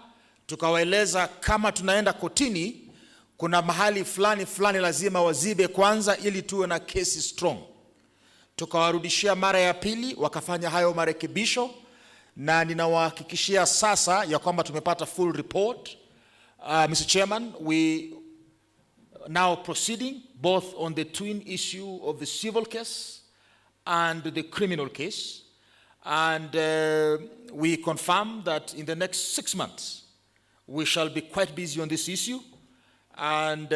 Speaker 21: tukawaeleza kama tunaenda kotini kuna mahali fulani lazima wazibe kwanza ili tuwe na kesi strong. Tukawarudishia mara ya pili, wakafanya hayo marekebisho, na ninawahakikishia sasa ya kwamba tumepata full report. Mr. Chairman, we now proceeding both on the twin issue of the civil case and the criminal case, and we confirm that in the next 6 months we shall be quite busy on this issue, and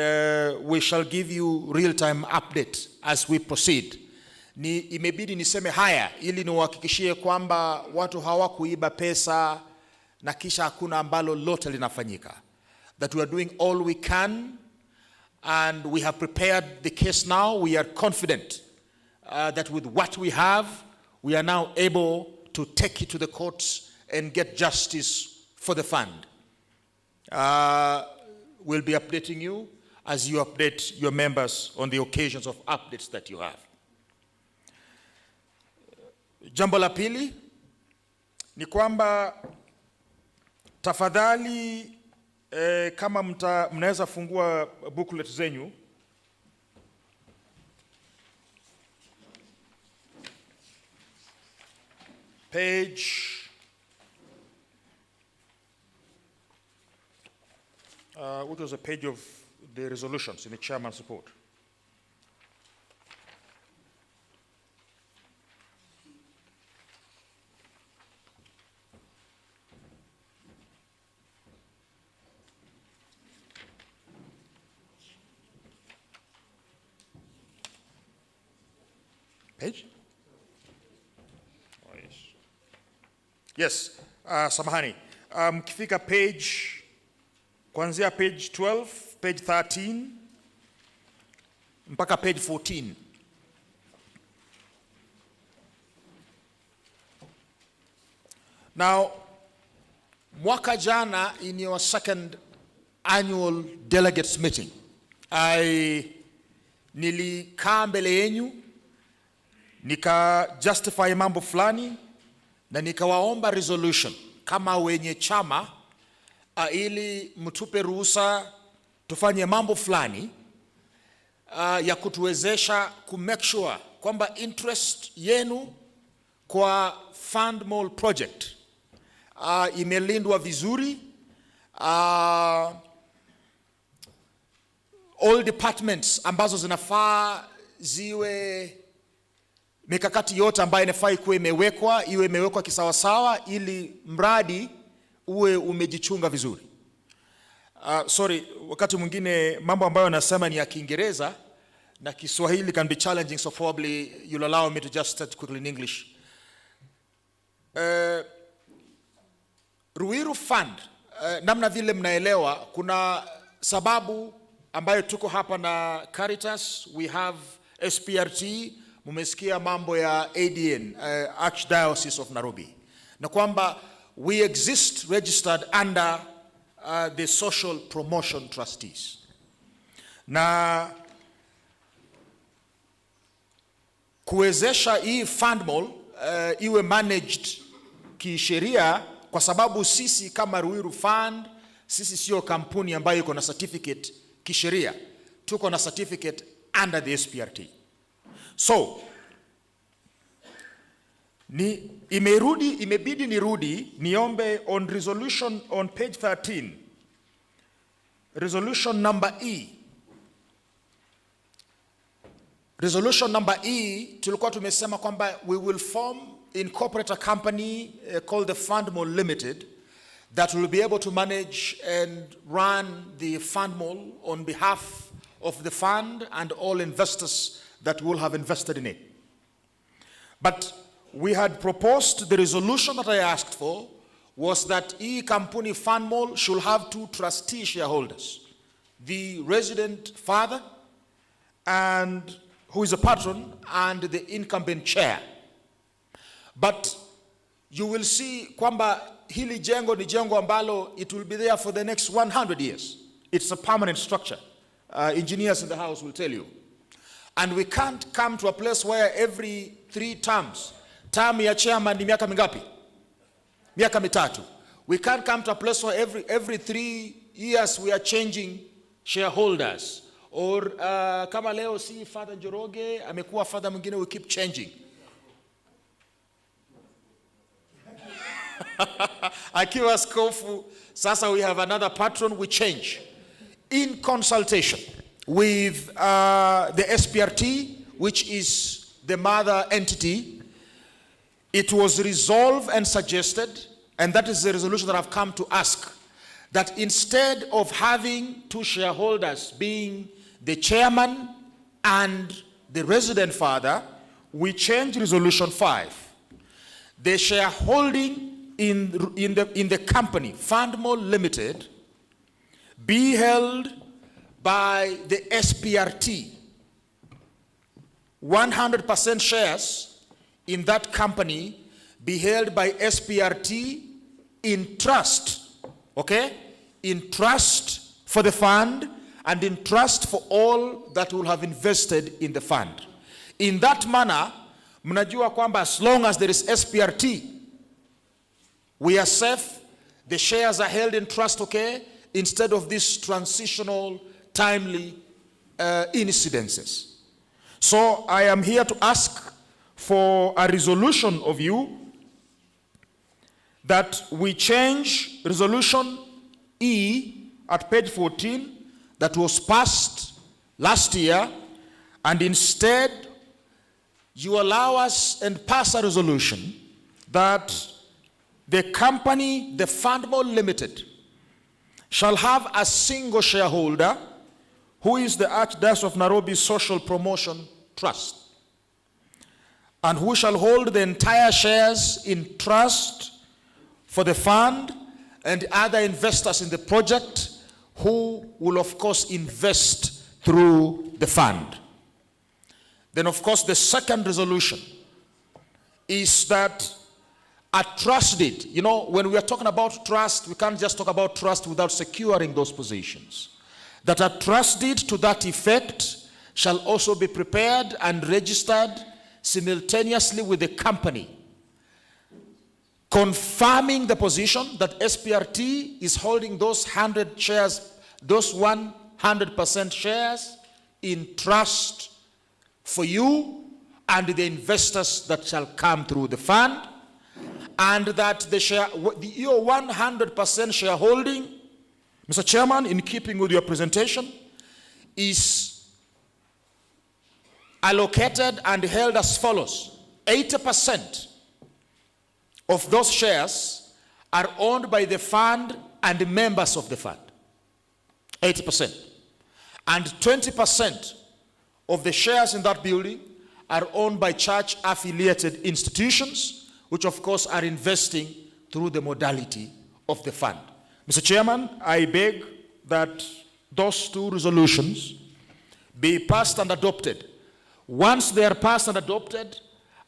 Speaker 21: we shall give you real-time update as we proceed. Imebidi niseme haya ili niwahakikishie kwamba watu hawakuiba pesa na kisha hakuna ambalo lote linafanyika. That we are doing all we can, and we have prepared the case now. We are confident that with what we have, we are now able to take it to the courts and get justice for the fund. We'll be updating you as you update your members on the occasions of updates that you have. Jambo la pili ni kwamba tafadhali kama mnaweza fungua booklet zenyu, page what was the page of the resolutions in the chairman's report? Page? Oh, yes. Yes, samahani. Kifika page, kuanzia page 12, page 13, mpaka page 14. Now, mwaka jana in your second annual delegates meeting, nilikaa mbele yenyu, nika justify mambo fulani, na nikawaomba resolution kama wenye chama ili mtupe ruhusa tufanye mambo fulani ya kutuwezesha make sure kwamba interest yenu kwa Fund Mall project imelindwa vizuri. All departments ambazo zinafaa ziwe, mikakati yote ambayo inafaa ikuwe imewekwa, iwe imewekwa kisawasawa ili mradi uwe umejichunga vizuri. Sorry, wakati mwingine mambo ambayo nasema ni ya Kiingereza na Kiswahili can be challenging, so probably you'll allow me to just start quickly in English. Ruiru Fund, namna vile mnaelewa, kuna sababu ambayo tuko hapa na Caritas, we have SPRT, mumesikia mambo ya ADN, Archdiocese of Nairobi, na kwamba we exist registered under the Social Promotion Trustees. Na kuwezesha hii Fund Mall iwe managed kisheria, kwa sababu sisi kama Ruiru Fund, sisi sio kampuni ambayo iko na certificate kisheria, tuko na certificate under the SPRT. So imebidi nirudi niombe on resolution on page 13. Resolution number E. Resolution number E, tulikuwa tumesema kwamba we will incorporate a company called the Fund Mall Limited that will be able to manage and run the Fund Mall on behalf of the fund and all investors that will have invested in it. But we had proposed, the resolution that I asked for was that Kampuni Fund Mall should have 2 trustee shareholders, the resident father and who is a patron and the incumbent chair. But you will see kwamba hili jengo ni jengo ambalo it will be there for the next 100 years. It's a permanent structure. Engineers in the house will tell you. And we can't come to a place where every 3 terms, term ya chairman ni miaka mingapi? Miaka mitatu. We can't come to a place where every 3 years we are changing shareholders. Or kama leo si Father Njoroge, amekuwa father mwingine, we keep changing. Akiwa askofu, sasa we have another patron, we change. In consultation with the SPRT, which is the mother entity, it was resolved and suggested, and that is the resolution that I've come to ask, that instead of having 2 shareholders being the chairman and the resident father, we change resolution 5. The shareholding in the company, Fund Mall Limited, be held by the SPRT. 100% shares in that company be held by SPRT in trust, okay? In trust for the fund and in trust for all that will have invested in the fund. In that manner, mnajua kwamba as long as there is SPRT, we are safe, the shares are held in trust, okay? Instead of these transitional, timely incidences. So I am here to ask for a resolution of you that we change resolution E at page 14 that was passed last year, and instead you allow us and pass a resolution that the company, the Fund Mall Limited, shall have a single shareholder who is the Archdiocese of Nairobi Social Promotion Trust, and who shall hold the entire shares in trust for the fund and other investors in the project who will of course invest through the fund. Then of course the second resolution is that a trust deed, you know, when we are talking about trust, we can't just talk about trust without securing those positions. That a trust deed to that effect shall also be prepared and registered simultaneously with the company, confirming the position that SPRT is holding those 100 shares, those 100% shares in trust for you and the investors that shall come through the fund, and that your 100% shareholding, Mr. Chairman, in keeping with your presentation, is allocated and held as follows. 80% of those shares are owned by the fund and members of the fund. 80%. And 20% of the shares in that building are owned by church-affiliated institutions, which of course are investing through the modality of the fund. Mr. Chairman, I beg that those 2 resolutions be passed and adopted. Once they are passed and adopted,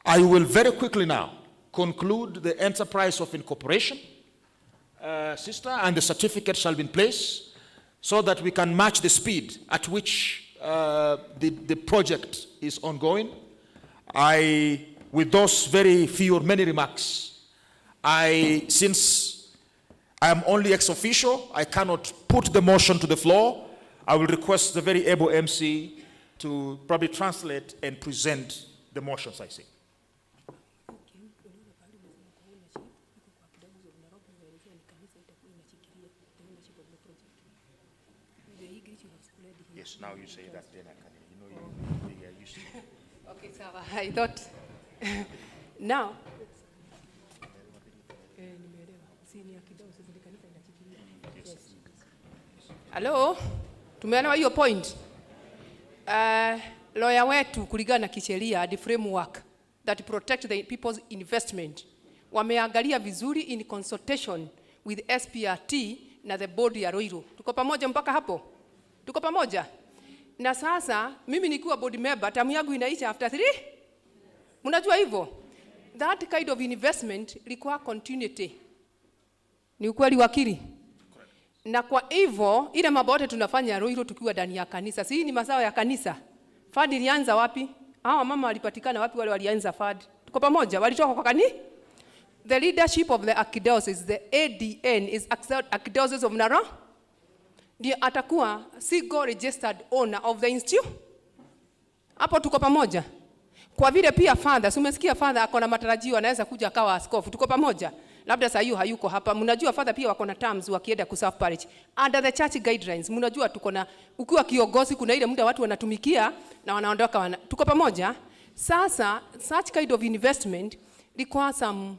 Speaker 21: I will very quickly now conclude the enterprise of incorporation, sister, and the certificate shall be in place so that we can match the speed at which the project is ongoing. With those very few or many remarks, since I am only ex officio, I cannot put the motion to the floor. I will request the very able MC to probably translate and present the motions I see. because now you say that, then I can, you know, you are used to it.
Speaker 2: Okay, so I thought now hello, tumeelewa hiyo point. Lawyer wetu kulingana na kisheria, the framework that protect the people's investment, wameangalia vizuri in consultation with SPRT na the board ya Ruiru. Tuko pamoja mpaka hapo? Tuko pamoja? Na sasa mimi nikiwa board member, tamu yangu inaisha after 3. Mnajua hivyo? That kind of investment require continuity. Ni ukweli wakili? Na kwa hivyo ile mambo yote tunafanya Ruiru tukiwa ndani ya kanisa. Si ni mazao ya kanisa. Fund ilianza wapi? Hawa mama walipatikana wapi wale walianza fund? Tuko pamoja? Walitoka kwa kanisa? The leadership of the archdiocese, the ADN is Archdiocese of Narok. Ndio atakuwa single registered owner of the institute. Hapo tuko pamoja? Kwa vile pia father, umesikia father ako na matarajio anaweza kuja akawa askofu. Tuko pamoja? Labda saa hiyo hayuko hapa. Mnajua father pia wako na terms wakienda kuserve parish. Under the church guidelines, mnajua tuko na ukiwa kiongozi kuna ile muda watu wanatumikia na wanaondoka tuko pamoja? Sasa such kind of investment require some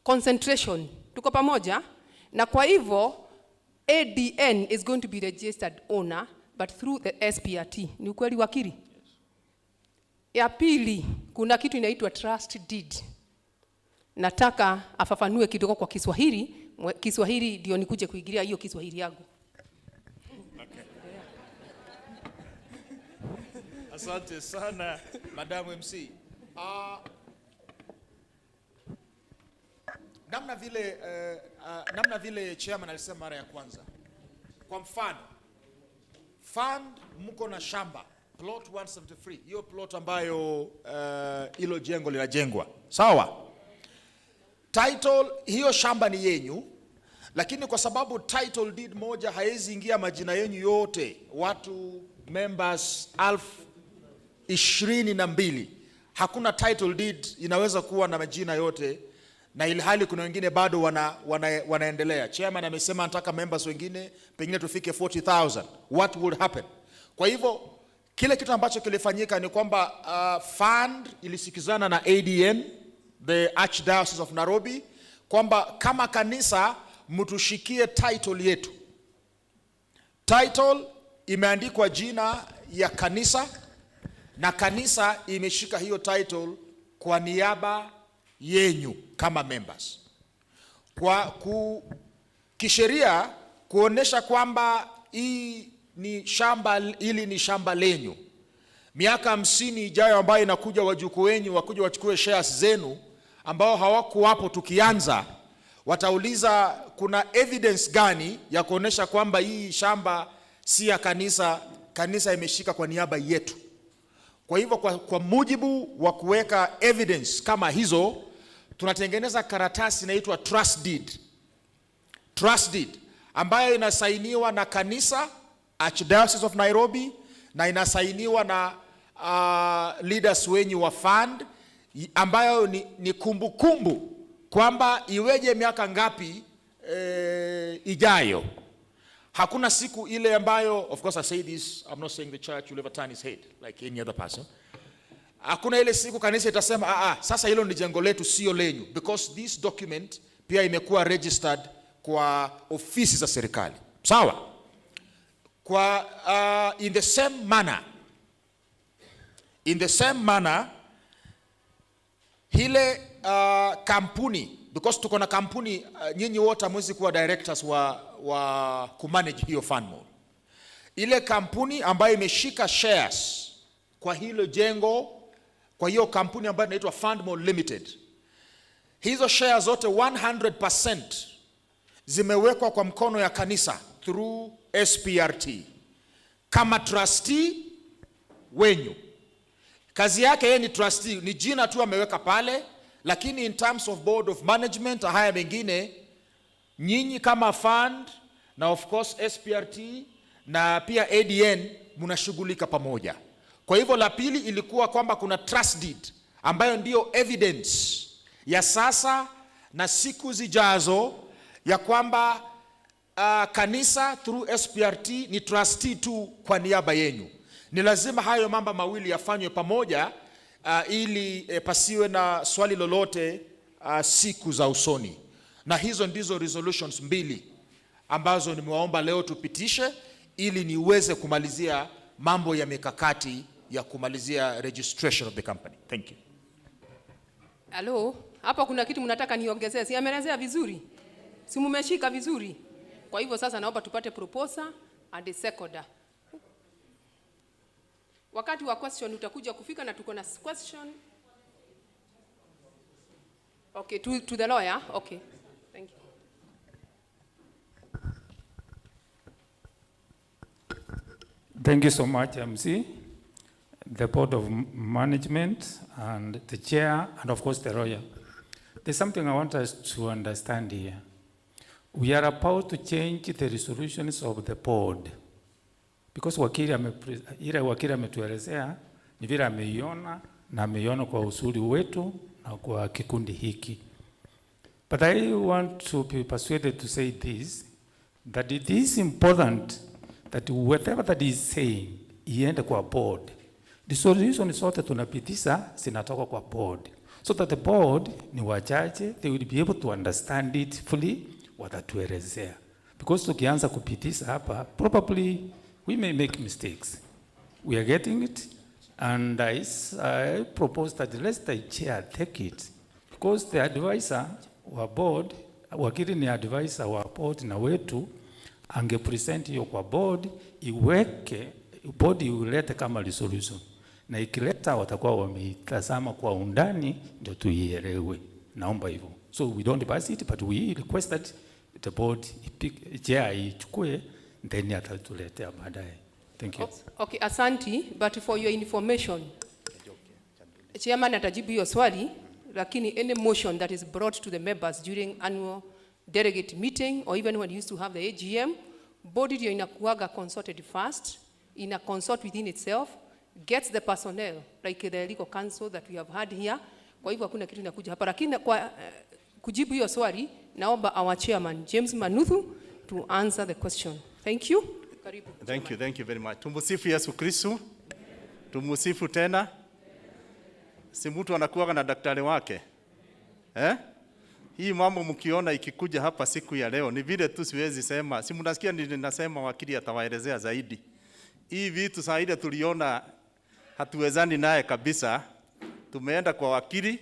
Speaker 2: concentration. Tuko pamoja? Na kwa hivyo ADN is going to be registered owner but through the SPRT. Ni ukweli wakili? Ya pili, kuna kitu inaitwa trust deed. Nataka afafanue kidogo kwa Kiswahili. Kiswahili ndio nikuje kuingilia hiyo Kiswahili yangu.
Speaker 21: Okay. Asante sana Madam MC. Namna vile chairman alisema mara ya kwanza. Kwa mfano, fund mko na shamba plot 173, hiyo plot ambayo hilo jengo linajengwa. Sawa? Title hiyo shamba ni yenyu, lakini kwa sababu title deed moja haiwezi ingia majina yenyu yote, watu members 22,000, hakuna title deed inaweza kuwa na majina yote, na ilhali kuna wengine bado wanaendelea. Chairman amesema anataka members wengine pengine tufike 40,000. What would happen? Kwa hivyo kile kitu ambacho kilifanyika ni kwamba fund ilisikizana na ADN, the Archdiocese of Nairobi, kwamba kama kanisa mtushikie title yetu. Title imeandikwa jina ya kanisa na kanisa imeshika hiyo title kwa niaba yenyu kama members. Kwa kisheria kuonesha kwamba hii ni shamba, ili ni shamba lenyu. Miaka 50 ijayo ambayo inakuja wajukuu wenyu wakuja wachukue shares zenu ambao hawakuwapo tukianza, watauliza kuna evidence gani ya kuonesha kwamba hii shamba si ya kanisa, kanisa imeshika kwa niaba yetu. Kwa hivyo kwa mujibu wa kuweka evidence kama hizo, tunatengeneza karatasi inaitwa trust deed. Trust deed ambayo inasainiwa na kanisa, Archdiocese of Nairobi, na inasainiwa na leaders wenyu wa fund, ambayo ni kumbukumbu kwamba iweje miaka ngapi ijayo. Hakuna siku ile ambayo, of course I say this, I'm not saying the church will ever turn his head like any other person. Hakuna ile siku kanisa itasema sasa hilo ni jengo letu sio lenyu, because this document pia imekuwa registered kwa ofisi za serikali. Sawa? Kwa in the same manner hile kampuni, because tuko na kampuni, nyinyi wote mwezi kuwa directors wa kumanage hiyo fund mall. Ile kampuni ambayo imeshika shares kwa hilo jengo, kwa hiyo kampuni ambayo inaitwa Fund Mall Limited, hizo shares zote 100% zimewekwa kwa mkono ya kanisa through SPRT kama trustee wenyu. Kazi yake yeye ni trustee, ni jina tu ameweka pale, lakini in terms of board of management haya mengine nyinyi kama fund na of course SPRT na pia ADN mnashughulika pamoja. Kwa hivyo la pili ilikuwa kwamba kuna trust deed ambayo ndio evidence ya sasa na siku zijazo ya kwamba kanisa through SPRT ni trustee tu kwa niaba yenu. Ni lazima hayo mambo mawili yafanywe pamoja ili pasiwe na swali lolote siku za usoni. Na hizo ndizo resolutions mbili ambazo nimewaomba leo tupitishe ili niweze kumalizia mambo ya mikakati ya kumalizia registration of the company. Thank you.
Speaker 2: Hello, hapa kuna kitu mnataka niongezee. Si ameelezea vizuri? Si mmeshika vizuri? Kwa hivyo sasa naomba tupate proposer and a seconder. Wakati wa question utakuja kufika na tuko na question. Okay, to the lawyer. Okay. Thank you.
Speaker 1: Thank you so much, MC, the Board of Management, and the Chair, and of course the lawyer. There's something I want us to understand here. We are about to change the resolutions of the board. Because ile wakili ametuelezea ni vile ameiona na ameiona kwa usuli wetu na kwa kikundi hiki. But I want to be persuaded to say this, that it is important that whatever that is saying iende kwa board. The solution zote tunapitisha zinatoka kwa board. So that the board ni wachache, they will be able to understand it fully watatuelezea. Because tukianza kupitisha hapa, probably we may make mistakes. We are getting it, and I propose that let the chair take it, because the advisor wa board, wakili ni advisor wa board na wetu, angepresent hiyo kwa board, iweke, board iulete kama resolution. Na ikileta watakuwa wameitazama kwa undani, ndio tuielewe. Naomba hivyo. So we don't pass it, but we request that the board chair ichukue, then atatuletea baadaye. Thank you.
Speaker 2: Okay, asanti, but for your information, chairman atajibu hiyo swali, lakini any motion that is brought to the members during annual delegate meeting or even when you used to have the AGM, body ndio inakuaga consulted first, ina consult within itself, gets the personnel like the legal counsel that we have had here. Kwa hivyo hakuna kitu inakuja hapa, lakini kwa kujibu hiyo swali naomba our chairman James Manuthu to answer the question. Thank you. Karibu.
Speaker 6: Thank you very much. Tumusifu Yesu Kristo. Tumusifu tena. Si mtu anakuwa na daktari wake. Hii mambo mkiona ikikuja hapa siku ya leo ni vile tu siwezi sema. Si mnasikia ninasema wakili atawaelezea zaidi. Hii vitu saa ile tuliona hatuwezani naye kabisa. Tumeenda kwa wakili,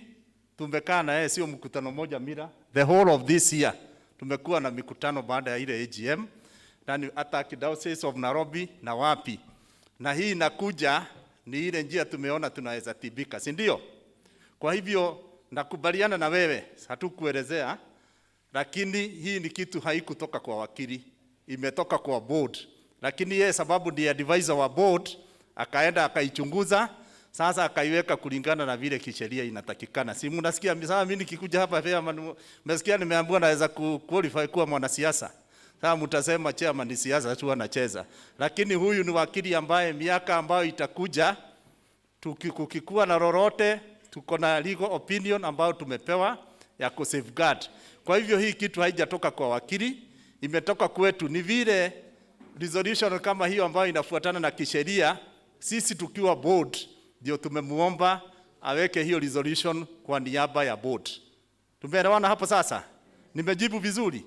Speaker 6: tumekaa na yeye sio mkutano moja mira. The whole of this year tumekuwa na mikutano baada ya ile AGM. Na hata Diocese of Nairobi na wapi. Na hii inakuja ni ile njia tumeona tunaweza tibika, si ndio? Kwa hivyo nakubaliana na wewe, hatukuelezea, lakini hii ni kitu haikutoka kwa wakili, imetoka kwa board. Lakini yeye sababu ndiye advisor wa board, akaenda akaichunguza, sasa akaiweka kulingana na vile kisheria inatakikana. Si mnasikia sasa mimi nikikuja hapa mmesikia nimeambiwa naweza qualify kuwa mwanasiasa. Sasa mtasema chairman ni siasa tu anacheza. Lakini huyu ni wakili ambaye miaka ambayo itakuja tukikuwa na lolote tuko na legal opinion ambayo tumepewa ya ku safeguard. Kwa hivyo hii kitu haijatoka kwa wakili, imetoka kwetu. Ni vile resolution kama hiyo ambayo inafuatana na kisheria, sisi tukiwa board ndio tumemuomba aweke hiyo resolution kwa niaba ya board. Tumeelewana hapo sasa? Nimejibu vizuri?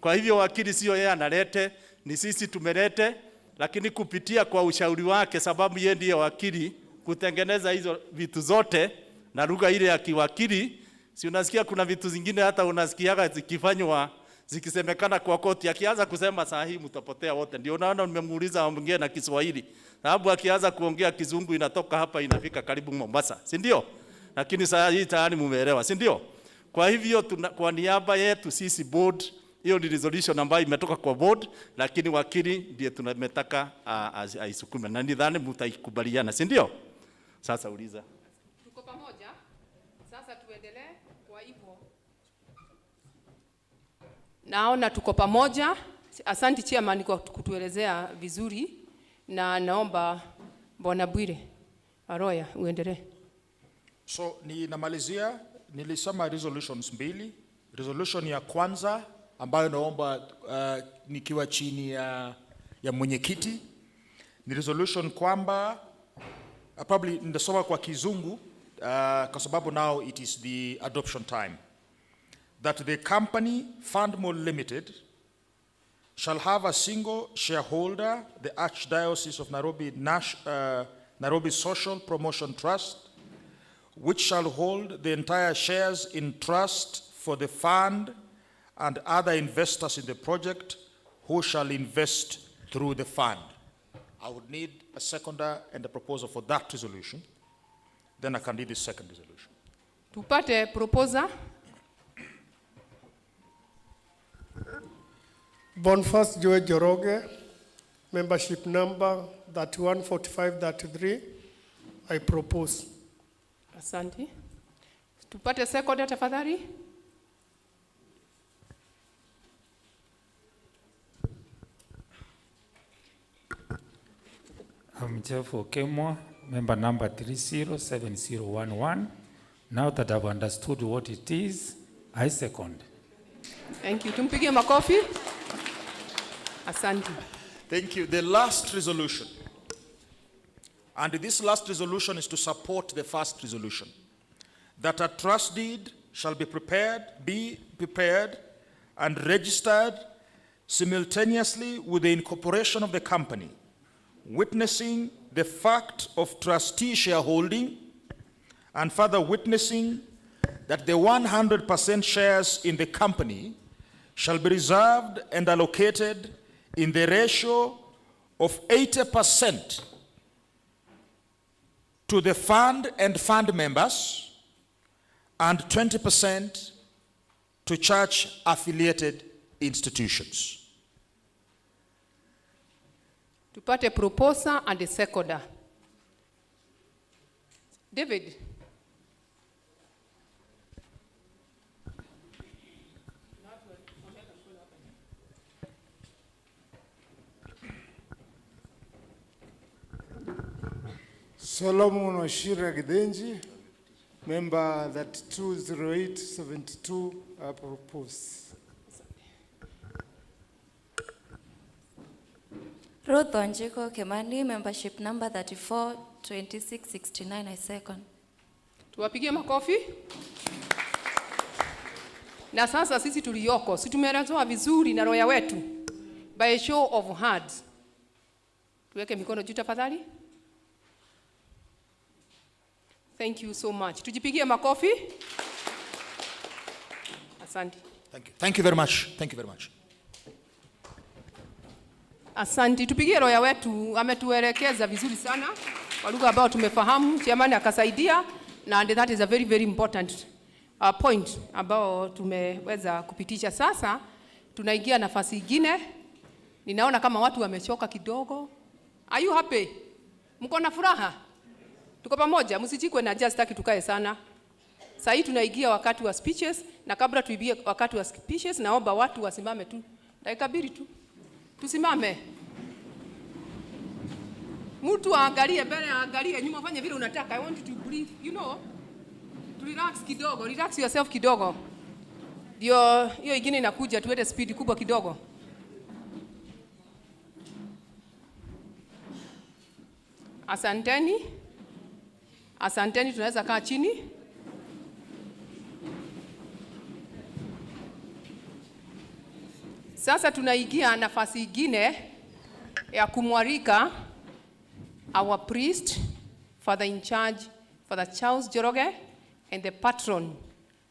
Speaker 6: Kwa hivyo wakili sio yeye analete, ni sisi tumelete, lakini kupitia kwa ushauri wake, sababu yeye ndiye wakili, kutengeneza hizo vitu zote na lugha ile ya kiwakili. Si unasikia kuna vitu zingine hata unasikiaga zikifanywa zikisemekana kwa koti, akianza kusema saa hii mtapotea wote. Ndio unaona nimemuuliza aongee na Kiswahili, sababu akianza kuongea kizungu inatoka hapa inafika karibu Mombasa, si ndio? Lakini saa hii tayari mumeelewa, si ndio? Kwa hivyo kwa niaba yetu sisi board, hiyo ni resolution ambayo imetoka kwa board, lakini wakili ndiye tunametaka aisukume, na nidhani mtaikubaliana, si ndio? Sasa uliza.
Speaker 2: Tuko pamoja? Sasa tuendelee. Kwa hivyo naona tuko pamoja. Asante chairman kwa kutuelezea vizuri, na naomba Bwana Bwire Aroya uendelee.
Speaker 21: So ninamalizia, nilisema resolutions mbili. Resolution ya kwanza ambayo naomba nikiwa chini ya mwenyekiti ni resolution kwamba probably ndasoma kwa kizungu kwa sababu now it is the adoption time, that the company Fundmall Limited shall have a single shareholder, the Archdiocese of Nairobi, Nairobi Social Promotion Trust, which shall hold the entire shares in trust for the fund and other investors in the project who shall invest through the fund. I would need a seconder and a proposal for that resolution. Then I can read the second resolution.
Speaker 2: Tupate proposer.
Speaker 4: Boniface Joe Joroge, membership number 314533. I propose.
Speaker 2: Asante. Tupate seconder tafadhali.
Speaker 1: I'm Jeff Okemwa, member number 307011. Now that I've understood what it is, I second.
Speaker 2: Thank you. Tumpigie makofi. Asante.
Speaker 21: Thank you. The last resolution. And this last resolution is to support the first resolution. That a trust deed shall be prepared and registered simultaneously with the incorporation of the company, witnessing the fact of trustee shareholding, and further witnessing that the 100% shares in the company shall be reserved and allocated in the ratio of 80% to the fund and fund members and 20% to church-affiliated institutions.
Speaker 2: Tupate proposer and a seconder. David.
Speaker 22: Solomon Oshira Gidenji, member that 20872, I propose.
Speaker 23: Ruth Wanjiko Kemani, membership number 342669, I second.
Speaker 2: Tuwapigie makofi. Na sasa sisi tulioko, si tumeelezewa vizuri na roya wetu by a show of hands. Tuweke mikono juu tafadhali. Thank you so much. Tujipigie makofi. Asante.
Speaker 21: Thank you. Thank you very much. Thank you very much.
Speaker 2: Asante. Tupigie roya wetu, ametuelekeza vizuri sana kwa lugha ambayo tumefahamu, chairman akasaidia, na and that is a very very important point ambao tumeweza kupitisha. Sasa tunaingia nafasi nyingine. Ninaona kama watu wamechoka kidogo. Are you happy? Mko na furaha? Tuko pamoja, msijikwe na just taki tukae sana. Sasa hii tunaingia wakati wa speeches, na kabla tuibie wakati wa speeches, naomba watu wasimame tu. Dakika mbili tu. Tusimame. Mtu aangalie mbele, aangalie nyuma, fanya vile unataka. I want you to breathe, you know. To relax kidogo, relax yourself kidogo. Ndio hiyo ingine inakuja, tuwete speed kubwa kidogo. Asanteni. Asanteni, tunaweza kaa chini. Sasa tunaingia nafasi nyingine ya kumwarika our priest, Father in charge, Father Charles Joroge, and the patron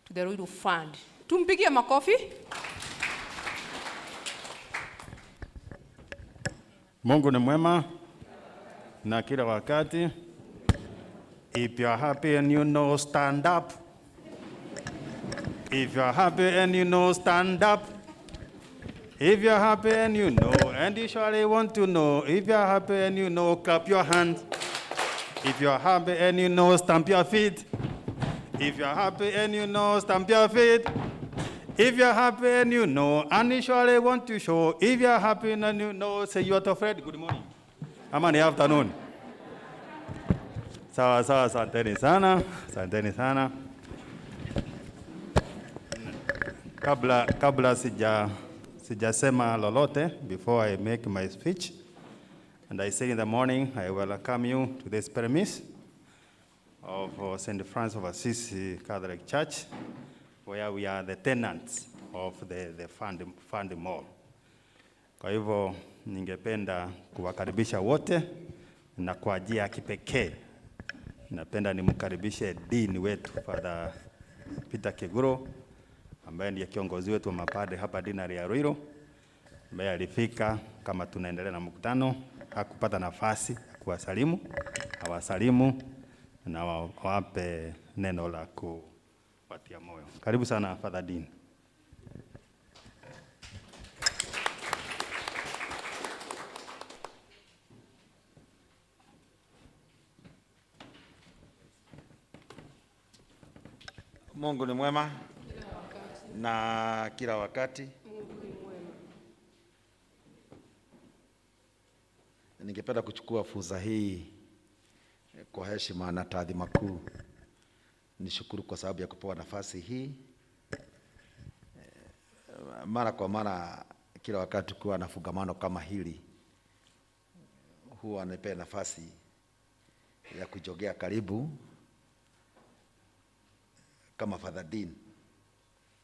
Speaker 2: to the Ruiru Fund. Tumpigie makofi.
Speaker 24: Mungu ni mwema na kila wakati. If you are happy and you know, stand up. If you are happy and you know, stand up. If you are happy and you know, and you surely want to know, if you are happy and you know, clap your hands. If you are happy and you know, stamp your feet. If you are happy and you know, stamp your feet. If you are happy and you know, and you surely want to show, if you are happy and you know, say you are afraid. Good morning. Amani afternoon. Sawa sawa, asanteni sana, asanteni sana. kabla sijasema lolote, before I make my speech, and I said in the morning, I welcome you to this premise of St. Francis of Assisi Catholic Church, where we are the tenants of the fund mall. Kwa hivyo ningependa kuwakaribisha wote, na kwa njia ya kipekee napenda nimkaribishe dean wetu Father Peter Keguro, ambaye ndiye kiongozi wetu wa mapadre hapa dinari ya Ruiru, ambaye alifika kama tunaendelea na mkutano, hakupata nafasi ya kuwasalimu, awasalimu na wape neno la kuwatia moyo. Karibu sana Father Dean.
Speaker 3: Mungu ni mwema na kila wakati. Ningependa kuchukua fursa hii kwa heshima na taadhima kuu nishukuru kwa sababu ya kupewa nafasi hii. Mara kwa mara, kila wakati kuwa na fungamano kama hili, huwa anipea nafasi ya kujogea karibu kama Father Dean.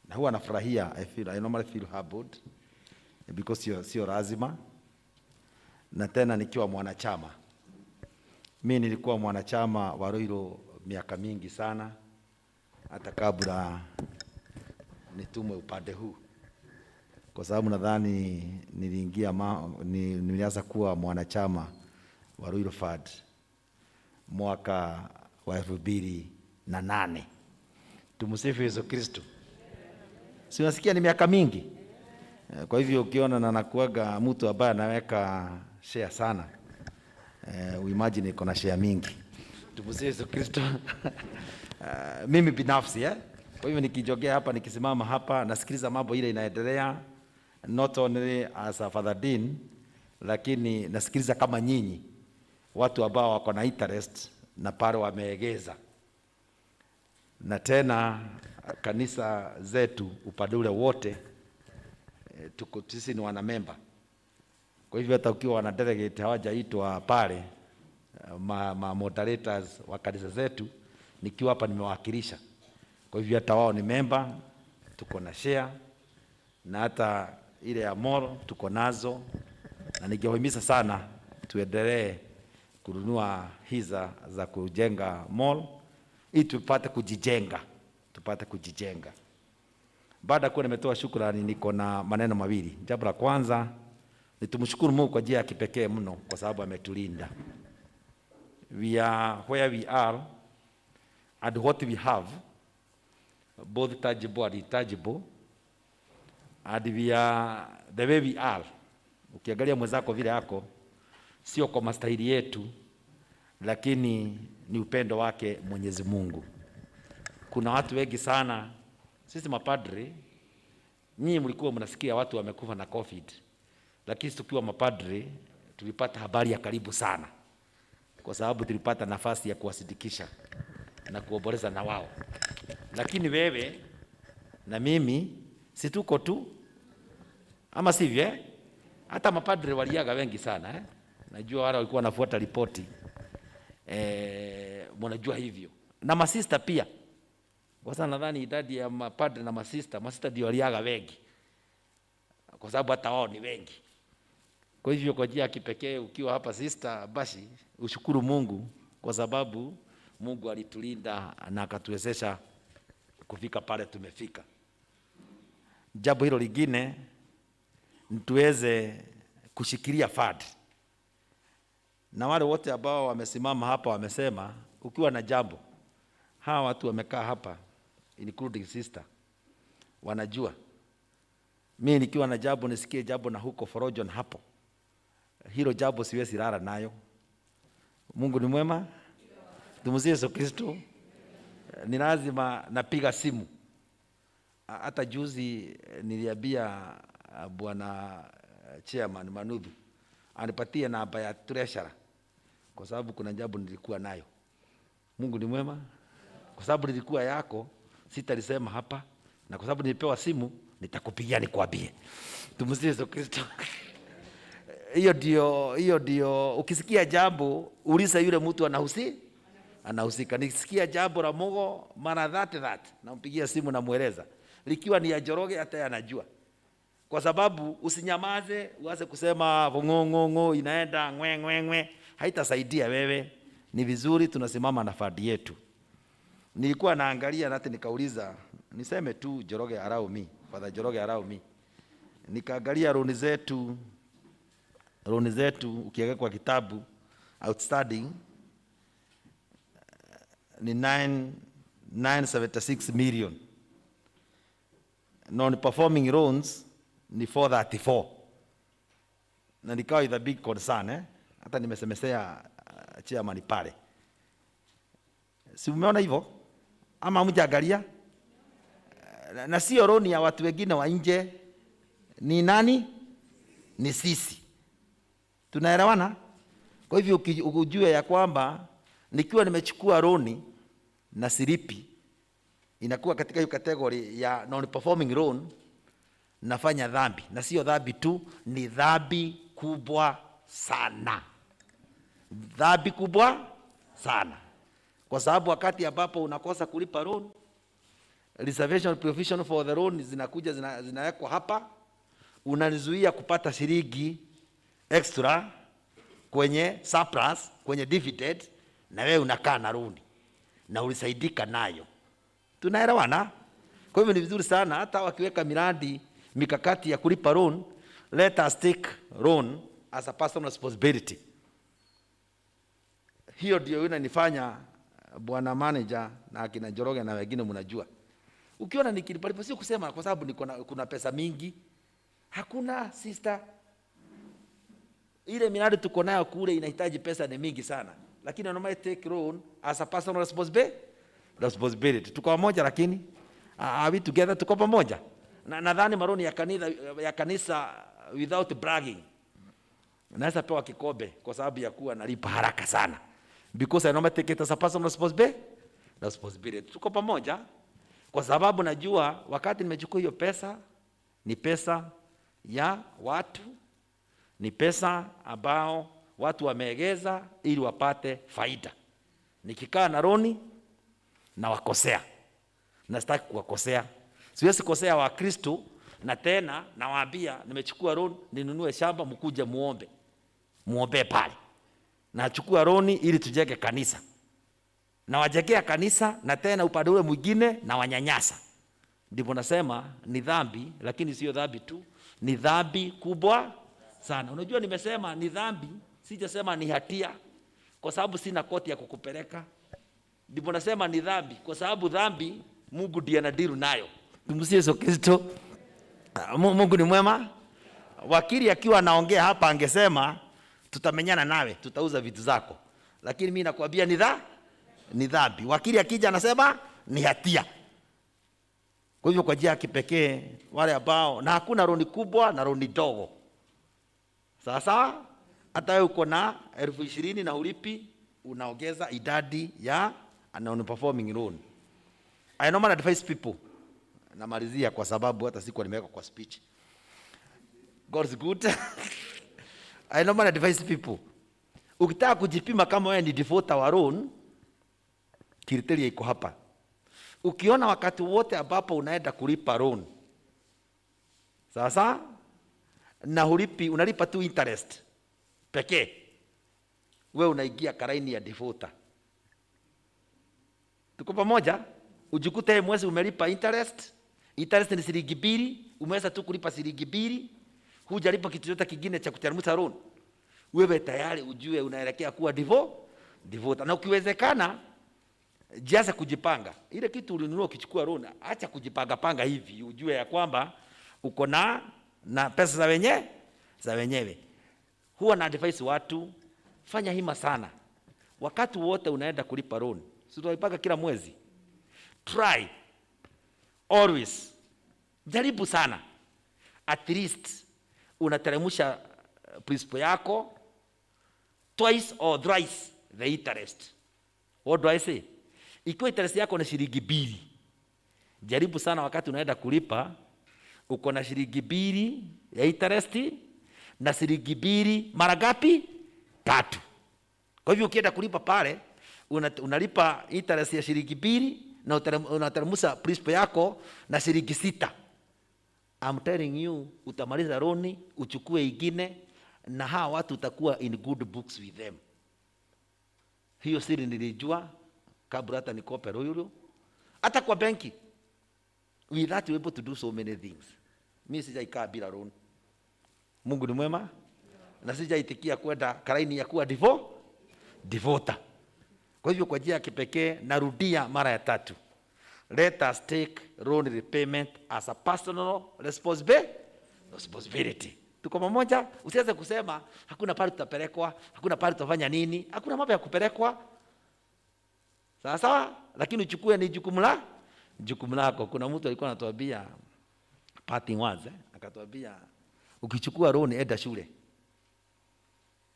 Speaker 3: Na huwa nafurahia, I normally feel humbled because sio lazima. Na tena nikiwa mwanachama. Mimi nilikuwa mwanachama wa Ruiru miaka mingi sana, hata kabla nitumwe upande huu. Kwa sababu nadhani nilianza kuwa mwanachama wa Ruiru Fund mwaka wa 2008. Tumsifu Yesu Kristo. Si unasikia ni miaka mingi? Kwa hivyo ukiona na nakuaga mtu ambaye anaweka share sana, uimagine iko na share mingi. Tumsifu Yesu Kristo. Mimi binafsi kwa hivyo nikijogea hapa, nikisimama hapa, nasikiliza mambo ile inaendelea, not only as a Father Dean, lakini nasikiliza kama nyinyi watu ambao wako na interest na pale wameegeza. Na tena kanisa zetu upande ule wote tuko sisi ni wana member. Kwa hivyo hata ukiwa wana delegate hawajaitwa pale, moderators wa kanisa zetu, nikiwa hapa nimewakilisha. Kwa hivyo hata wao ni member, tuko na share, na hata ile ya mall tuko nazo, na ningewahimiza sana tuendelee kununua hiza za kujenga mall ili tupate kujijenga. Baada kuwa nimetoa shukrani, niko na maneno mawili. Jambo la kwanza ni tumshukuru Mungu kwa njia ya kipekee mno kwa sababu ametulinda. We are where we are and what we have, both tangible and intangible, and we are the way we are. Ukiangalia mwenzako vile yako, sio kwa mastahili yetu, lakini ni upendo wake Mwenyezi Mungu. Kuna watu wengi sana, sisi mapadri, nyinyi mlikuwa mnasikia watu wamekufa na COVID, lakini tukiwa mapadri tulipata habari ya karibu sana, kwa sababu tulipata nafasi ya kuwasidikisha na kuomboleza na wao. Lakini wewe na mimi si tuko tu, ama sivyo? Hata mapadri waliaga wengi sana Najua wale walikuwa wanafuata ripoti, mnajua hivyo. Na masista pia. Kwa sababu nadhani idadi ya mapadri na masista ndio waliaga wengi, kwa sababu hata wao ni wengi. Kwa hivyo kwa njia ya kipekee ukiwa hapa sister, basi ushukuru Mungu kwa sababu Mungu alitulinda na akatuwezesha kufika pale tumefika. Jambo hilo lingine tuweze kushikilia fund. Na wale wote ambao wamesimama hapa wamesema ukiwa na jambo, hawa watu wamekaa hapa including sister wanajua. Mimi nikiwa na jambo nisikie jambo na huko Forojon hapo, hilo jambo siwezi lala nayo. Mungu ni mwema. Tumsifu Yesu Kristo. Ni lazima napiga simu. Hata juzi niliambia bwana chairman Manudhu anipatie namba ya treasurer, kwa sababu kuna jambo nilikuwa nayo. Mungu ni mwema. Kwa sababu nilikuwa yako sitalisema hapa, na kwa sababu nilipewa simu nitakupigia nikwambie. Tumsifu Yesu Kristo. Hiyo ndio ukisikia jambo uliza yule mtu anahusika. Nikisikia jambo la Mungu mara that nampigia simu namueleza. Likiwa ni ya Njoroge hata yeye anajua. Kwa sababu usinyamaze uanze kusema ngo inaenda ngwe. Haitasaidia wewe. Ni vizuri tunasimama na fadi yetu. Nilikuwa naangalia na hata nikauliza niseme tu Njoroge allow me, Father Njoroge allow me. Nikaangalia roni zetu ukiweka kwa kitabu outstanding ni 976 million. Non-performing loans ni 434. Na nikawa with a big concern hata nimesemesea chairman pale. Si umeona hivyo? Ama mjaangalia? Na sio loan ya watu wengine wa nje. Ni nani? Ni sisi. Tunaelewana? Kwa hivyo ukijua ya kwamba nikiwa nimechukua loan na silipi inakuwa katika hiyo category ya non performing loan, nafanya dhambi. Na sio dhambi tu, ni dhambi kubwa sana. Dhambi kubwa sana. Kwa sababu wakati ambapo unakosa kulipa loan, reservation provision for the loan zinakuja zinawekwa hapa, unanizuia kupata shilingi extra kwenye surplus, kwenye dividend, na wewe unakaa na loan na ulisaidika nayo. Tunaelewana? Kwa hivyo ni vizuri sana hata wakiweka miradi mikakati ya kulipa loan, let us take loan as a personal responsibility. Hiyo ndio inanifanya bwana manager na akina Njoroge na wengine mnajua. Ukiona nikilipa sio kusema kwa sababu kuna pesa mingi. Hakuna sister. Ile miradi tuko nayo kule inahitaji pesa ni mingi sana. Lakini normally take loan as a personal responsibility. Tuko pamoja lakini are we together? Tuko pamoja. Na nadhani maroni ya kanisa without bragging. Naweza pewa kikombe kwa sababu ya kuwa nalipa haraka sana. Because I normally take it as a personal responsibility. Tuko pamoja. Kwa sababu najua wakati nimechukua hiyo pesa ni pesa ya watu, ni pesa ambao watu wameegeza ili wapate faida. Nikikaa na roni na wakosea, na sitaki kuwakosea. Siwezi kosea wa Kristo na tena nawaambia nimechukua roni ninunue shamba mkuje muombe pale. Na chukua roni ili tujenge kanisa. Na wajengea kanisa na tena upande ule mwingine na wanyanyasa. Ndipo nasema ni dhambi, lakini sio dhambi tu, ni dhambi kubwa sana. Unajua nimesema ni dhambi, sijasema ni hatia kwa sababu sina koti ya kukupeleka. Ndipo nasema ni dhambi kwa sababu dhambi Mungu ndiye anadiru nayo. Tumsifu Yesu Kristo. Mungu ni mwema. Wakili akiwa anaongea hapa angesema tutamenyana nawe, tutauza vitu zako. Lakini mimi nakwambia ni dhambi. Wakili akija anasema ni hatia. Kwa hivyo kwa njia ya kipekee wale ambao na hakuna roni kubwa na roni dogo. Sasa hata wewe uko na 20,000 na ulipi, unaongeza idadi ya non-performing loan. I normally advise people, namalizia kwa sababu hata siku nimeweka kwa speech. God's good. I normally advise people, ukitaka kujipima kama wewe ni defaulter wa loan, criteria iko hapa. Ukiona wakati wote ambapo unaenda kulipa loan, sasa na ulipi, unalipa tu interest pekee, wewe unaingia karaini ya defaulter. Tuko pamoja? Ujikute mwezi umelipa interest ni shilingi 2, umeweza tu kulipa shilingi 2, hujalipa kitu chochote kingine cha kuteremsha loan. Wewe tayari ujue unaelekea kuwa defaulter. Na ukiwezekana jianze kujipanga. Ile kitu ulinunua ukichukua loan, acha kujipanga hivi, ujue ya kwamba uko na pesa za wenyewe. Huwa na advise watu, fanya hima sana. Wakati wote unaenda kulipa loan, si tunalipanga kila mwezi. Try always, jaribu sana, at least unateremsha principal yako twice or thrice the interest. What do I say? Ikiwa interest yako ni shilingi 2, jaribu sana wakati unaenda kulipa uko na shilingi 2 ya interest na shilingi 2 mara ngapi? 3. Kwa hivyo ukienda kulipa pale unalipa interest ya shilingi 2 na unateremsha principal yako na shilingi 6. I'm telling you, utamaliza loan, uchukue ingine, na hawa watu utakuwa in good books with them. Hiyo siri nilijua kabla hata nikope Ruiru. Hata kwa benki, we that we able to do so many things. Mimi sijaikaa bila loan. Mungu ni mwema, na sijaitikia kwenda karaini ya kuwa devoter. Kwa hivyo kwa njia ya kipekee narudia mara ya 3. Let us take loan repayment as a personal responsibility. Tuko pamoja, usianze kusema hakuna pale tutapelekwa, hakuna pale tutafanya nini, hakuna mambo ya kupelekwa. Sawa sawa, lakini uchukue ni jukumu lako. Kuna mtu alikuwa anatuambia parting words, akatuambia ukichukua loan enda shule.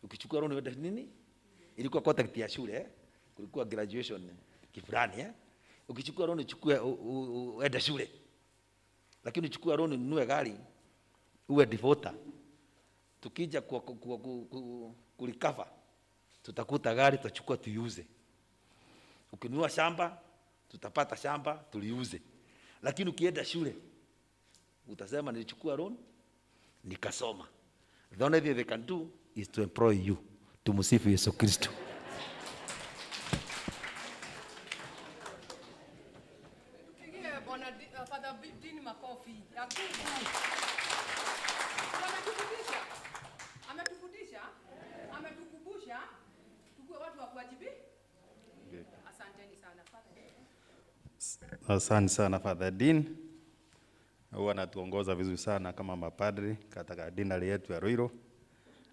Speaker 3: Ukichukua loan enda nini? Ilikuwa contact ya shule, kulikuwa graduation kifulani Ukichukua loan uchukue enda shule. Lakini uchukua loan ununue gari, uwe devoter. Tukija kulikava, tutakuta gari tutachukua tuiuze. Ukinunua shamba, tutapata shamba tuliuze. Lakini ukienda shule, utasema nilichukua loan nikasoma. The only thing they can do is to employ you. Tumsifu Yesu Kristo.
Speaker 24: Asante sana Father Dean. Huwa anatuongoza vizuri sana kama mapadri katika dinari yetu ya Ruiru,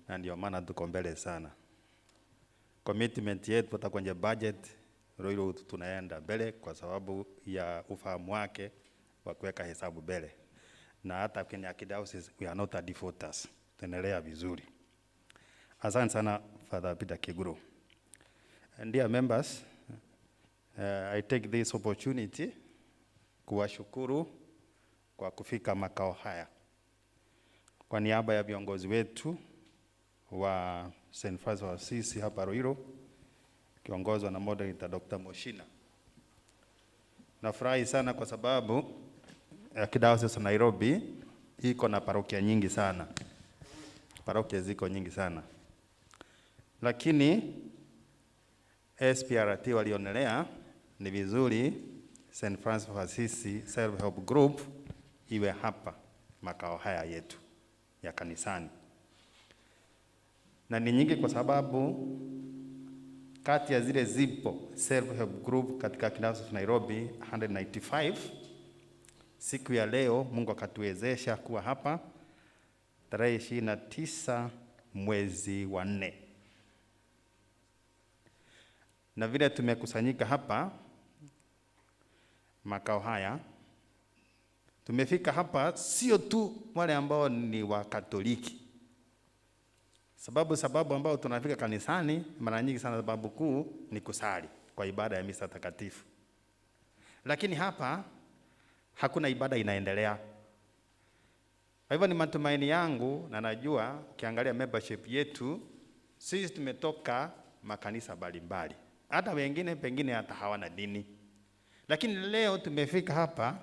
Speaker 24: na ndio maana tuko mbele sana. Commitment yetu hata kwenye budget Ruiru tunaenda mbele kwa sababu ya ufahamu wake wa kuweka hesabu mbele. Na hata kwenye archdiocese we are not defaulters. Tunaendelea vizuri. Asante sana Father Peter Kiguru. And dear members, I take this opportunity kuwashukuru kwa kufika makao haya. Kwa niaba ya viongozi wetu wa St. Francis wa Assisi hapa Ruiru, kiongozwa na moderator Dr. Moshina. Nafurahi sana kwa sababu Archdiocese ya Nairobi iko na parokia nyingi sana. Parokia ziko nyingi sana. Lakini SPRT walionelea ni vizuri St. Francis of Assisi Self Help Group iwe hapa makao haya yetu ya kanisani. Na ni nyingi kwa sababu kati ya zile zipo Self Help Group katika Archdiocese of Nairobi 195, siku ya leo Mungu akatuwezesha kuwa hapa tarehe 29 mwezi wa 4. Na vile tumekusanyika hapa makao haya, tumefika hapa sio tu wale ambao ni wa Katoliki. Sababu ambao tunafika kanisani mara nyingi sana, sababu kuu ni kusali kwa ibada ya misa takatifu. Lakini hapa hakuna ibada inaendelea. Kwa hivyo ni matumaini yangu, na najua kiangalia membership yetu, sisi tumetoka makanisa mbalimbali. Hata wengine pengine hata hawana dini. Lakini leo tumefika hapa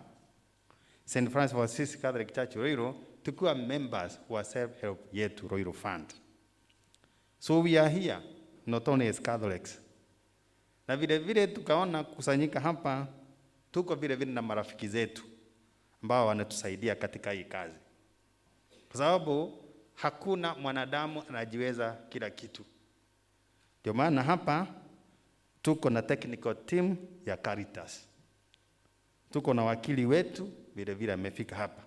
Speaker 24: St. Francis of Assisi Catholic Church Ruiru tukiwa members wa Self Help yetu Ruiru Fund. So we are here not only as Catholics. Na vile vile tukaona kusanyika hapa, tuko vile vile na marafiki zetu ambao wanatusaidia katika hii kazi. Kwa sababu hakuna mwanadamu anajiweza kila kitu. Ndio maana hapa tuko na technical team ya Caritas. Tuko na wakili wetu vile vile amefika hapa.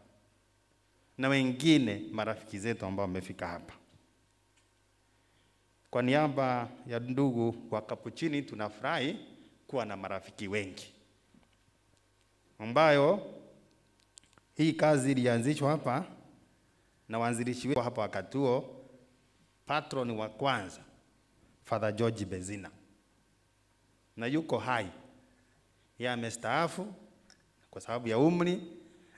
Speaker 24: Na wengine marafiki zetu ambao wamefika hapa. Kwa niaba ya ndugu wa Kapuchini tunafurahi kuwa na marafiki wengi. Ambayo hii kazi ilianzishwa hapa na waanzilishi wetu hapa wakati huo, patron wa kwanza Father George Bezina. Na yuko hai. Yeye amestaafu kwa sababu ya umri,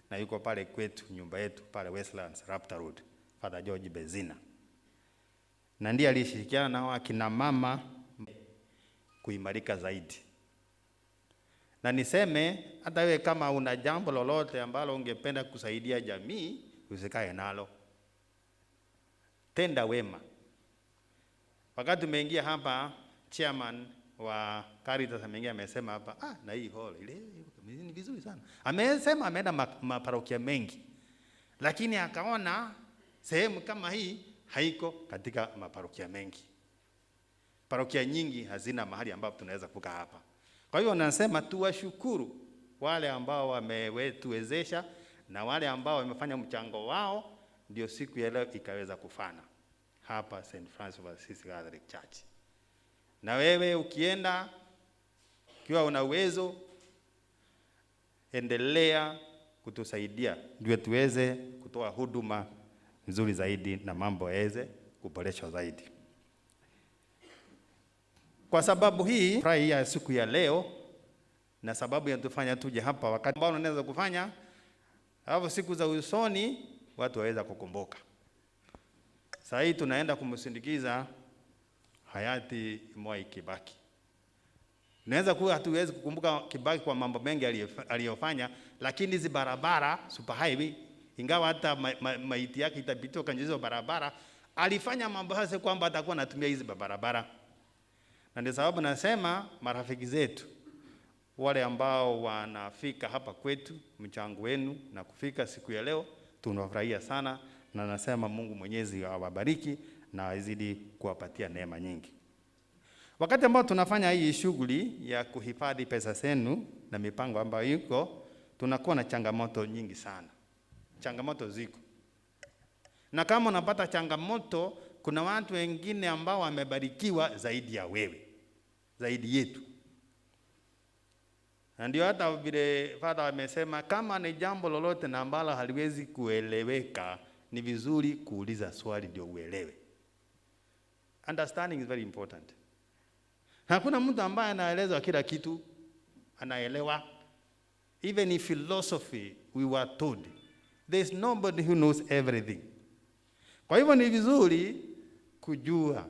Speaker 24: na yuko pale kwetu, nyumba yetu pale Westlands, Raptor Road, Father George Bezina. Na ndiye alishirikiana na akina mama kuimarika zaidi. Na niseme hata wewe kama una jambo lolote ambalo ungependa kusaidia jamii, usikae nalo. Tenda wema. Wakati tumeingia hapa, chairman wa Caritas ameingia amesema hapa, na hii hall ile ni vizuri sana. Amesema ameenda maparokia mengi. Lakini akaona sehemu kama hii haiko katika maparokia mengi. Parokia nyingi hazina mahali ambapo tunaweza kukaa hapa. Kwa hiyo nasema tuwashukuru wale ambao wametuwezesha na wale ambao wamefanya mchango wao, ndio siku ya leo ikaweza kufana hapa St. Francis of Assisi Catholic Church. Na wewe ukienda, kiwa una uwezo, endelea kutusaidia ndio tuweze kutoa huduma nzuri zaidi na mambo yaweze kuboreshwa zaidi. Kwa sababu hii, furahi ya siku ya leo na sababu ya tufanya tuje hapa wakati ambao unaweza kufanya, hapo siku za usoni watu waweza kukumbuka. Sasa hii tunaenda kumsindikiza hayati Mwai Kibaki. Naweza kuwa hatuwezi kukumbuka Kibaki kwa mambo mengi aliyofanya, lakini hizi barabara, super highway, ingawa hata maiti yake itapitiwa kwenye hizo barabara, alifanya mambo hasa kwamba atakuwa anatumia hizi barabara. Na ndio sababu nasema marafiki zetu wale ambao wanafika hapa kwetu, mchango wenu na kufika siku ya leo, tunafurahia sana, na nasema Mungu Mwenyezi awabariki na azidi kuwapatia neema nyingi. Wakati ambao tunafanya hii shughuli ya kuhifadhi pesa zenu na mipango ambayo iko, tunakuwa na changamoto nyingi sana. Changamoto ziko. Na kama unapata changamoto, kuna watu wengine ambao wamebarikiwa zaidi ya wewe, zaidi yetu. Na ndio hata vile Father amesema kama ni jambo lolote na ambalo haliwezi kueleweka, ni vizuri kuuliza swali ndio uelewe. Understanding is very important. Hakuna mtu ambaye anaeleza kila kitu anaelewa. Even in philosophy we were told there's nobody who knows everything. Kwa hivyo ni vizuri kujua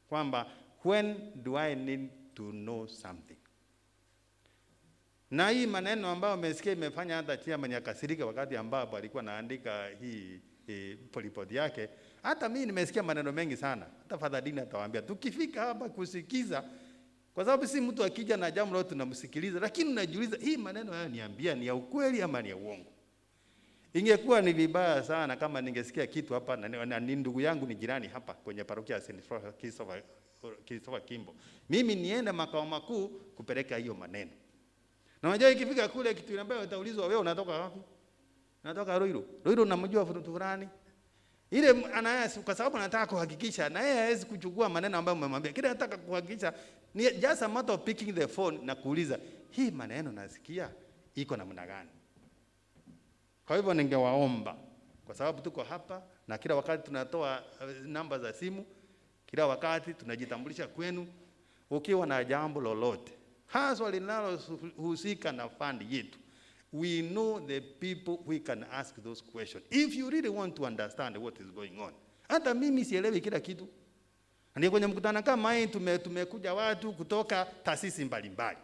Speaker 24: kwamba when do I need to know something. Na hii maneno ambayo umesikia imefanya hata chairman akasirika wakati ambapo alikuwa anaandika hii report yake. Hata mimi nimesikia maneno mengi sana. Hata Father Dini atawaambia tukifika hapa kusikiza, kwa sababu si mtu akija na jambo lolote tunamsikiliza, lakini unajiuliza hii maneno haya niambia ni ya ukweli ama ni ya uongo. Ingekuwa ni vibaya sana kama ningesikia kitu hapa na ni ndugu yangu ni jirani hapa kwenye parokia ya St. Christopher Kimbo. Mimi niende makao makuu kupeleka hiyo maneno. Na unajua ikifika kule kitu ambayo utaulizwa wewe unatoka wapi? Natoka Ruiru. Ruiru unamjua fulani? Ile anayasi kwa sababu anataka kuhakikisha na yeye hawezi kuchukua maneno ambayo umemwambia. Kile anataka kuhakikisha ni just a matter of picking the phone na kuuliza hii maneno nasikia iko namna gani? Kwa hivyo ningewaomba kwa sababu tuko hapa na kila wakati tunatoa namba za simu, kila wakati tunajitambulisha kwenu ukiwa na jambo lolote. Haswa linalohusika na fund yetu. We know the people we can ask those questions. If you really want to understand what is going on. Hata mimi sielewi kila kitu. Ndio kwenye mkutano kama hii tumekuja watu kutoka taasisi mbalimbali.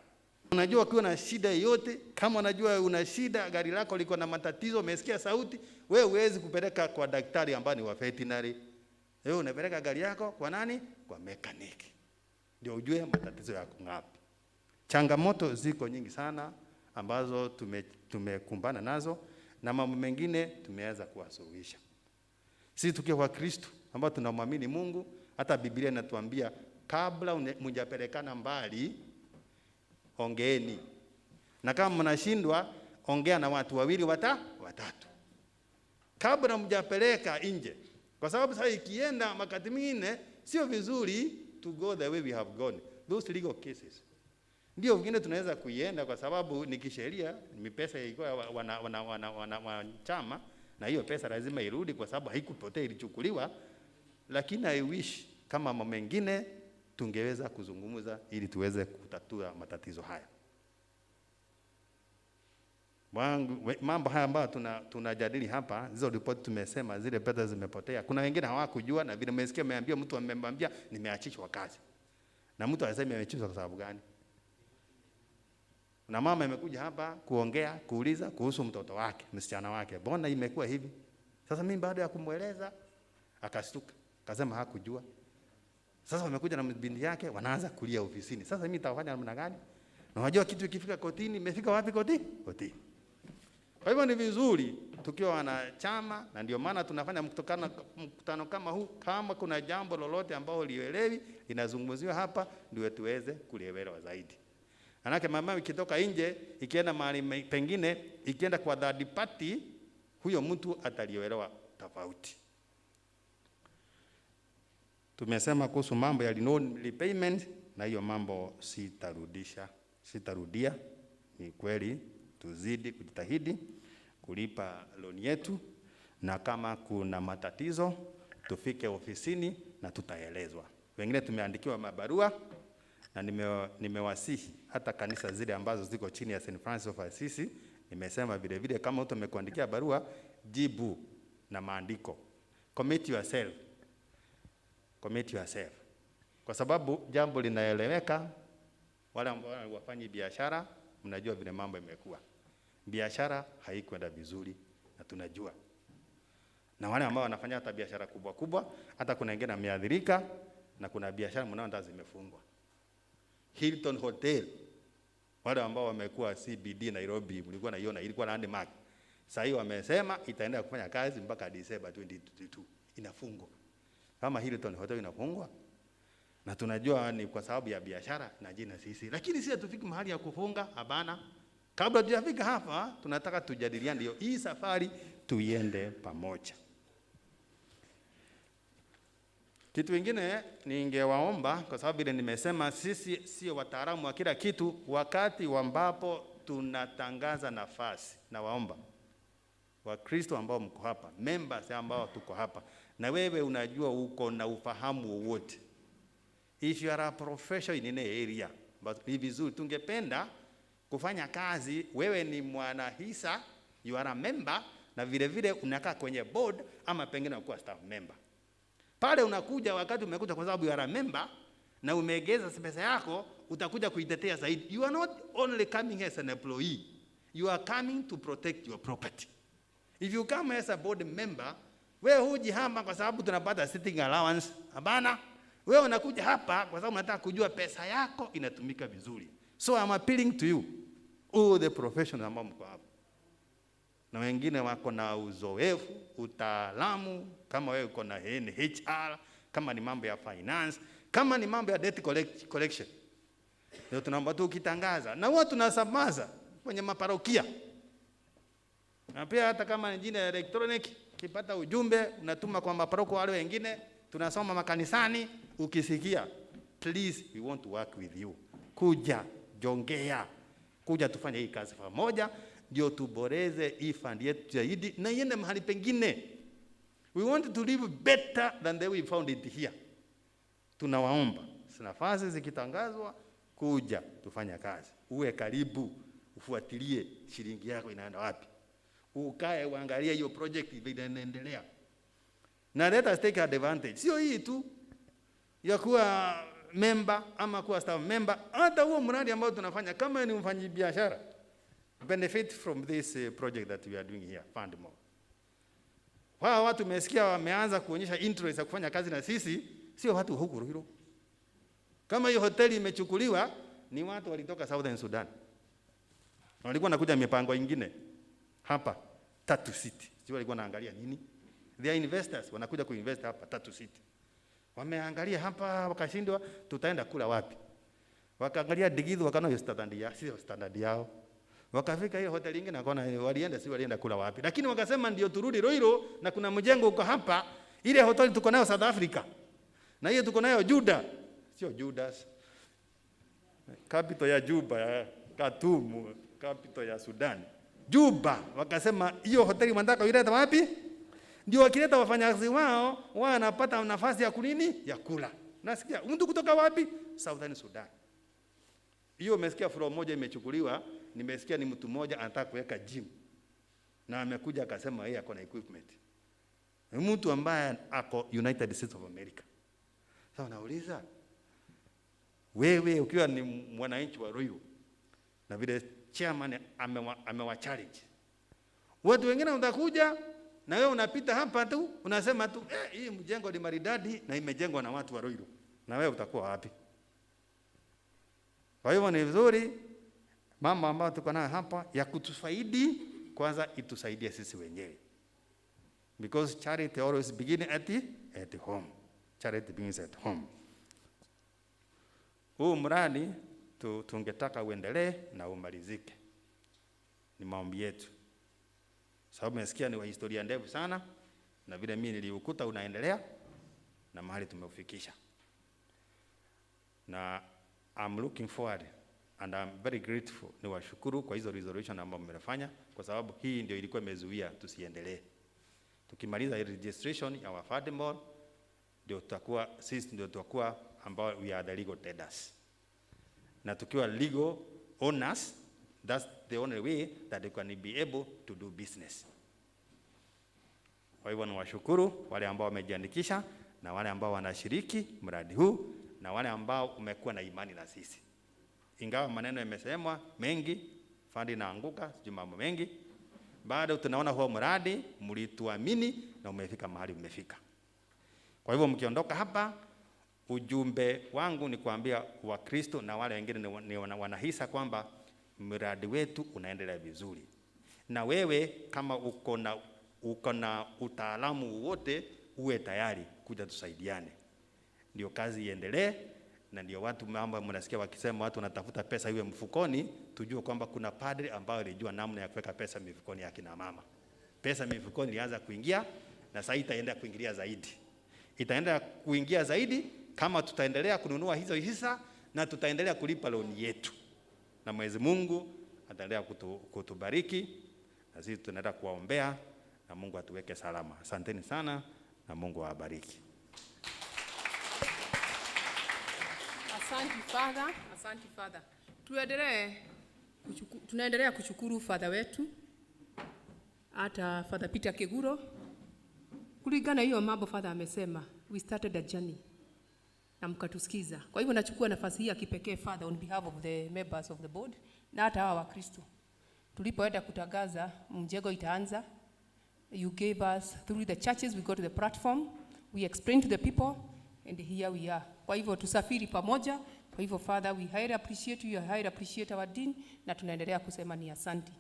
Speaker 24: Unajua ukiwa na shida yote, kama unajua una shida, gari lako liko na matatizo, umesikia sauti, wewe huwezi kupeleka kwa daktari ambaye ni wa veterinary. Wewe unapeleka gari yako kwa nani? Kwa mechanic. Ndio ujue matatizo yako ngapi. Changamoto ziko nyingi sana ambazo tumekumbana nazo na mambo mengine tumeweza kuwasuluhisha. Sisi tukiwa wa Kristo ambao tunamwamini Mungu, hata Biblia inatuambia kabla mjapelekana mbali ongeeni. Na kama mnashindwa ongea na watu wawili watatu. Kabla mjapeleka nje. Kwa sababu sasa ikienda wakati mwingine sio vizuri to go the way we have gone. Those legal cases. Ndio vingine tunaweza kuienda kwa sababu ni kisheria, ni pesa ilikuwa wanachama na hiyo pesa lazima irudi kwa sababu haikupotea ilichukuliwa, lakini I wish kama mambo mengine tungeweza kuzungumza ili tuweze kutatua matatizo haya.
Speaker 6: Mambo haya ambayo tunajadili hapa, hizo report tumesema zile pesa zimepotea. Kuna wengine hawakujua, na vile mmesikia ameambia mtu amemwambia nimeachishwa kazi. Na mtu anasema ameachishwa kwa sababu gani? Na mama imekuja hapa kuongea, kuuliza kuhusu mtoto wake, msichana wake. Mbona imekuwa hivi? Sasa mimi baada ya kumweleza akastuka, akasema hakujua. Sasa wamekuja na binti yake wanaanza kulia ofisini. Sasa mimi nitafanya namna gani? Na unajua kitu ikifika kotini, imefika wapi kotini? Kotini. Kwa hivyo ni vizuri tukiwa wanachama, na ndio maana tunafanya mkutano kama huu. Kama kuna jambo lolote ambalo lielewi linazungumziwa hapa, ndio tuweze kulielewa zaidi. Manake mama ikitoka nje, ikienda mahali pengine, ikienda kwa third party, huyo mtu atalielewa tofauti. Tumesema kuhusu mambo ya loan repayment, na hiyo mambo sitarudia. Ni kweli tuzidi kujitahidi kulipa loan yetu, na kama kuna matatizo tufike ofisini na tutaelezwa. Wengine tumeandikiwa mabarua, na nimewasihi hata kanisa zile ambazo ziko chini ya St. Francis of Assisi, nimesema vile vile kama mtu amekuandikia barua, jibu na maandiko. Commit yourself. Kwa sababu jambo linaeleweka. Wale ambao wafanyi biashara, mnajua vile mambo imekuwa. Biashara haikwenda vizuri, na tunajua. Na wale ambao wanafanya hata biashara kubwa kubwa, hata kuna wengine wameathirika, na kuna biashara mnaona zimefungwa. Hilton Hotel, wale ambao wamekuwa CBD Nairobi, mlikuwa naiona ilikuwa landmark. Sasa hiyo wamesema itaendelea kufanya kazi mpaka December 2022. Inafungwa. Kama Hilton Hotel inafungwa, na tunajua ni kwa sababu ya biashara na jina sisi. Lakini sisi hatufiki mahali ya kufunga, hapana. Kabla tujafika hapa, tunataka tujadiliane ndio hii safari tuiende pamoja. Kitu kingine ningewaomba, kwa sababu ile nimesema sisi sio wataalamu wa kila kitu, wakati ambapo tunatangaza nafasi, na waomba Wakristo ambao mko hapa, members ambao tuko hapa, na wewe unajua uko na ufahamu wowote. If you are a professional in any area, but ni vizuri tungependa kufanya kazi, wewe ni mwanahisa, you are a member, na vile vile unakaa kwenye board ama pengine unakuwa staff member. Pale unakuja wakati umekuja kwa sababu you are a member na umeegeza pesa yako, utakuja kuitetea zaidi. You are not only coming as an employee, you are coming to protect your property. If you come as a board member, wewe huji hapa kwa sababu tunapata sitting allowance. Hapana. Wewe unakuja hapa kwa sababu unataka kujua pesa yako inatumika vizuri. So I'm appealing to you, all the professionals ambao mko hapa. Na wengine wako na uzoefu, utaalamu, kama wewe uko na HR, kama ni mambo ya finance, kama ni mambo ya debt collection. Ndio tunaomba tu ukitangaza. Na huwa tunasambaza kwenye maparokia. Na pia hata kama ni jina electronic, kipata ujumbe unatuma kwa maparoko wale wengine, tunasoma makanisani, ukisikia, please, we want to work with you. Kuja, jongea, kuja tufanye hii kazi pamoja, ndio tuboreze hii fund yetu zaidi na iende mahali pengine. We want to live better than the way we found it here. Tunawaomba, nafasi zikitangazwa, kuja tufanye kazi. Uwe karibu, ufuatilie shilingi yako inaenda wapi. Ukae uangalie hiyo project inaendelea. Na let us take advantage. Sio hii tu ya kuwa member ama kuwa staff member, hata huo mradi ambao tunafanya kama ni mfanyabiashara, benefit from this project that we are doing here, fund more. Wao watu umesikia wameanza kuonyesha interest ya kufanya kazi na sisi, sio watu huku Ruiru. Kama hiyo hoteli imechukuliwa, ni watu walitoka Southern Sudan. Walikuwa nakuja mipango ingine hapa Tatu City. Sio walikuwa naangalia nini? They are investors, wanakuja kuinvest hapa Tatu City. Wameangalia hapa wakashindwa, tutaenda kula wapi? Wakaangalia Digithi wakaona hiyo standard yao. Wakafika hiyo hoteli nyingine wakaona walienda kula wapi? Lakini wakasema ndio turudi Ruiru, na kuna mjengo uko hapa, ile hoteli tuko nayo South Africa. Na hiyo tuko nayo Juda, sio Judas. Capital ya Juba, ya Khartoum, capital ya Sudan. Juba, wakasema hiyo hoteli mnataka ileta wapi? Ndio wakileta wafanyakazi wao, wanapata nafasi ya kunini? Ya kula. Nasikia mtu kutoka wapi? Southern Sudan. Hiyo umesikia floor moja imechukuliwa
Speaker 24: nimesikia ni mtu mmoja anataka kuweka gym. Na amekuja akasema yeye ako na equipment. Ni mtu ambaye ako United States of America. Sasa nauliza, wewe ukiwa ni mwananchi wa Ruiru na vile chairman amewa challenge, watu wengine watakuja na wewe unapita hapa tu unasema tu hii mjengo ni maridadi na imejengwa na watu wa Ruiru, na wewe utakuwa wapi? Kwa hivyo ni vizuri mambo ambayo tuko nayo hapa ya kutufaidi, kwanza itusaidie sisi wenyewe, because charity always begin at home. Charity begins at home. Huu mradi tungetaka uendelee na umalizike, ni maombi yetu, sababu nimesikia ni wa historia ndefu sana, na vile mimi niliukuta unaendelea na mahali tumeufikisha, na I'm looking forward and I'm very grateful. Ni washukuru kwa hizo resolution ambazo mmefanya, kwa sababu hii ndio ilikuwa imezuia tusiendelee. Tukimaliza registration ya wafadhili board, ndio tutakuwa sisi ndio tutakuwa ambao we are the legal tenders, na tukiwa legal owners, that's the only way that they can be able to do business. Kwa hivyo niwashukuru wale ambao wamejiandikisha na wale ambao wanashiriki mradi huu na wale ambao umekuwa na imani na sisi. Ingawa maneno yamesemwa mengi, fandi inaanguka, sijui mambo mengi, bado tunaona huo mradi mlituamini na umefika mahali umefika. Kwa hivyo mkiondoka hapa, ujumbe wangu ni kuambia Wakristo na wale wengine ni wanahisa kwamba mradi wetu unaendelea vizuri. Na wewe kama uko na utaalamu wote, uwe tayari kuja tusaidiane. Ndio kazi iendelee, na ndio watu mambo mnasikia wakisema watu wanatafuta pesa iwe mfukoni, tujue kwamba kuna padri ambao alijua namna ya kuweka pesa mifukoni ya kina mama. Pesa mifukoni ilianza kuingia na sasa itaendelea kuingilia zaidi. Itaendelea kuingia zaidi kama tutaendelea kununua hizo hisa na tutaendelea kulipa loan yetu. Na Mwenyezi Mungu ataendelea kutubariki, na sisi tunaendelea kuwaombea na Mungu atuweke salama. Asanteni sana na Mungu awabariki.
Speaker 2: Asante Father, asante Father. Tunaendelea kushukuru Father wetu, hata Father Peter Keguro. Kulingana hiyo mambo Father amesema, we started a journey na mkatusikiza. Kwa hivyo nachukua nafasi hii ya kipekee Father, on behalf of the members of the board na hata hawa Wakristo, tulipoenda kutangaza mjengo itaanza, you gave us through the churches, we got to the platform, we explained to the people, and here we are. Kwa hivyo tusafiri pamoja. Kwa hivyo Father, we highly appreciate you, highly appreciate our dean, na tunaendelea kusema ni asante.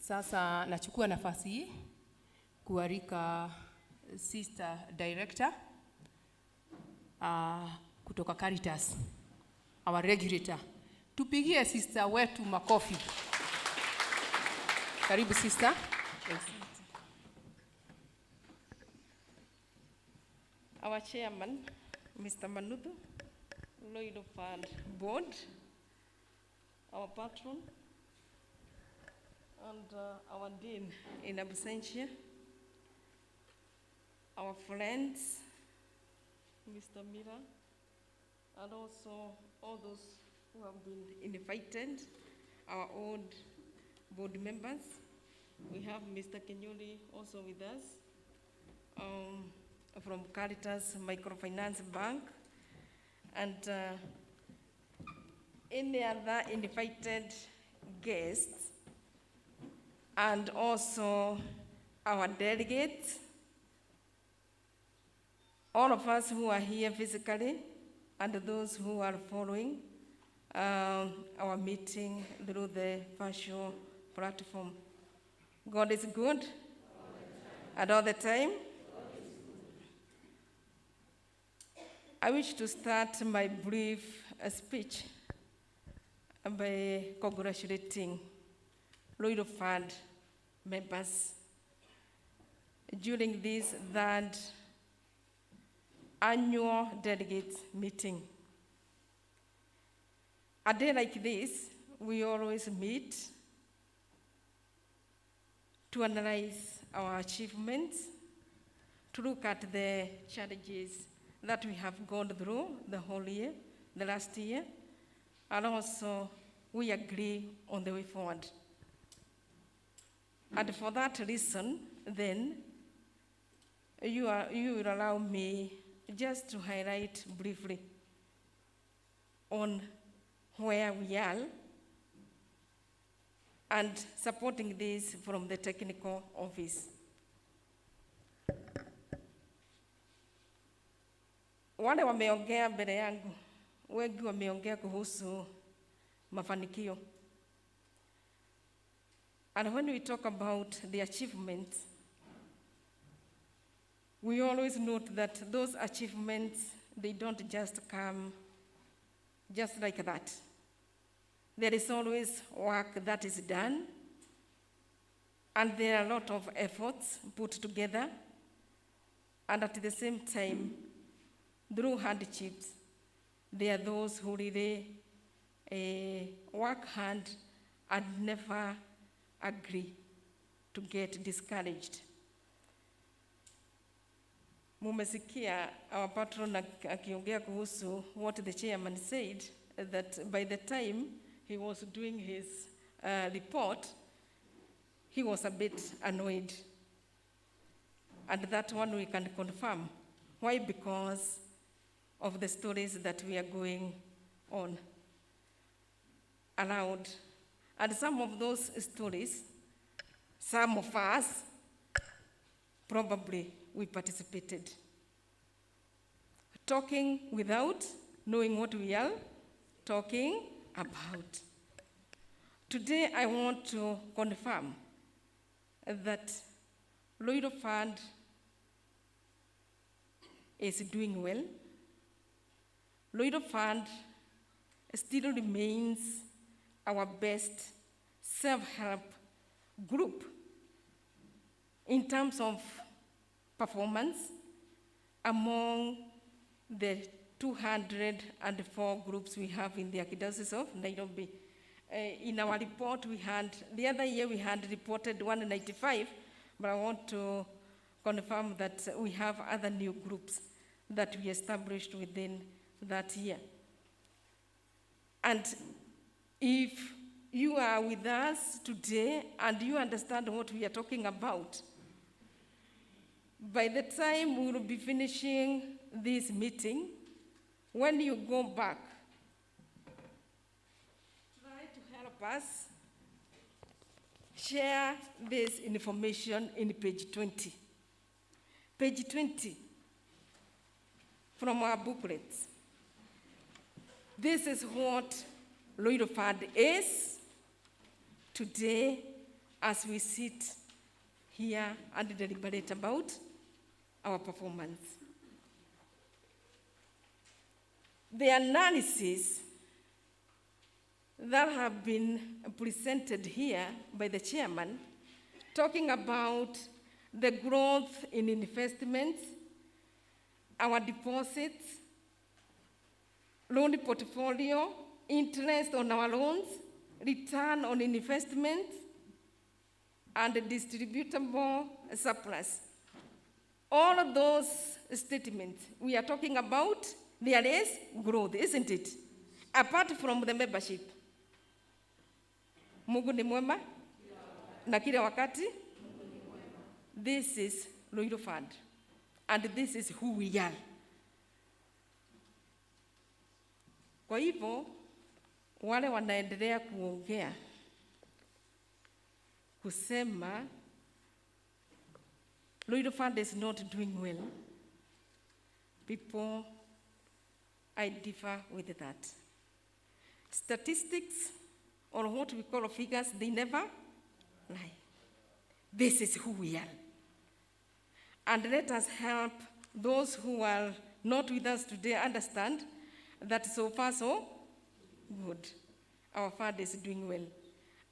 Speaker 2: Sasa nachukua nafasi hii kualika sister director kutoka Caritas, our regulator. Tupigie sister wetu makofi. Karibu sister.
Speaker 7: Our chairman, Mr. Manudu, Ruiru Fund Board, our patron, and our dean in absentia, our friends, Mr. Mira, and also all those who have been invited, our old board members. We have Mr. Kenyuli also with us, from Caritas Microfinance Bank, and any other invited guests, and also our delegates, all of us who are here physically, and those who are following our meeting through the virtual platform. God is good, and all the time. I wish to start my brief speech by congratulating Ruiru Fund members during this third annual delegates meeting. A day like this, we always meet to analyze our achievements, to look at the challenges that we have gone through the whole year, the last year, and also we agree on the way forward. And for that reason, then, you will allow me just to highlight briefly on where we are and supporting this from the technical office. Wale wameongea mbele yangu, wengi wameongea kuhusu mafanikio. And when we talk about the achievements, we always note that those achievements, they don't just come just like that. There is always work that is done, and there are a lot of efforts put together, and at the same time, through hardships, there are those who really work hard and never agree to get discouraged. Mumesikia our patron akiongea kuhusu what the chairman said, that by the time he was doing his report, he was a bit annoyed. And that one we can confirm. Why? Because of the stories that we are going on aloud. And some of those stories, some of us, probably we participated. Talking without knowing what we are talking about. Today I want to confirm that Ruiru Fund is doing well. Ruiru Fund still remains our best self-help group in terms of performance among the 204 groups we have in the Archdiocese of Nairobi. In our report, the other year we had reported 195, but I want to confirm that we have other new groups that we established within that year. And if you are with us today and you understand what we are talking about, by the time we will be finishing this meeting, when you go back, try to help us share this information in page 20. Page 20 from our booklets. This is what Ruiru Fund is today as we sit here and deliberate about our performance. The analysis that have been presented here by the chairman, talking about the growth in investments, our deposits, loan portfolio, interest on our loans, return on investments, and distributable surplus. All of those statements we are talking about, there is growth, isn't it? Apart from the membership. Mungu ni mwema na kila wakati. This is Ruiru Fund, and this is who we are. Kwa hivyo, wale wanaendelea kuongea kusema Ruiru Fund is not doing well, people, I differ with that. Statistics, or what we call figures, they never lie. This is who we are. And let us help those who are not with us today understand that so far so good. Our fund is doing well.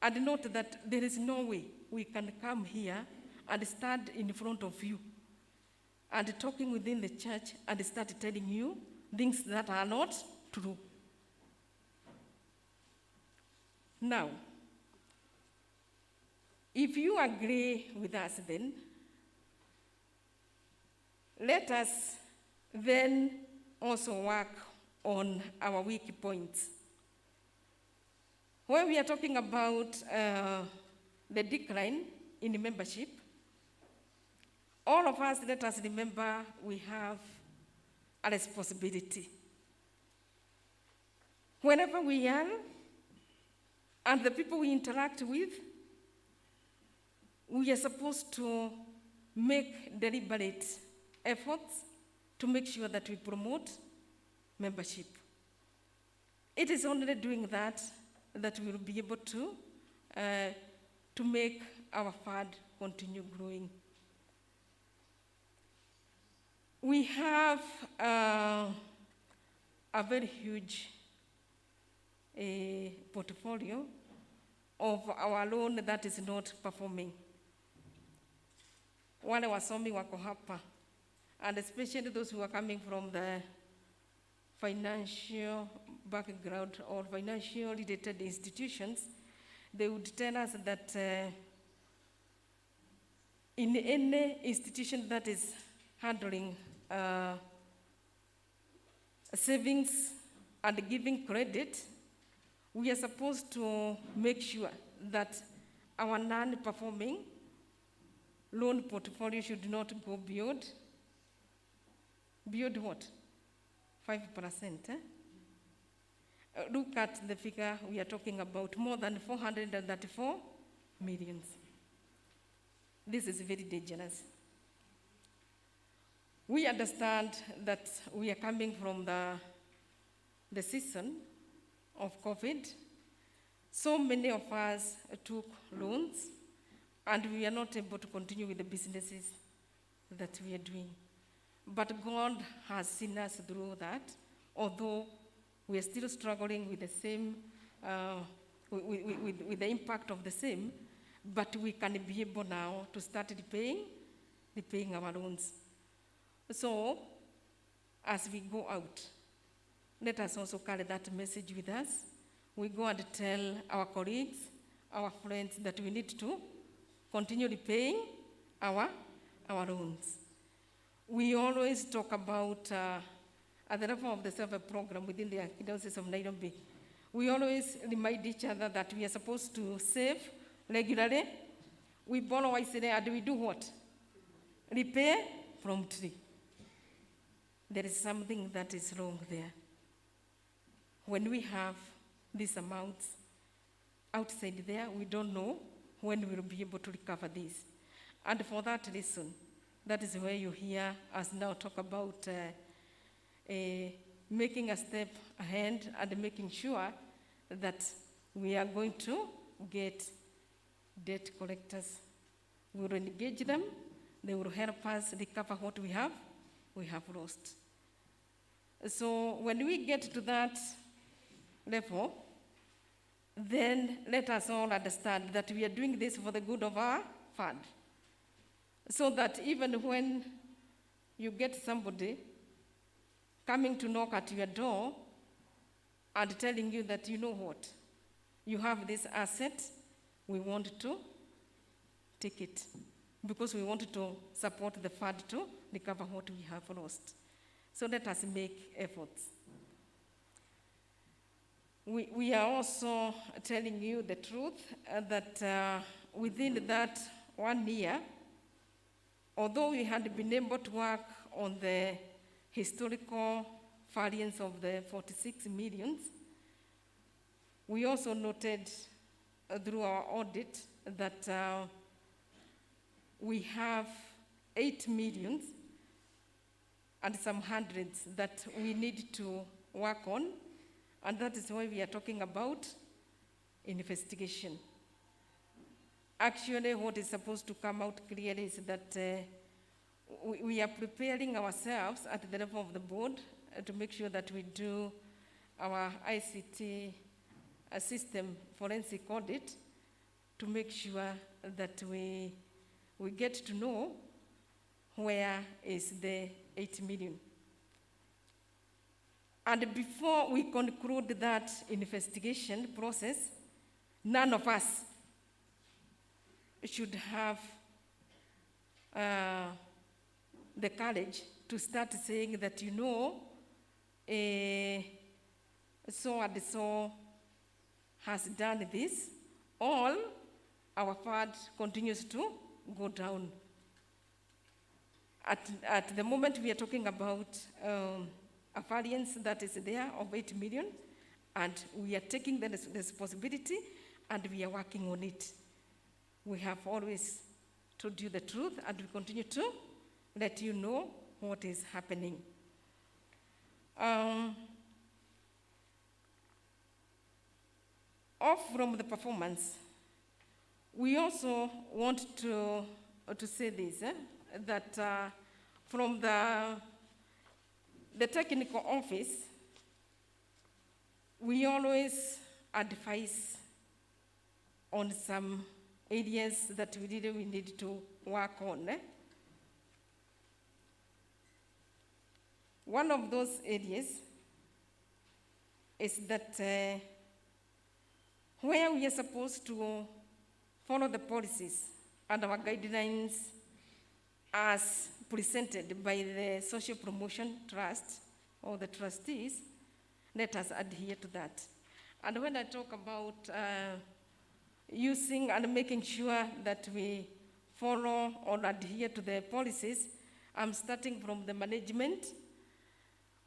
Speaker 7: And note that there is no way we can come here and stand in front of you and talking within the church and start telling you things that are not true. Now, if you agree with us then, let us then also work on our weak points. when we are talking about the decline in membership, all of us, let us remember we have a responsibility. Whenever we are, and the people we interact with, we are supposed to make deliberate efforts to make sure that we promote membership. It is only doing that that we will be able to make our fund continue growing. We have a very huge portfolio of our loan that is not performing. Wale wasomi wako hapa, and especially those who are coming from the financial background or financial related institutions, they would tell us that in any institution that is handling savings and giving credit, we are supposed to make sure that our non-performing loan portfolio should not go beyond what? 5%. Look at the figure we are talking about, more than 434 million. This is very dangerous. We understand that we are coming from the season of COVID. So many of us took loans, and we are not able to continue with the businesses that we are doing. But God has seen us through that, although we are still struggling with the same, with the impact of the same, but we can be able now to start repaying our loans. So, as we go out, let us also carry that message with us. We go and tell our colleagues, our friends, that we need to continue repaying our loans. We always talk about, at the level of the survey program within the Archdiocese of Nairobi, we always remind each other that we are supposed to save regularly. We borrow wisely, and we do what? Repay promptly. There is something that is wrong there. When we have these amounts outside there, we don't know when we will be able to recover this. And for that reason, that is where you hear us now talk about making a step ahead and making sure that we are going to get debt collectors. We will engage them. They will help us recover what we have lost. So when we get to that level, then let us all understand that we are doing this for the good of our fund. So that even when you get somebody coming to knock at your door and telling you that, you know what, you have this asset, we want to take it, because we want to support the fund to recover what we have lost. So let us make efforts. We are also telling you the truth that within that 1 year, although we had been able to work on the historical variance of the 46 millions, we also noted through our audit that we have 8 millions and some hundreds that we need to work on, and that is why we are talking about investigation. Actually, what is supposed to come out clearly is that we are preparing ourselves at the level of the board to make sure that we do our ICT system forensic audit to make sure that we get to know where is the 8 million. And before we conclude that investigation process, none of us should have the courage to start saying that, you know, so and so has done this, all our fund continues to go down. At the moment, we are talking about a variance that is there of 8 million, and we are taking the responsibility and we are working on it. We have always told you the truth, and we continue to let you know what is happening. Off from the performance, we also want to say this, that from the technical office, we always advise on some areas that we need to work on. One of those areas is that where we are supposed to follow the policies and our guidelines as presented by the Social Promotion Trust or the trustees, let us adhere to that. And when I talk about using and making sure that we follow or adhere to the policies, I'm starting from the management,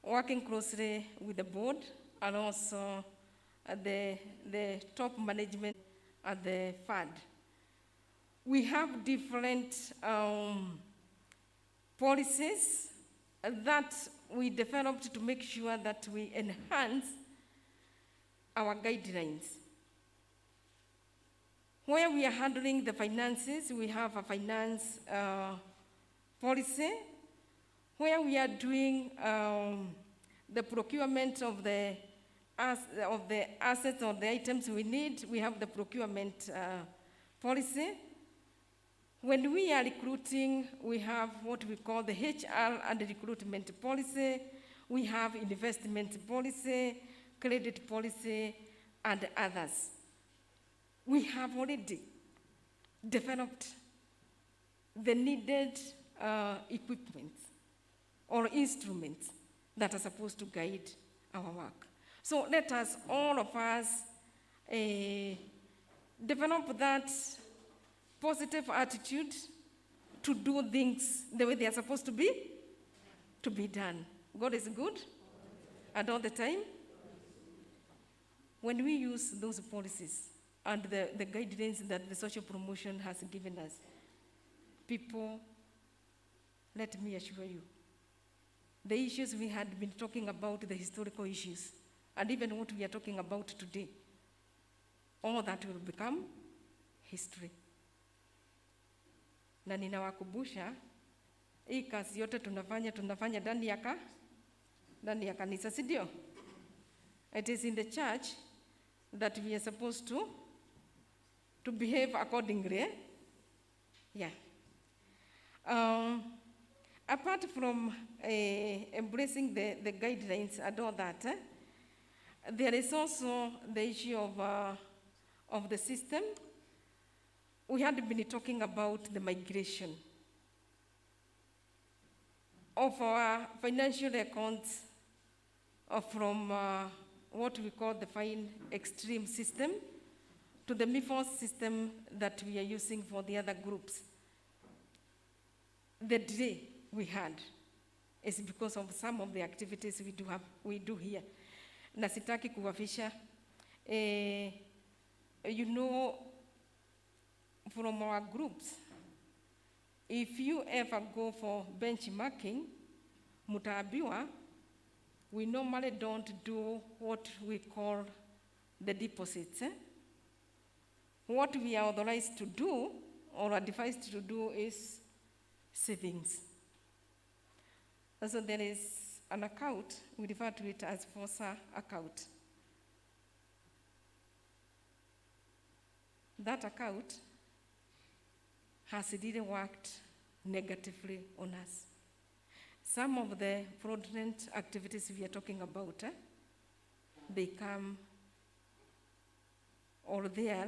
Speaker 7: working closely with the board, and also the top management at the fund. We have different policies that we developed to make sure that we enhance our guidelines. Where we are handling the finances, we have a finance policy. Where we are doing the procurement of the assets or the items we need, we have the procurement policy. When we are recruiting, we have what we call the HR and recruitment policy. We have investment policy, credit policy, and others. We have already developed the needed equipment or instruments that are supposed to guide our work. So let us, all of us, develop that positive attitude to do things the way they are supposed to be done. God is good, and all the time. When we use those policies and the guidelines that the social promotion has given us, people, let me assure you, the issues we had been talking about, the historical issues, and even what we are talking about today, all that will become history. Na ninawakumbusha, hii kazi yote tunafanya ndani ya kanisa, si ndio? It is in the church that we are supposed to behave accordingly. Yeah. Apart from embracing the guidelines and all that, there is also the issue of the system. We had been talking about the migration of our financial accounts from what we call the fine extreme system to the MIFOS system that we are using for the other groups. The delay we had is because of some of the activities we do here. Na sitaki kuwafisha. You know, from our groups, if you ever go for benchmarking, mutaambiwa, we normally don't do what we call the deposits. What we are authorized to do or advised to do is savings. So there is an account, we refer to it as FOSA account. That account has really worked negatively on us. Some of the fraudulent activities we are talking about, they come or they are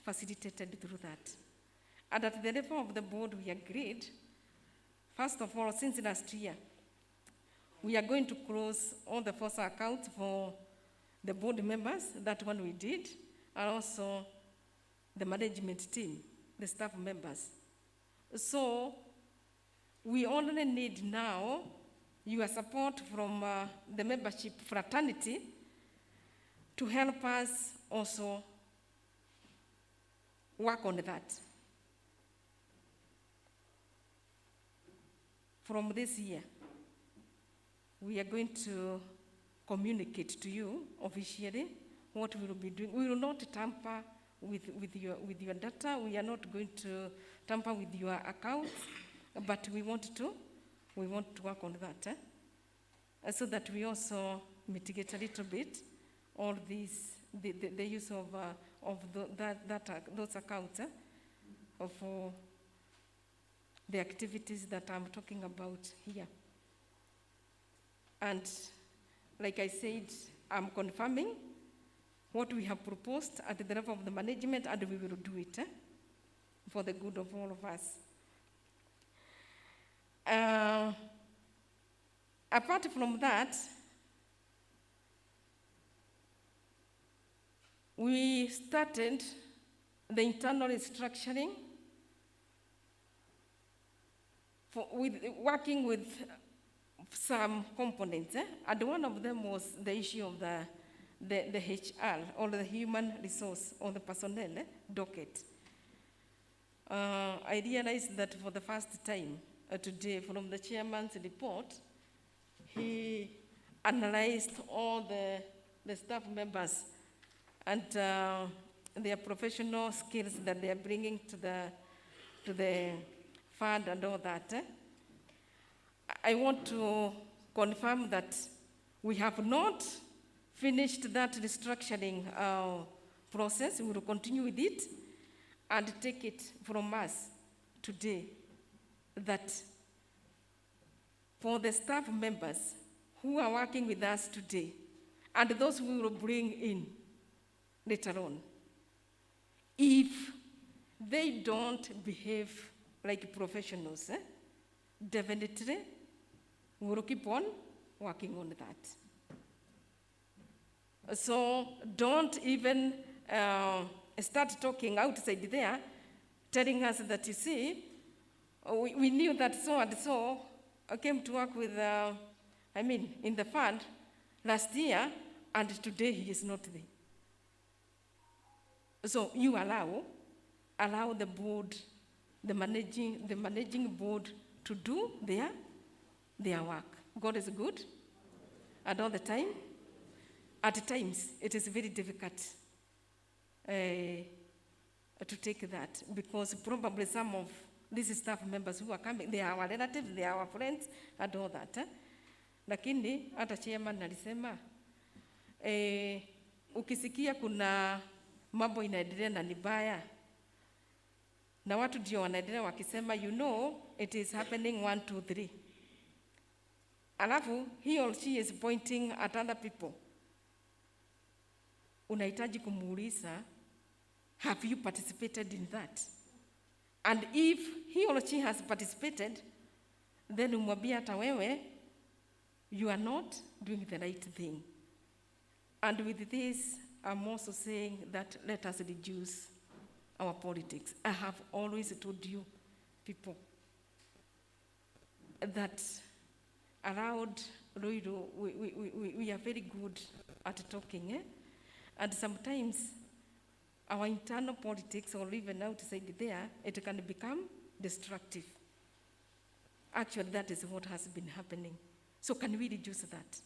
Speaker 7: facilitated through that. And at the level of the board, we agreed, first of all, since last year, we are going to close all the FOSA accounts for the board members. That one we did. and also the management team, the staff members. So we only need now your support from the membership fraternity to help us also work on that. From this year, we are going to communicate to you officially what we will be doing. We will not tamper with your data. We are not going to tamper with your accounts, but we want to work on that, so that we also mitigate a little bit all these, the use of those accounts for the activities that I'm talking about here. And like I said, I'm confirming what we have proposed at the level of the management, and we will do it for the good of all of us. Apart from that, we started the internal restructuring working with some components, and one of them was the issue of the HR, or the human resource, or the personnel docket. I realized that for the first time today, from the chairman's report, he analyzed all the staff members and their professional skills that they are bringing to the fund and all that. I want to confirm that we have not finished that restructuring process. We will continue with it and take it from us today that for the staff members who are working with us today and those we will bring in later on, if they don't behave like professionals, definitely we will keep on working on that. So don't even start talking outside there, telling us that, you see, we knew that so and so came to work with, in the fund last year, and today he is not there. So you allow the board, the managing board to do their work. God is good, and all the time. At times, it is very difficult to take that, because probably some of these staff members who are coming, they are our relatives, they are our friends, and all that. Lakini, hata chairman alisema, ukisikia kuna mambo inaendelea na ni baya, na watu ndio wanaendelea wakisema, you know, it is happening 1, 2, 3. Alafu, he or she is pointing at other people. Unahitaji kumuuliza, have you participated in that? And if he or she has participated, then umwambie hata wewe, you are not doing the right thing. And with this, I'm also saying that let us reduce our politics. I have always told you, people, that around Ruiru, we are very good at talking, and sometimes our internal politics, or even outside there, it can become destructive. Actually, that is what has been happening. So can we reduce that?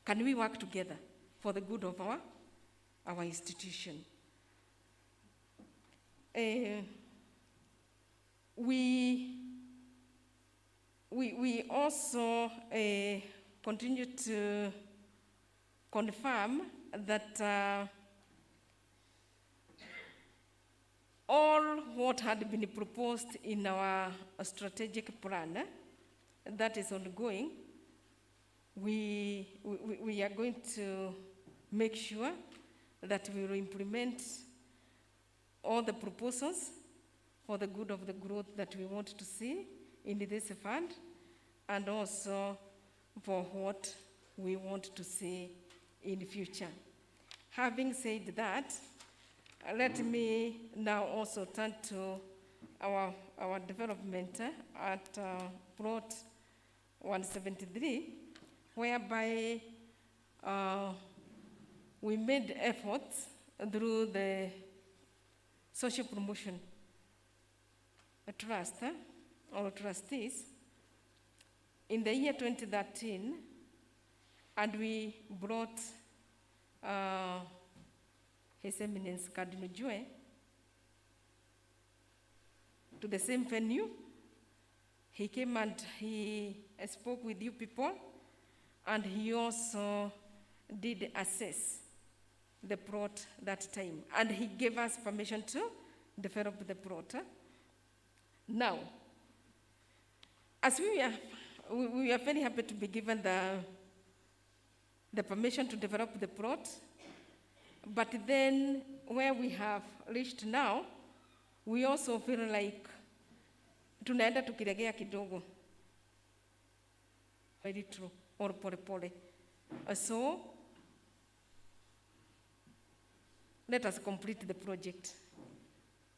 Speaker 7: Can we work together for the good of our institution? We also continue to confirm that all what had been proposed in our strategic plan that is ongoing, we are going to make sure that we will implement all the proposals for the good of the growth that we want to see in this fund, and also for what we want to see in the future. Having said that, Let me now also turn to our development at plot 173, whereby we made efforts through the social promotion trust or trustees in the year 2013, and we brought His Eminence Cardinal Joy to the same venue. He came and he spoke with you people, and he also did assess the plot that time, and he gave us permission to develop the plot. Now, as we are very happy to be given the permission to develop the plot, but then where we have reached now, we also feel like tunaenda tukiregea kidogo. Very true, or pole pole. So, let us complete the project.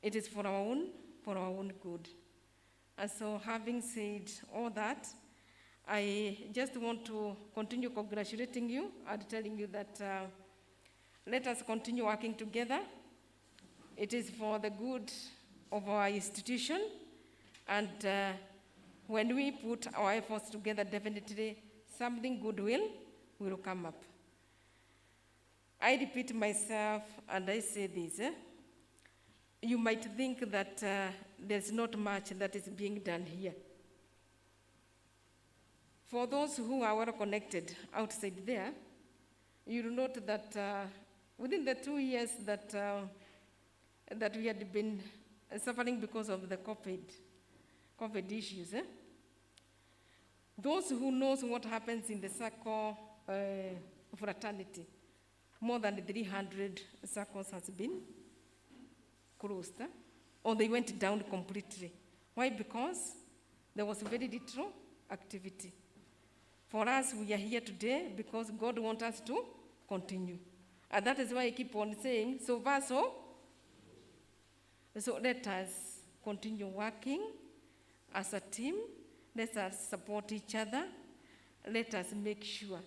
Speaker 7: It is for our own good. And so, having said all that, I just want to continue congratulating you and telling you that let us continue working together. It is for the good of our institution, and when we put our efforts together, definitely something good will come up. I repeat myself and I say this. You might think that there's not much that is being done here. For those who are well connected outside there, you'll note that within the 2 years that we had been suffering because of the COVID issues, those who knows what happens in the circle fraternity, more than 300 circles has been closed, or they went down completely. Why? Because there was very little activity. For us, we are here today because God wants us to continue. And that is why I keep on saying, so far so let us continue working as a team. Let us support each other. Let us make sure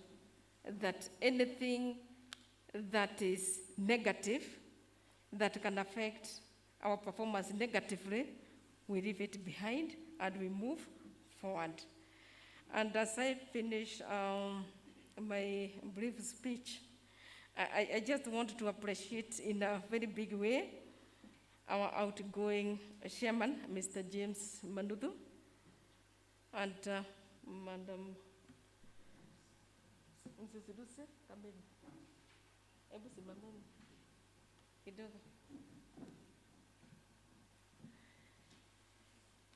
Speaker 7: that anything that is negative, that can affect our performance negatively, we leave it behind and we move forward. And as I finish my brief speech, I just want to appreciate in a very big way our outgoing chairman, Mr. James Manudu, and Madam Mrs. Lucy Kameli.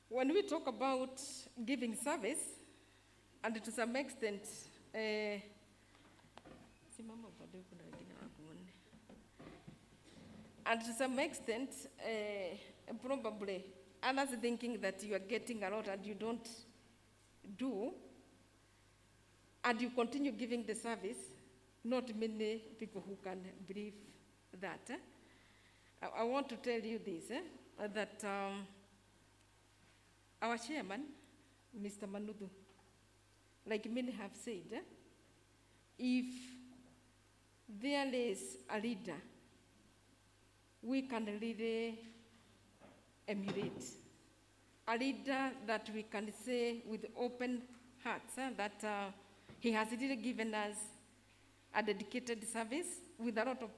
Speaker 7: When we talk about giving service, and to some extent, probably others thinking that you are getting a lot and you don't do, and you continue giving the service, not many people who can believe that. I want to tell you this, that our chairman, Mr. Manudu, like many have said, if there is a leader we can really emulate, a leader that we can say with open hearts that he has really given us a dedicated service with a lot of